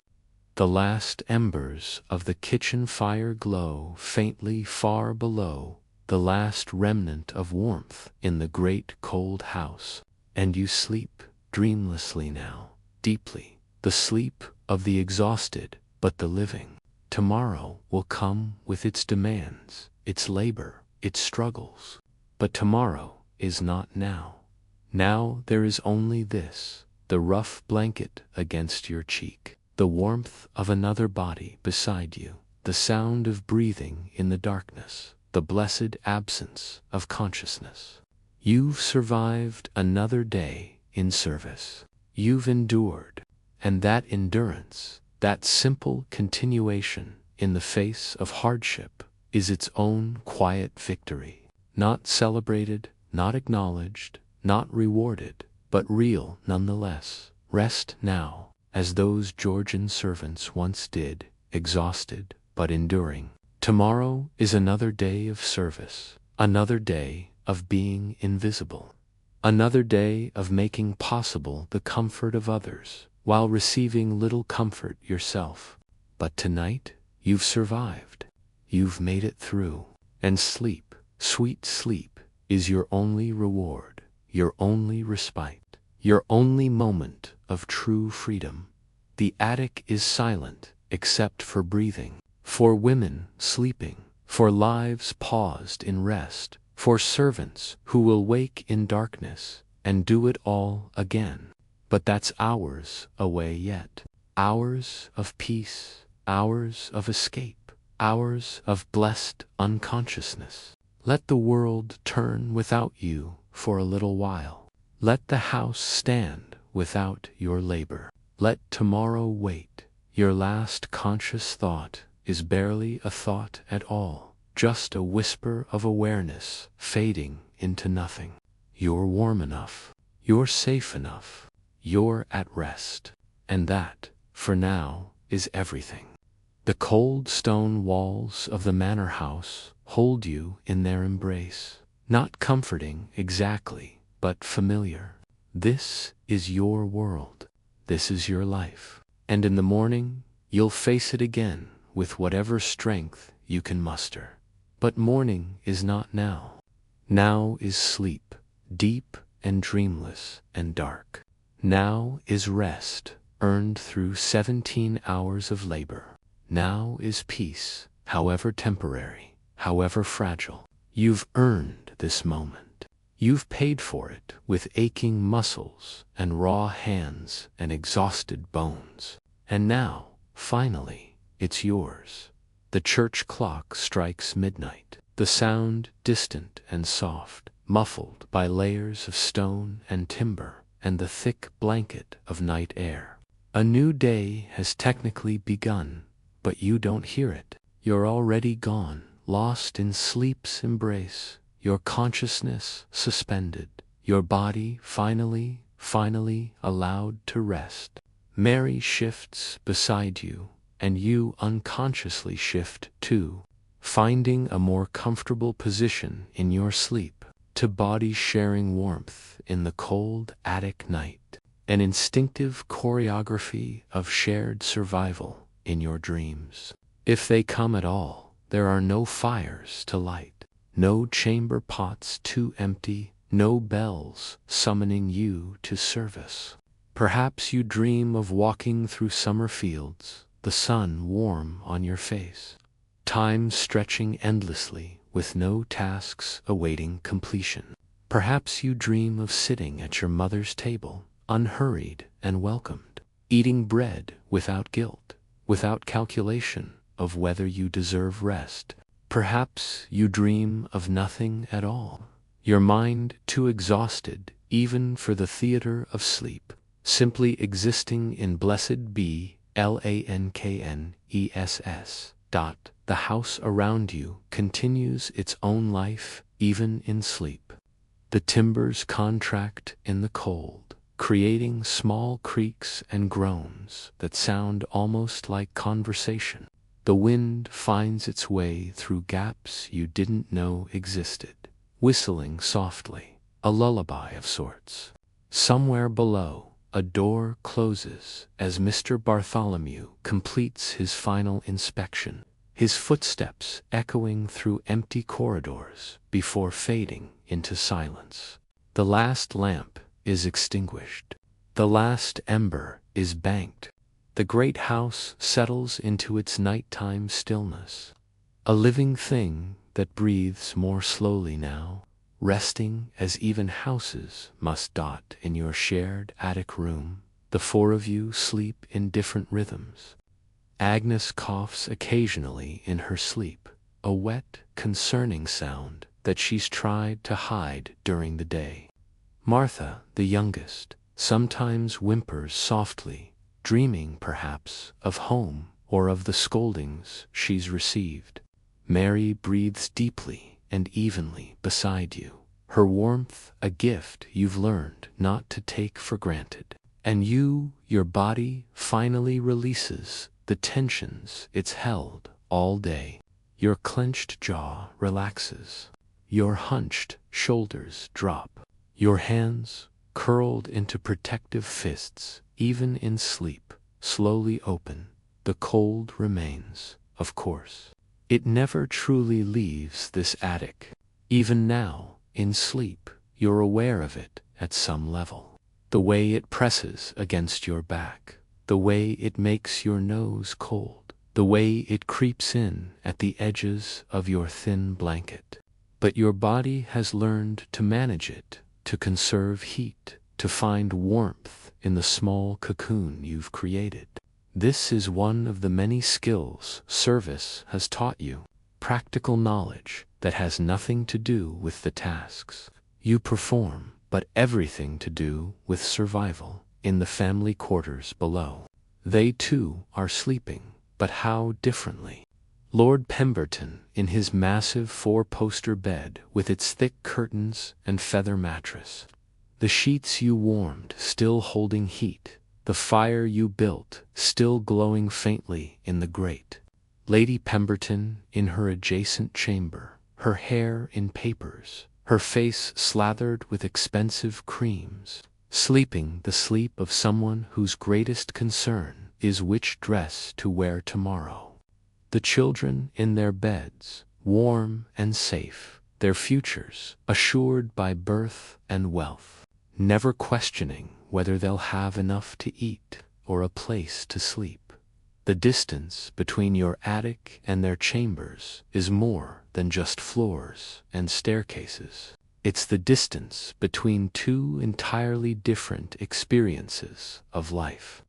The last embers of the kitchen fire glow faintly far below, the last remnant of warmth in the great cold house. And you sleep dreamlessly now, deeply, the sleep of the exhausted but the living. Tomorrow will come with its demands, its labor, its struggles. But tomorrow is not now. Now there is only this, the rough blanket against your cheek, the warmth of another body beside you, the sound of breathing in the darkness, the blessed absence of consciousness. You've survived another day in service. You've endured, and that endurance, that simple continuation in the face of hardship, is its own quiet victory. Not celebrated, not acknowledged, not rewarded, but real nonetheless. Rest now, as those Georgian servants once did, exhausted but enduring. Tomorrow is another day of service, another day of being invisible, another day of making possible the comfort of others while receiving little comfort yourself. But tonight, you've survived. You've made it through. And sleep, sweet sleep, is your only reward, your only respite, your only moment of true freedom. The attic is silent except for breathing, for women sleeping, for lives paused in rest, for servants who will wake in darkness and do it all again. But that's hours away yet. Hours of peace, hours of escape, hours of blessed unconsciousness. Let the world turn without you for a little while. Let the house stand without your labor. Let tomorrow wait. Your last conscious thought is barely a thought at all, just a whisper of awareness fading into nothing. You're warm enough. You're safe enough. You're at rest. And that, for now, is everything. The cold stone walls of the manor house hold you in their embrace. Not comforting exactly, but familiar. This is your world. This is your life. And in the morning, you'll face it again with whatever strength you can muster. But morning is not now. Now is sleep, deep and dreamless and dark. Now is rest, earned through 17 hours of labor. Now is peace, however temporary, however fragile. You've earned this moment. You've paid for it with aching muscles and raw hands and exhausted bones. And now, finally, it's yours. The church clock strikes midnight, the sound distant and soft, muffled by layers of stone and timber and the thick blanket of night air. A new day has technically begun, but you don't hear it. You're already gone, lost in sleep's embrace, your consciousness suspended, your body finally allowed to rest. Mary shifts beside you, and you unconsciously shift too, finding a more comfortable position in your sleep, to body sharing warmth in the cold attic night, an instinctive choreography of shared survival in your dreams. If they come at all, there are no fires to light, no chamber pots too empty, no bells summoning you to service. Perhaps you dream of walking through summer fields, the sun warm on your face, time stretching endlessly with no tasks awaiting completion. Perhaps you dream of sitting at your mother's table, unhurried and welcomed, eating bread without guilt, without calculation of whether you deserve rest. Perhaps you dream of nothing at all, your mind too exhausted even for the theater of sleep, simply existing in blessed blankness. The house around you continues its own life even in sleep. The timbers contract in the cold, creating small creaks and groans that sound almost like conversation. The wind finds its way through gaps you didn't know existed, whistling softly, a lullaby of sorts. Somewhere below, a door closes as Mr. Bartholomew completes his final inspection, his footsteps echoing through empty corridors before fading into silence. The last lamp is extinguished. The last ember is banked. The great house settles into its nighttime stillness, a living thing that breathes more slowly now, resting as even houses must dot in your shared attic room. The four of you sleep in different rhythms. Agnes coughs occasionally in her sleep, a wet, concerning sound that she's tried to hide during the day. Martha, the youngest, sometimes whimpers softly, dreaming perhaps of home or of the scoldings she's received. Mary breathes deeply and evenly beside you, her warmth a gift you've learned not to take for granted. And your body finally releases the tensions it's held all day. Your clenched jaw relaxes, your hunched shoulders drop, your hands, curled into protective fists, even in sleep, slowly open. The cold remains, of course. It never truly leaves this attic. Even now, in sleep, you're aware of it at some level. The way it presses against your back, the way it makes your nose cold, the way it creeps in at the edges of your thin blanket. But your body has learned to manage it, to conserve heat, to find warmth in the small cocoon you've created. This is one of the many skills service has taught you, practical knowledge that has nothing to do with the tasks you perform, but everything to do with survival in the family quarters below. They too are sleeping, but how differently. Lord Pemberton, in his massive four-poster bed with its thick curtains and feather mattress, the sheets you warmed still holding heat, the fire you built still glowing faintly in the grate. Lady Pemberton in her adjacent chamber, her hair in papers, her face slathered with expensive creams, sleeping the sleep of someone whose greatest concern is which dress to wear tomorrow. The children in their beds, warm and safe, their futures assured by birth and wealth, never questioning whether they'll have enough to eat or a place to sleep. The distance between your attic and their chambers is more than just floors and staircases. It's the distance between two entirely different experiences of life,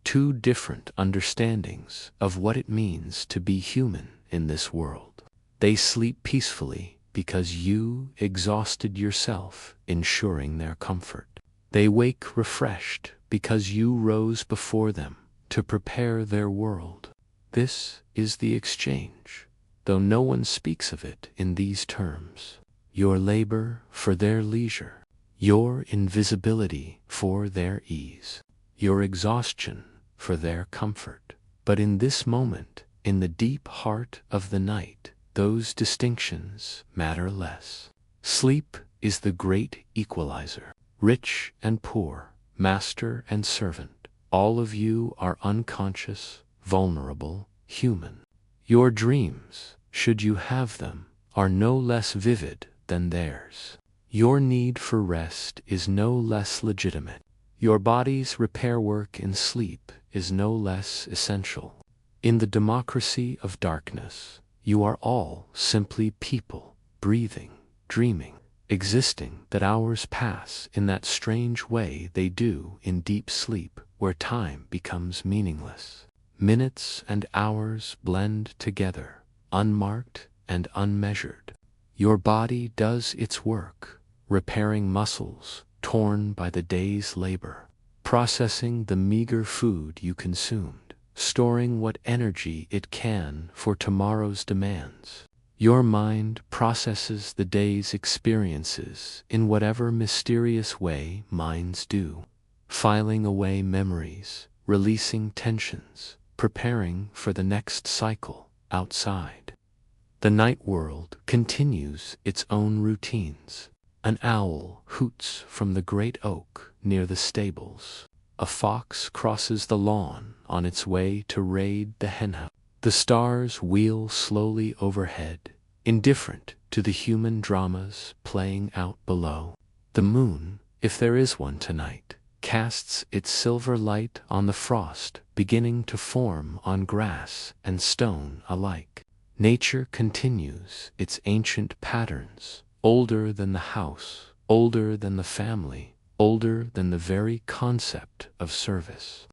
two different understandings of what it means to be human in this world. They sleep peacefully because you exhausted yourself ensuring their comfort. They wake refreshed because you rose before them to prepare their world. This is the exchange, though no one speaks of it in these terms. Your labor for their leisure, your invisibility for their ease, your exhaustion for their comfort. But in this moment, in the deep heart of the night, those distinctions matter less. Sleep is the great equalizer. Rich and poor, master and servant, all of you are unconscious, vulnerable, human. Your dreams, should you have them, are no less vivid than theirs. Your need for rest is no less legitimate. Your body's repair work in sleep is no less essential. In the democracy of darkness, you are all simply people, breathing, dreaming, existing, that hours pass in that strange way they do in deep sleep, where time becomes meaningless. Minutes and hours blend together, unmarked and unmeasured. Your body does its work, repairing muscles torn by the day's labor, processing the meager food you consumed, storing what energy it can for tomorrow's demands. Your mind processes the day's experiences in whatever mysterious way minds do, filing away memories, releasing tensions, preparing for the next cycle outside. The night world continues its own routines. An owl hoots from the great oak near the stables. A fox crosses the lawn on its way to raid the henhouse. The stars wheel slowly overhead, indifferent to the human dramas playing out below. The moon, if there is one tonight, casts its silver light on the frost beginning to form on grass and stone alike. Nature continues its ancient patterns, older than the house, older than the family, older than the very concept of service.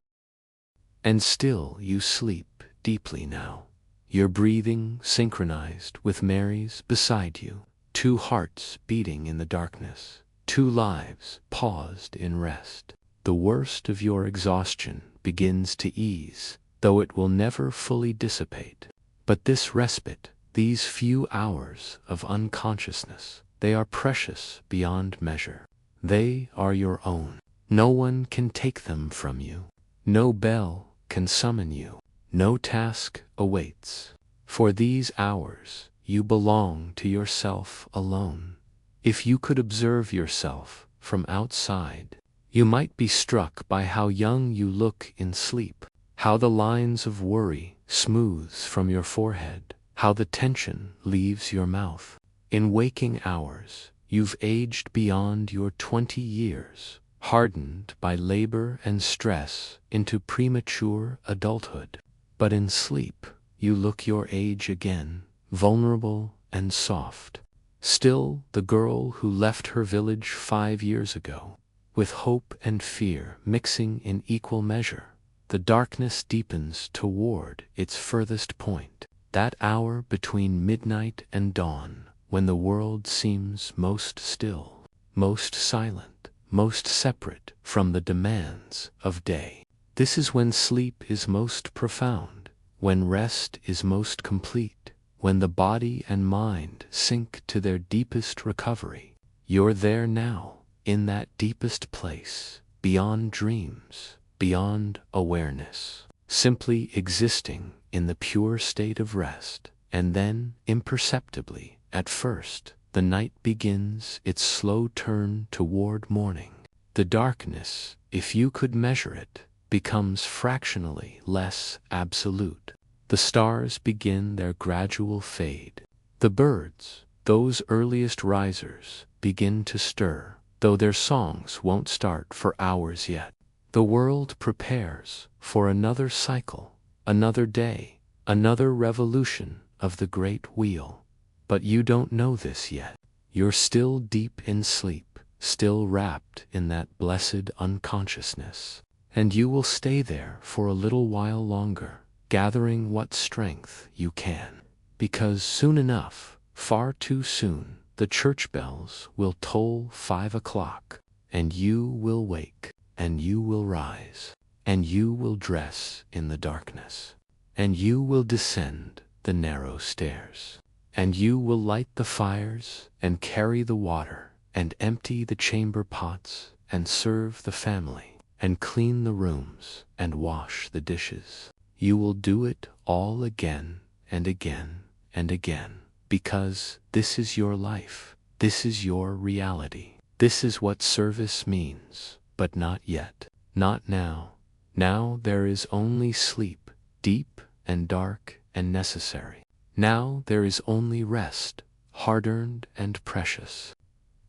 And still you sleep deeply now, your breathing synchronized with Mary's beside you, two hearts beating in the darkness, two lives paused in rest. The worst of your exhaustion begins to ease, though it will never fully dissipate. But this respite, these few hours of unconsciousness, they are precious beyond measure. They are your own. No one can take them from you. No bell can summon you. No task awaits. For these hours, you belong to yourself alone. If you could observe yourself from outside, you might be struck by how young you look in sleep, how the lines of worry smooths from your forehead, how the tension leaves your mouth. In waking hours, you've aged beyond your 20 years, hardened by labor and stress into premature adulthood. But in sleep, you look your age again, vulnerable and soft. Still the girl who left her village 5 years ago, with hope and fear mixing in equal measure. The darkness deepens toward its furthest point, that hour between midnight and dawn, when the world seems most still, most silent, most separate from the demands of day. This is when sleep is most profound, when rest is most complete, when the body and mind sink to their deepest recovery. You're there now, in that deepest place, beyond dreams, beyond awareness, simply existing in the pure state of rest. And then, imperceptibly, at first, the night begins its slow turn toward morning. The darkness, if you could measure it, becomes fractionally less absolute. The stars begin their gradual fade. The birds, those earliest risers, begin to stir, though their songs won't start for hours yet. The world prepares for another cycle, another day, another revolution of the great wheel. But you don't know this yet. You're still deep in sleep, still wrapped in that blessed unconsciousness. And you will stay there for a little while longer, gathering what strength you can. Because soon enough, far too soon, the church bells will toll 5 o'clock, and you will wake, and you will rise, and you will dress in the darkness. and you will descend the narrow stairs. And you will light the fires, and carry the water, and empty the chamber pots, and serve the family, and clean the rooms, and wash the dishes. You will do it all again and again and again, because this is your life, this is your reality. This is what service means, but not yet, not now. Now there is only sleep, deep and dark and necessary. Now there is only rest, hard-earned and precious.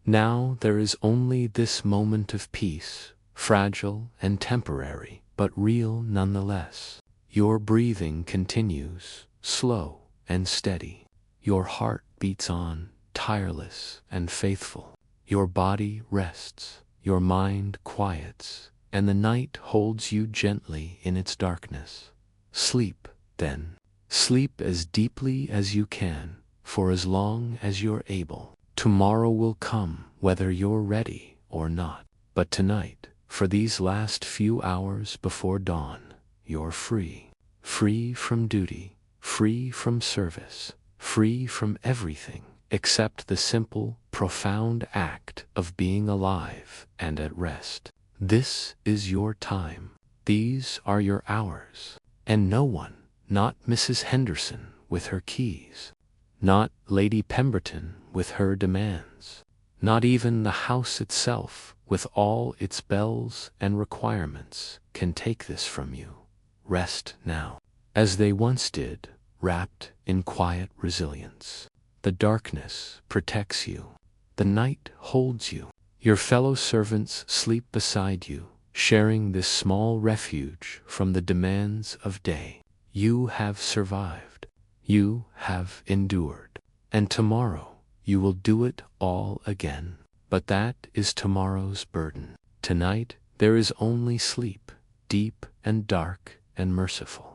Now there is only this moment of peace, fragile and temporary, but real nonetheless. Your breathing continues, slow and steady. Your heart beats on, tireless and faithful. Your body rests, your mind quiets, and the night holds you gently in its darkness. Sleep, then. Sleep as deeply as you can, for as long as you're able. Tomorrow will come, whether you're ready or not. But tonight, for these last few hours before dawn, you're free. Free from duty, free from service, free from everything except the simple, profound act of being alive and at rest. This is your time. These are your hours. And no one, not Mrs. Henderson with her keys, not Lady Pemberton with her demands, not even the house itself with all its bells and requirements, can take this from you. Rest now, as they once did, wrapped in quiet resilience. The darkness protects you. The night holds you. Your fellow servants sleep beside you, sharing this small refuge from the demands of day. You have survived. You have endured. And tomorrow you will do it all again. But that is tomorrow's burden. Tonight there is only sleep, deep and dark and merciful.